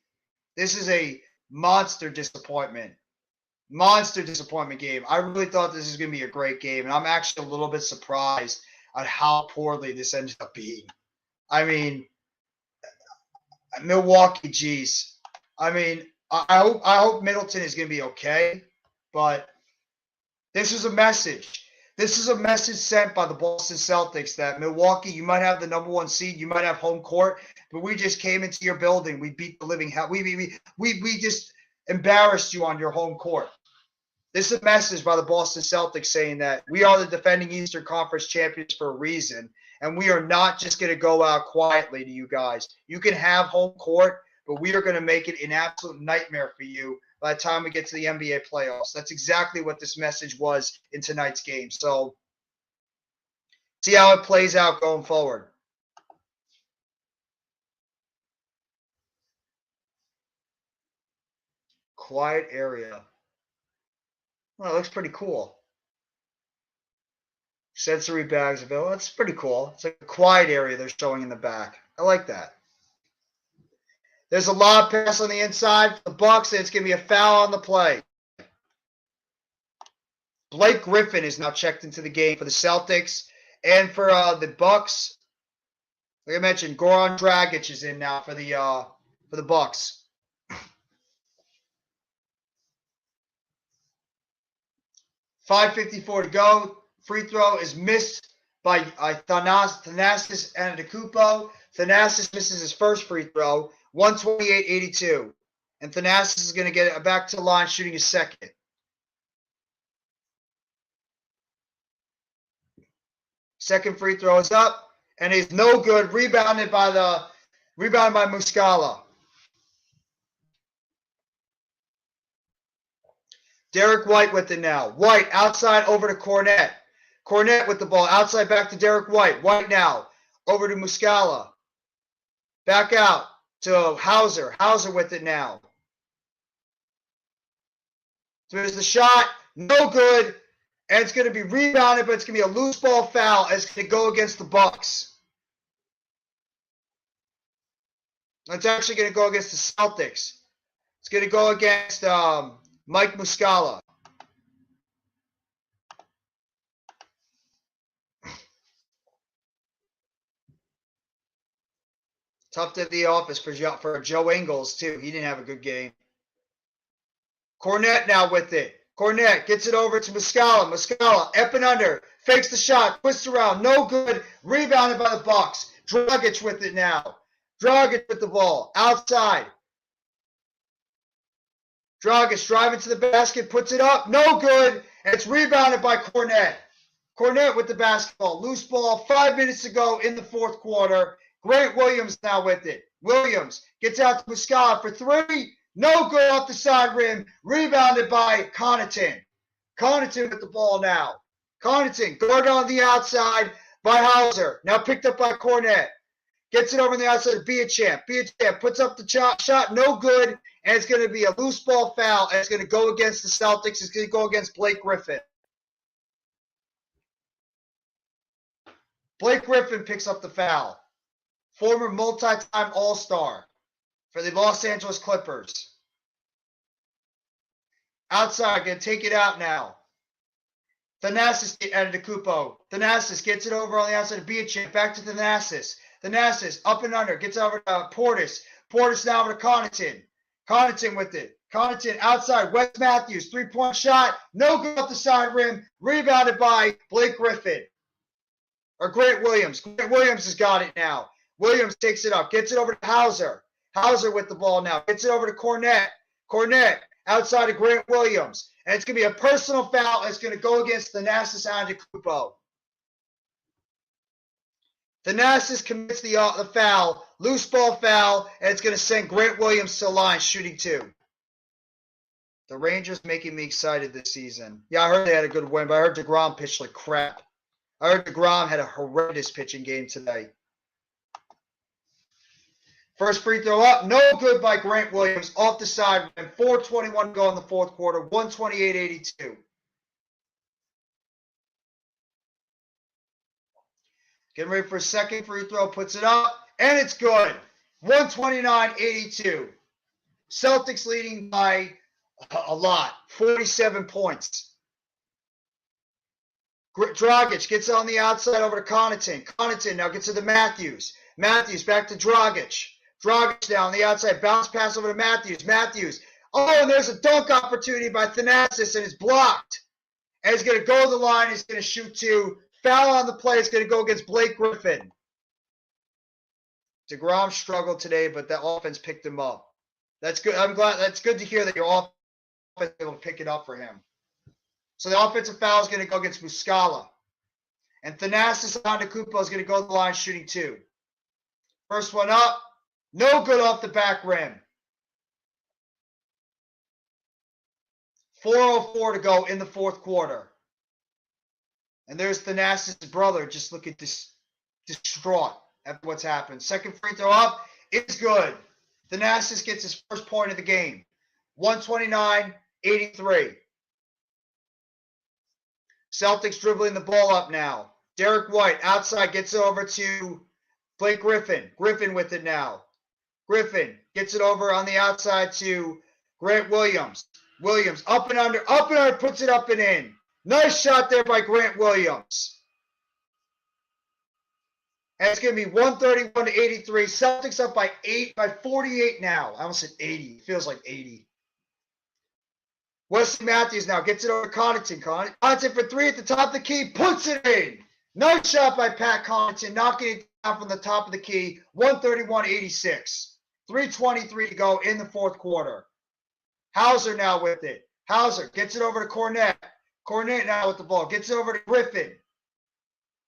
This is a monster disappointment. Monster disappointment game. I really thought this was going to be a great game, and I'm actually a little bit surprised at how poorly this ended up being. I mean, Milwaukee, geez. I mean, I hope Middleton is going to be okay, but this is a message. This is a message sent by the Boston Celtics that Milwaukee, you might have the number 1 seed, you might have home court, but we just came into your building. We beat the living hell. We just embarrassed you on your home court. This is a message by the Boston Celtics saying that we are the defending Eastern Conference champions for a reason, and we are not just going to go out quietly to you guys. You can have home court, but we are going to make it an absolute nightmare for you by the time we get to the NBA playoffs. That's exactly what this message was in tonight's game. So, see how it plays out going forward. Quiet area. Well, it looks pretty cool. Sensory bags available. That's pretty cool. It's like a quiet area they're showing in the back. I like that. There's a lob pass on the inside for the Bucks, and it's going to be a foul on the play. Blake Griffin is now checked into the game for the Celtics. And for the Bucks, like I mentioned, Goran Dragic is in now for the Bucks. .554 to go. Free throw is missed by Thanasis Antetokounmpo. Thanasis misses his first free throw. 128-82. And Thanasis is going to get it back to the line shooting his second. Second free throw is up, and it's no good. Rebounded by Muscala. Derek White with it now. White outside over to Cornette. Cornette with the ball. Outside back to Derek White. White now. Over to Muscala. Back out to Hauser. Hauser with it now. So there's the shot. No good. And it's going to be rebounded, but it's going to be a loose ball foul. And it's going to go against the Bucks. It's actually going to go against the Celtics. It's going to go against Mike Muscala. Tough to the office for Joe Ingles, too. He didn't have a good game. Cornette now with it. Cornette gets it over to Muscala. Muscala, up and under. Fakes the shot. Twists around. No good. Rebounded by the Bucks. Dragic with it now. Dragic with the ball. Outside. Dragic driving to the basket. Puts it up. No good. And it's rebounded by Cornette. Cornette with the basketball. Loose ball. 5 minutes to go in the fourth quarter. Grant Williams now with it. Williams gets out to Muscala for three. No good off the side rim. Rebounded by Connaughton. Connaughton with the ball now. Connaughton guarded on the outside by Hauser. Now picked up by Cornette. Gets it over on the outside to Beauchamp. Beauchamp puts up the shot. No good. And it's going to be a loose ball foul. And it's going to go against the Celtics. It's going to go against Blake Griffin. Blake Griffin picks up the foul. Former multi-time All-Star for the Los Angeles Clippers. Outside, going to take it out now. Thanasis added to Kupo. Thanasis gets it over on the outside of Beauchamp. Back to Thanasis. Thanasis up and under. Gets over to Portis. Portis now over to Connaughton. Connaughton with it. Connaughton outside. Wes Matthews. Three-point shot. No good off the side rim. Rebounded by Blake Griffin. Or Grant Williams. Grant Williams has got it now. Williams takes it up. Gets it over to Hauser. Hauser with the ball now. Gets it over to Cornette. Cornette outside of Grant Williams. And it's going to be a personal foul. It's going to go against Thanasis Antetokounmpo. Thanasis commits the foul. Loose ball foul. And it's going to send Grant Williams to the line shooting two. The Rangers making me excited this season. Yeah, I heard they had a good win, but I heard DeGrom pitched like crap. I heard DeGrom had a horrendous pitching game today. First free throw up, no good by Grant Williams off the side rim. 4:21 to go in the fourth quarter, 128-82. Getting ready for a second free throw, puts it up, and it's good. 129-82. Celtics leading by a lot, 47 points. Dragic gets on the outside over to Connaughton. Connaughton now gets to the Matthews. Matthews back to Dragic. Dragic now on the outside. Bounce pass over to Matthews. Matthews. Oh, and there's a dunk opportunity by Thanasis, and it's blocked. And he's going to go to the line. He's going to shoot two. Foul on the play. It's going to go against Blake Griffin. DeGrom struggled today, but that offense picked him up. That's good. I'm glad. That's good to hear that your offense will pick it up for him. So the offensive foul is going to go against Muscala. And Thanasis Antetokounmpo is going to go to the line shooting two. First one up. No good off the back rim. 4:04 to go in the fourth quarter. And there's Thanasis' brother just looking distraught after what's happened. Second free throw up is good. Thanasis gets his first point of the game. 129-83. Celtics dribbling the ball up now. Derek White outside gets it over to Blake Griffin. Griffin with it now. Griffin gets it over on the outside to Grant Williams. Williams up and under, puts it up and in. Nice shot there by Grant Williams. And it's going to be 131-83. Celtics up by 48 now. I almost said 80. It feels like 80. Wesley Matthews now gets it over to Connaughton. Connaughton for three at the top of the key. Puts it in. Nice shot by Pat Connaughton. Knocking it down from the top of the key. 131-86. 3:23 to go in the fourth quarter. Hauser now with it. Hauser gets it over to Cornette. Cornette now with the ball. Gets it over to Griffin.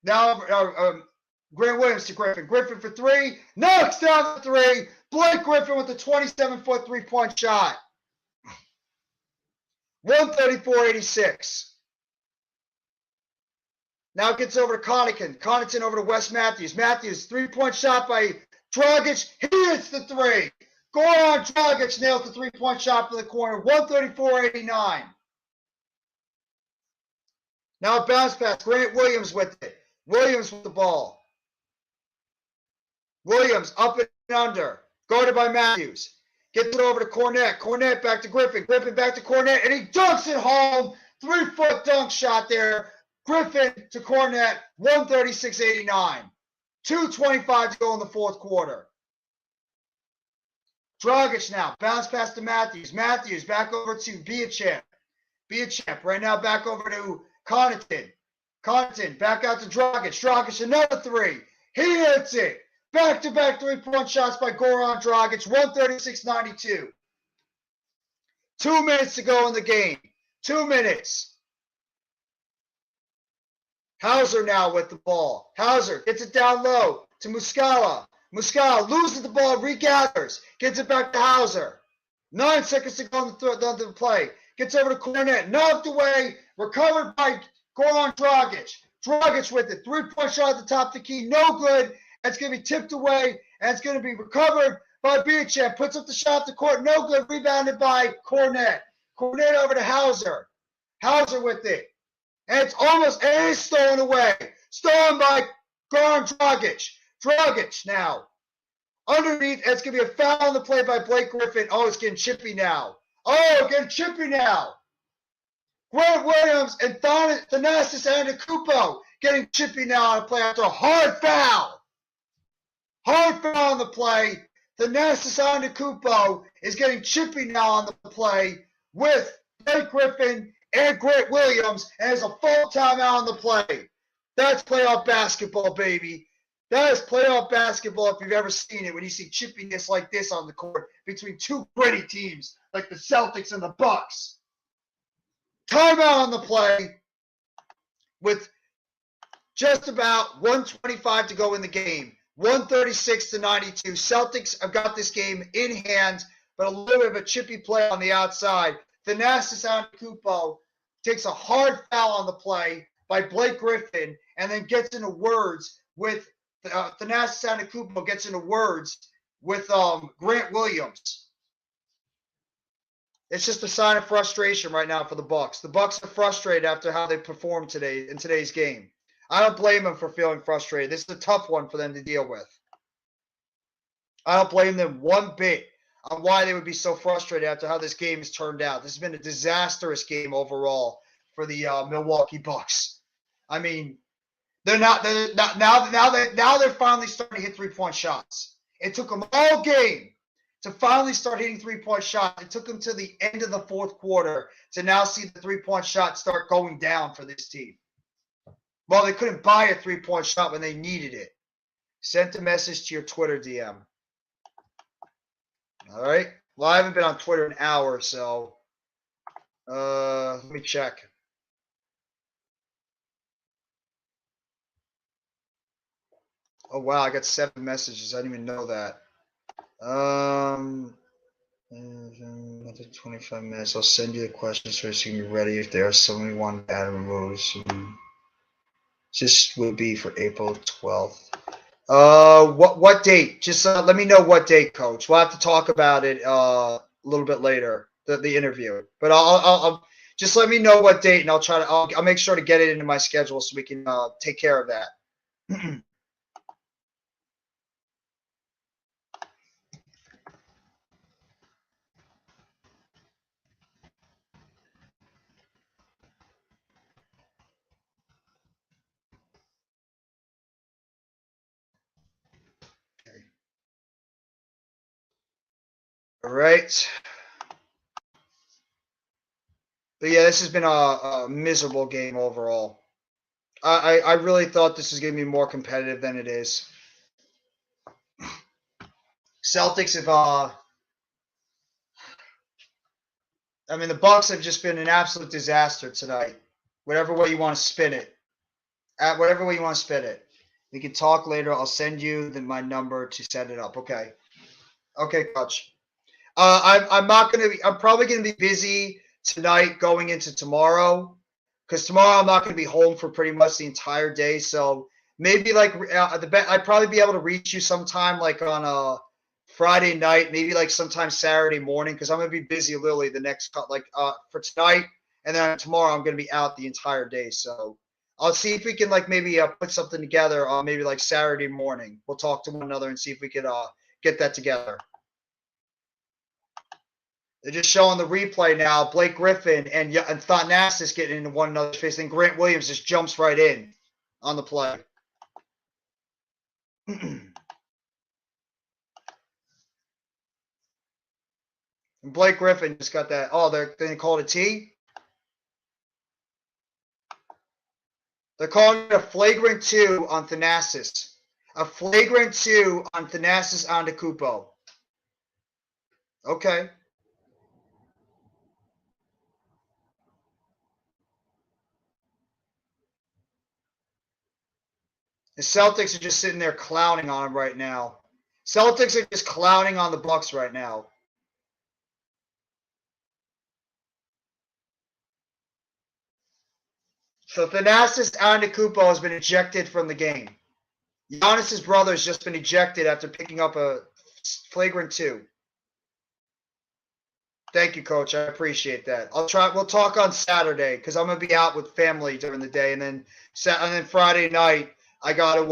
Now Grant Williams to Griffin. Griffin for three. Knocks down the three. Blake Griffin with the 27-foot three-point shot. 134-86. Now it gets over to Connaughton. Connaughton over to Wes Matthews. Matthews, three-point shot by Dragic. He hits the three. Goran Dragic nails the three-point shot from the corner. 134-89. Now a bounce pass. Grant Williams with it. Williams with the ball. Williams up and under. Guarded by Matthews. Gets it over to Cornette. Cornette back to Griffin. Griffin back to Cornette. And he dunks it home. 3-foot dunk shot there. Griffin to Cornette. 136-89. 2:25 to go in the fourth quarter. Dragic now. Bounce pass to Matthews. Matthews back over to Biachamp. Biachamp right now back over to Connaughton. Connaughton back out to Dragic. Dragic another three. He hits it. Back-to-back three-point shots by Goran Dragic. 136-92. 2 minutes to go in the game. 2 minutes. Hauser now with the ball. Hauser gets it down low to Muscala. Muscala loses the ball, regathers, gets it back to Hauser. 9 seconds to go on the play. Gets over to Cornette, knocked away, recovered by Goran Dragic. Dragic with it. 3-point shot at the top of the key, no good. It's going to be tipped away, and it's going to be recovered by Biachamp. Puts up the shot at the court, no good. Rebounded by Cornette. Cornette over to Hauser. Hauser with it. And it's stolen away. Stolen by Goran Dragic. Dragic now. Underneath, it's going to be a foul on the play by Blake Griffin. Oh, it's getting chippy now. Getting chippy now. Grant Williams and Thanasis Antetokounmpo getting chippy now on a play after a hard foul. Hard foul on the play. Thanasis Antetokounmpo is getting chippy now on the play with Blake Griffin and Grant Williams, and there's a full timeout on the play. That's playoff basketball, baby. That is playoff basketball if you've ever seen it, when you see chippiness like this on the court between two gritty teams like the Celtics and the Bucks. Timeout on the play with just about 1:25 to go in the game. 136-92. Celtics have got this game in hand, but a little bit of a chippy play on the outside. Thanasis Antetokounmpo takes a hard foul on the play by Blake Griffin and then gets into words with Thanasis Antetokounmpo gets into words with Grant Williams. It's just a sign of frustration right now for the Bucks. The Bucks are frustrated after how they performed today in today's game. I don't blame them for feeling frustrated. This is a tough one for them to deal with. I don't blame them one bit on why they would be so frustrated after how this game has turned out. This has been a disastrous game overall for the Milwaukee Bucks. I mean, they're now they're finally starting to hit 3-point shots. It took them all game to finally start hitting 3-point shots. It took them to the end of the fourth quarter to now see the 3-point shot start going down for this team. Well, they couldn't buy a 3-point shot when they needed it. Sent a message to your Twitter DM. All right. Well, I haven't been on Twitter in an hour, so let me check. Oh, wow. I got 7 messages. I didn't even know that. Another 25 minutes. I'll send you the questions so you can be ready if there are somebody want to add removes. This would be for April 12th. What date? Just let me know what date, Coach. We'll have to talk about it a little bit later, the interview. But I'll just let me know what date, and I'll make sure to get it into my schedule so we can take care of that. All right. But yeah, this has been a miserable game overall. I really thought this was going to be more competitive than it is. Celtics have the Bucks have just been an absolute disaster tonight. Whatever way you want to spin it. Whatever way you want to spin it. We can talk later. I'll send you my number to set it up. Okay. Okay, Coach. I'm probably going to be busy tonight going into tomorrow. because tomorrow I'm not going to be home for pretty much the entire day. So maybe like I'd probably be able to reach you sometime like on a Friday night, maybe like sometime Saturday morning, because I'm going to be busy literally the next for tonight, and then tomorrow I'm going to be out the entire day. So I'll see if we can like maybe put something together on maybe like Saturday morning. We'll talk to one another and see if we could get that together. They're just showing the replay now. Blake Griffin and Thanasis getting into one another's face, and Grant Williams just jumps right in on the play. And Blake Griffin just got that. Oh, they called a T? They're calling it a flagrant 2 on Thanasis. A flagrant 2 on Thanasis Antetokounmpo. Okay. The Celtics are just sitting there clowning on him right now. Celtics are just clowning on the Bucks right now. So Thanasis Antetokounmpo has been ejected from the game. Giannis's brother has just been ejected after picking up a flagrant 2. Thank you, Coach. I appreciate that. We'll talk on Saturday because I'm gonna be out with family during the day, and then Friday night I got to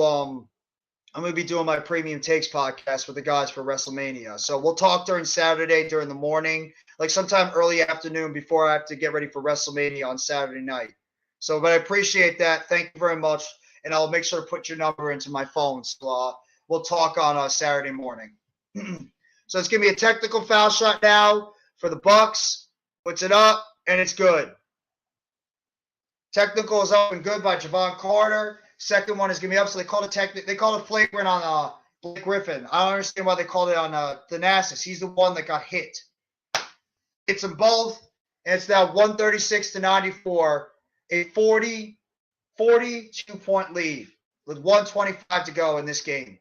I'm gonna be doing my Premium Takes podcast with the guys for WrestleMania. So we'll talk during Saturday during the morning, like sometime early afternoon before I have to get ready for WrestleMania on Saturday night. So, but I appreciate that. Thank you very much, and I'll make sure to put your number into my phone. So we'll talk on Saturday morning. So it's gonna be a technical foul shot now for the Bucks. Puts it up, and it's good. Technical is up and good by Javon Carter. Second one is going to be up, so they called it flagrant on Blake Griffin. I don't understand why they called it on Thanasis. He's the one that got hit. Hits them both, and it's now 136-94, a 42-point lead with 125 to go in this game.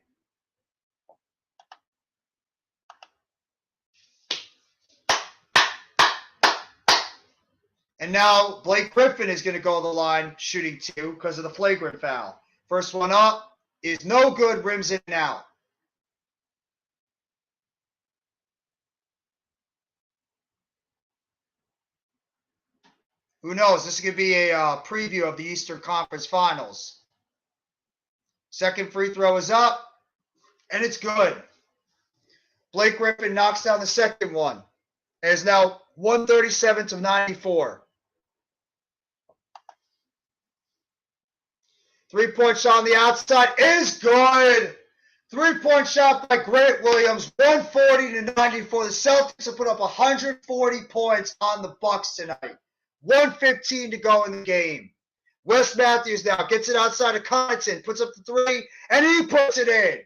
And now Blake Griffin is going to go to the line shooting 2 because of the flagrant foul. First one up is no good, rims in and out. Who knows? This is going to be a preview of the Eastern Conference Finals. Second free throw is up, and it's good. Blake Griffin knocks down the second one. And is now 137-94. Three-point shot on the outside is good. Three-point shot by Grant Williams, 140-94. The Celtics have put up 140 points on the Bucks tonight. 1:15 to go in the game. Wes Matthews now gets it outside of Connaughton, puts up the 3, and he puts it in.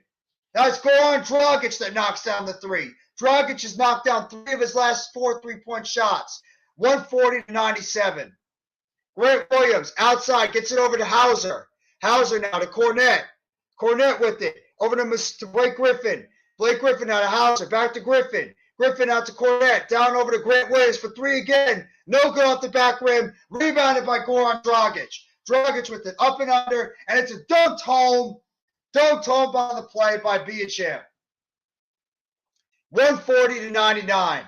Now it's Goran Dragic that knocks down the 3. Dragic has knocked down 3 of his last 4 three-point shots. 140-97. Grant Williams outside gets it over to Hauser. Hauser now to Cornette. Cornette with it. Over to Blake Griffin. Blake Griffin out to Hauser. Back to Griffin. Griffin out to Cornette. Down over to Grant Williams for 3 again. No good off the back rim. Rebounded by Goran Dragic. Dragic with it up and under. And it's a dunked home. Dunked home on the play by Biacham. 140-99.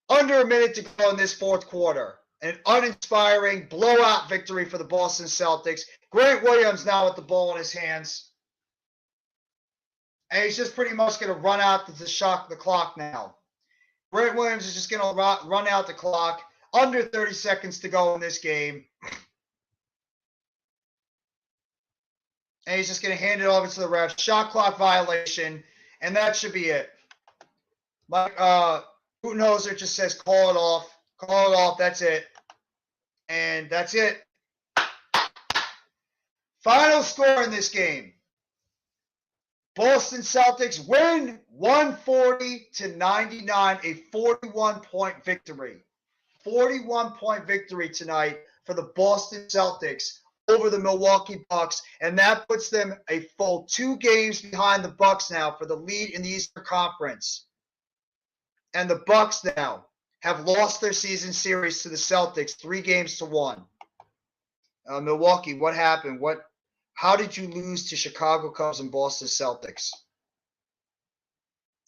Under a minute to go in this fourth quarter. An uninspiring blowout victory for the Boston Celtics. Grant Williams now with the ball in his hands. And he's just pretty much going to run out to shock the clock now. Grant Williams is just going to run out the clock. Under 30 seconds to go in this game. And he's just going to hand it over to the ref. Shot clock violation. And that should be it. Mike Budenholzer just says call it off. Call it off. That's it. And that's it. Final score in this game. Boston Celtics win 140-99, a 41-point victory. 41-point victory tonight for the Boston Celtics over the Milwaukee Bucks, and that puts them a full 2 games behind the Bucks now for the lead in the Eastern Conference. And the Bucks now have lost their season series to the Celtics 3-1. Milwaukee, what happened? How did you lose to Chicago Cubs and Boston Celtics?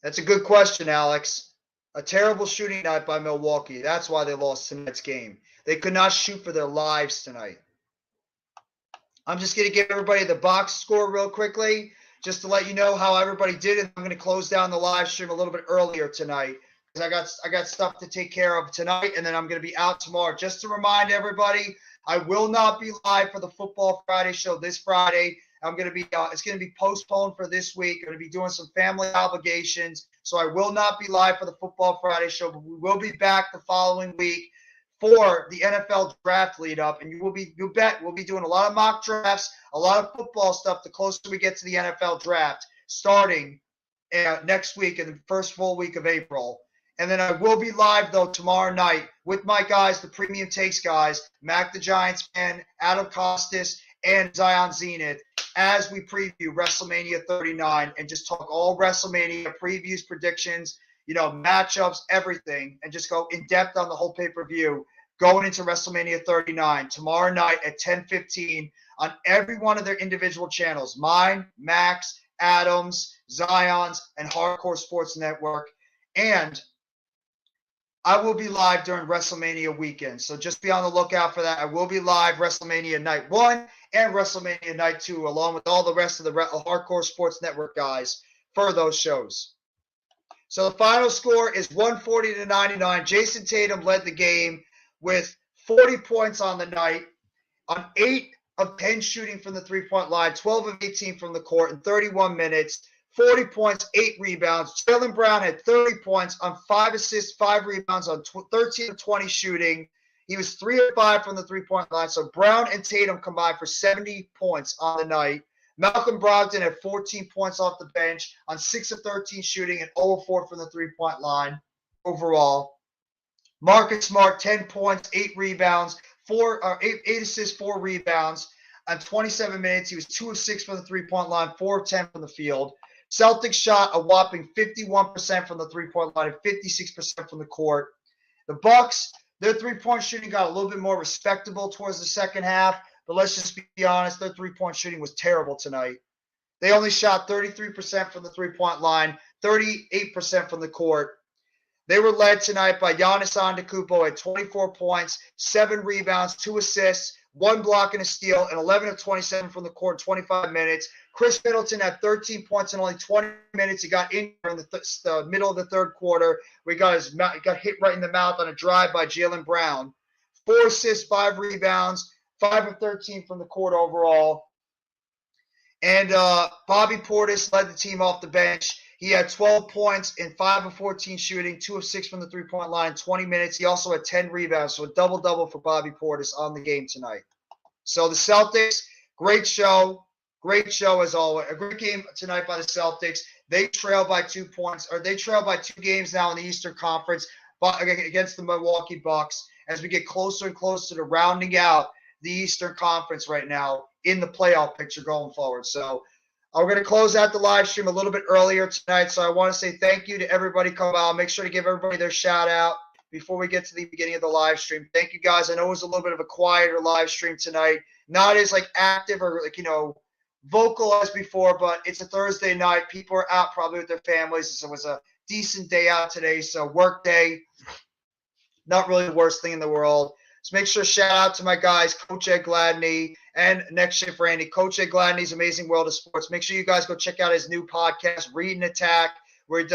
That's a good question, Alex. A terrible shooting night by Milwaukee. That's why they lost tonight's game. They could not shoot for their lives tonight. I'm just going to give everybody the box score real quickly, just to let you know how everybody did. And I'm going to close down the live stream a little bit earlier tonight because I got stuff to take care of tonight, and then I'm going to be out tomorrow. Just to remind everybody, I will not be live for the Football Friday show this Friday. I'm going to be it's going to be postponed for this week. I'm going to be doing some family obligations, so I will not be live for the Football Friday show, but we will be back the following week for the NFL draft lead up, and you bet we'll be doing a lot of mock drafts, a lot of football stuff the closer we get to the NFL draft, starting next week in the first full week of April. And then I will be live, though, tomorrow night with my guys, the Premium Takes guys, Mac the Giants fan, Adam Costas, and Zion Zenith, as we preview WrestleMania 39 and just talk all WrestleMania previews, predictions, matchups, everything, and just go in depth on the whole pay-per-view going into WrestleMania 39 tomorrow night at 10:15 on every one of their individual channels, mine, Max, Adams, Zion's, and Hardcore Sports Network. And I will be live during WrestleMania weekend, so just be on the lookout for that. I will be live WrestleMania Night 1 and WrestleMania Night 2, along with all the rest of the Hardcore Sports Network guys for those shows. So the final score is 140-99. Jason Tatum led the game with 40 points on the night, on 8 of 10 shooting from the three-point line, 12 of 18 from the court in 31 minutes. 40 points, 8 rebounds. Jaylen Brown had 30 points on 5 assists, 5 rebounds on 13 of 20 shooting. He was 3 of 5 from the three-point line. So Brown and Tatum combined for 70 points on the night. Malcolm Brogdon had 14 points off the bench on 6 of 13 shooting and 0 of 4 from the three-point line overall. Marcus Smart, 10 points, 8 rebounds, 8 assists, 4 rebounds. On 27 minutes, he was 2 of 6 from the three-point line, 4 of 10 from the field. Celtics shot a whopping 51% from the three-point line and 56% from the court. The Bucks, their three-point shooting got a little bit more respectable towards the second half, but let's just be honest, their three-point shooting was terrible tonight. They only shot 33% from the three-point line, 38% from the court. They were led tonight by Giannis Antetokounmpo at 24 points, 7 rebounds, 2 assists, 1 block and a steal, and 11 of 27 from the court in 25 minutes. Chris Middleton had 13 points in only 20 minutes. He got injured in the middle of the third quarter, where he got hit right in the mouth on a drive by Jaylen Brown. 4 assists, 5 rebounds, 5 of 13 from the court overall. And Bobby Portis led the team off the bench. He had 12 points in 5 of 14 shooting, 2 of 6 from the three-point line, 20 minutes. He also had 10 rebounds, so a double-double for Bobby Portis on the game tonight. So the Celtics, great show as always. A great game tonight by the Celtics. They trail by 2 points, or they trail by 2 games now in the Eastern Conference against the Milwaukee Bucks as we get closer and closer to rounding out the Eastern Conference right now in the playoff picture going forward. So we're going to close out the live stream a little bit earlier tonight. So I want to say thank you to everybody coming out. Make sure to give everybody their shout out before we get to the beginning of the live stream. Thank you guys. I know it was a little bit of a quieter live stream tonight. Not as active or vocal as before, but it's a Thursday night. People are out probably with their families. So it was a decent day out today. So work day, not really the worst thing in the world. So make sure to shout out to my guys, Coach Ed Gladney and Next Shift Randy. Coach Ed Gladney's Amazing World of Sports. Make sure you guys go check out his new podcast, Read and Attack, where he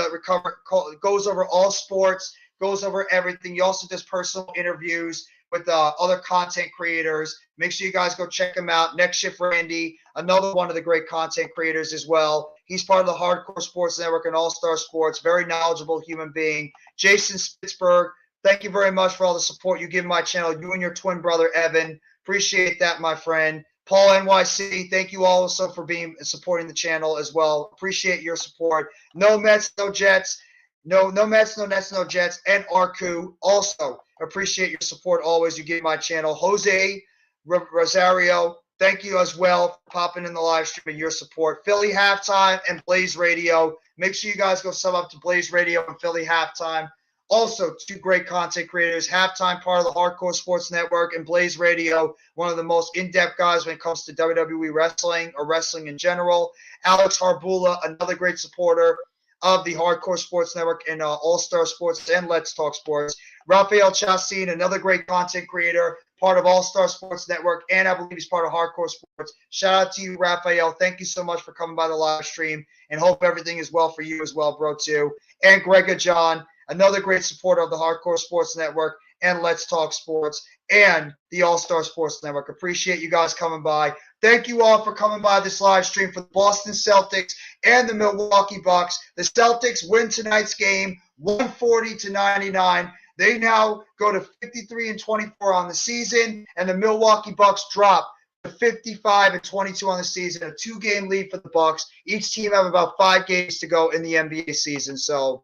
goes over all sports, goes over everything. He also does personal interviews with other content creators. Make sure you guys go check him out. Next Shift Randy, another one of the great content creators as well. He's part of the Hardcore Sports Network and All-Star Sports. Very knowledgeable human being. Jason Spitzberg, thank you very much for all the support you give my channel. You and your twin brother, Evan. Appreciate that, my friend. Paul NYC, thank you also for supporting the channel as well. Appreciate your support. No Mets, no Jets. No Mets, no Nets, no Jets. And Arku, also appreciate your support always you give my channel. Jose Rosario, thank you as well for popping in the live stream and your support. Philly Halftime and Blaze Radio. Make sure you guys go sub up to Blaze Radio and Philly Halftime Also, two great content creators, Halftime, part of the Hardcore Sports Network, and Blaze Radio, one of the most in-depth guys when it comes to WWE wrestling or wrestling in general. Alex Harbula, another great supporter of the Hardcore Sports Network and All-Star Sports and Let's Talk Sports. Rafael Chassin, another great content creator, part of All-Star Sports Network, and I believe he's part of Hardcore Sports. Shout out to you, Rafael. Thank you so much for coming by the live stream, and hope everything is well for you as well, bro, too. And Grega John, another great supporter of the Hardcore Sports Network and Let's Talk Sports and the All-Star Sports Network. Appreciate you guys coming by. Thank you all for coming by this live stream for the Boston Celtics and the Milwaukee Bucks. The Celtics win tonight's game 140-99. They now go to 53-24 on the season, and the Milwaukee Bucks drop to 55-22 on the season, a 2-game lead for the Bucks. Each team have about 5 games to go in the NBA season. So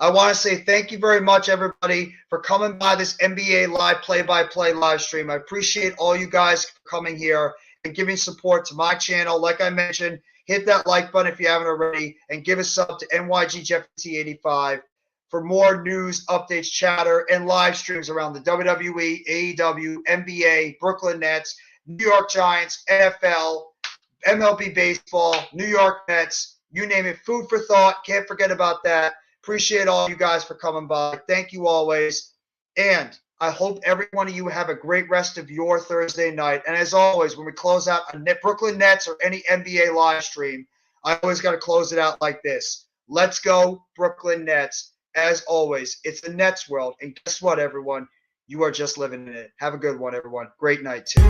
I want to say thank you very much, everybody, for coming by this NBA live play-by-play live stream. I appreciate all you guys for coming here and giving support to my channel. Like I mentioned, hit that like button if you haven't already, and give a sub to NYGJeffT85 for more news, updates, chatter, and live streams around the WWE, AEW, NBA, Brooklyn Nets, New York Giants, NFL, MLB baseball, New York Mets, you name it. Food for thought. Can't forget about that. Appreciate all you guys for coming by. Thank you always. And I hope every one of you have a great rest of your Thursday night. And as always, when we close out a Brooklyn Nets or any NBA live stream, I always got to close it out like this. Let's go, Brooklyn Nets. As always, it's the Nets world. And guess what, everyone? You are just living in it. Have a good one, everyone. Great night, too.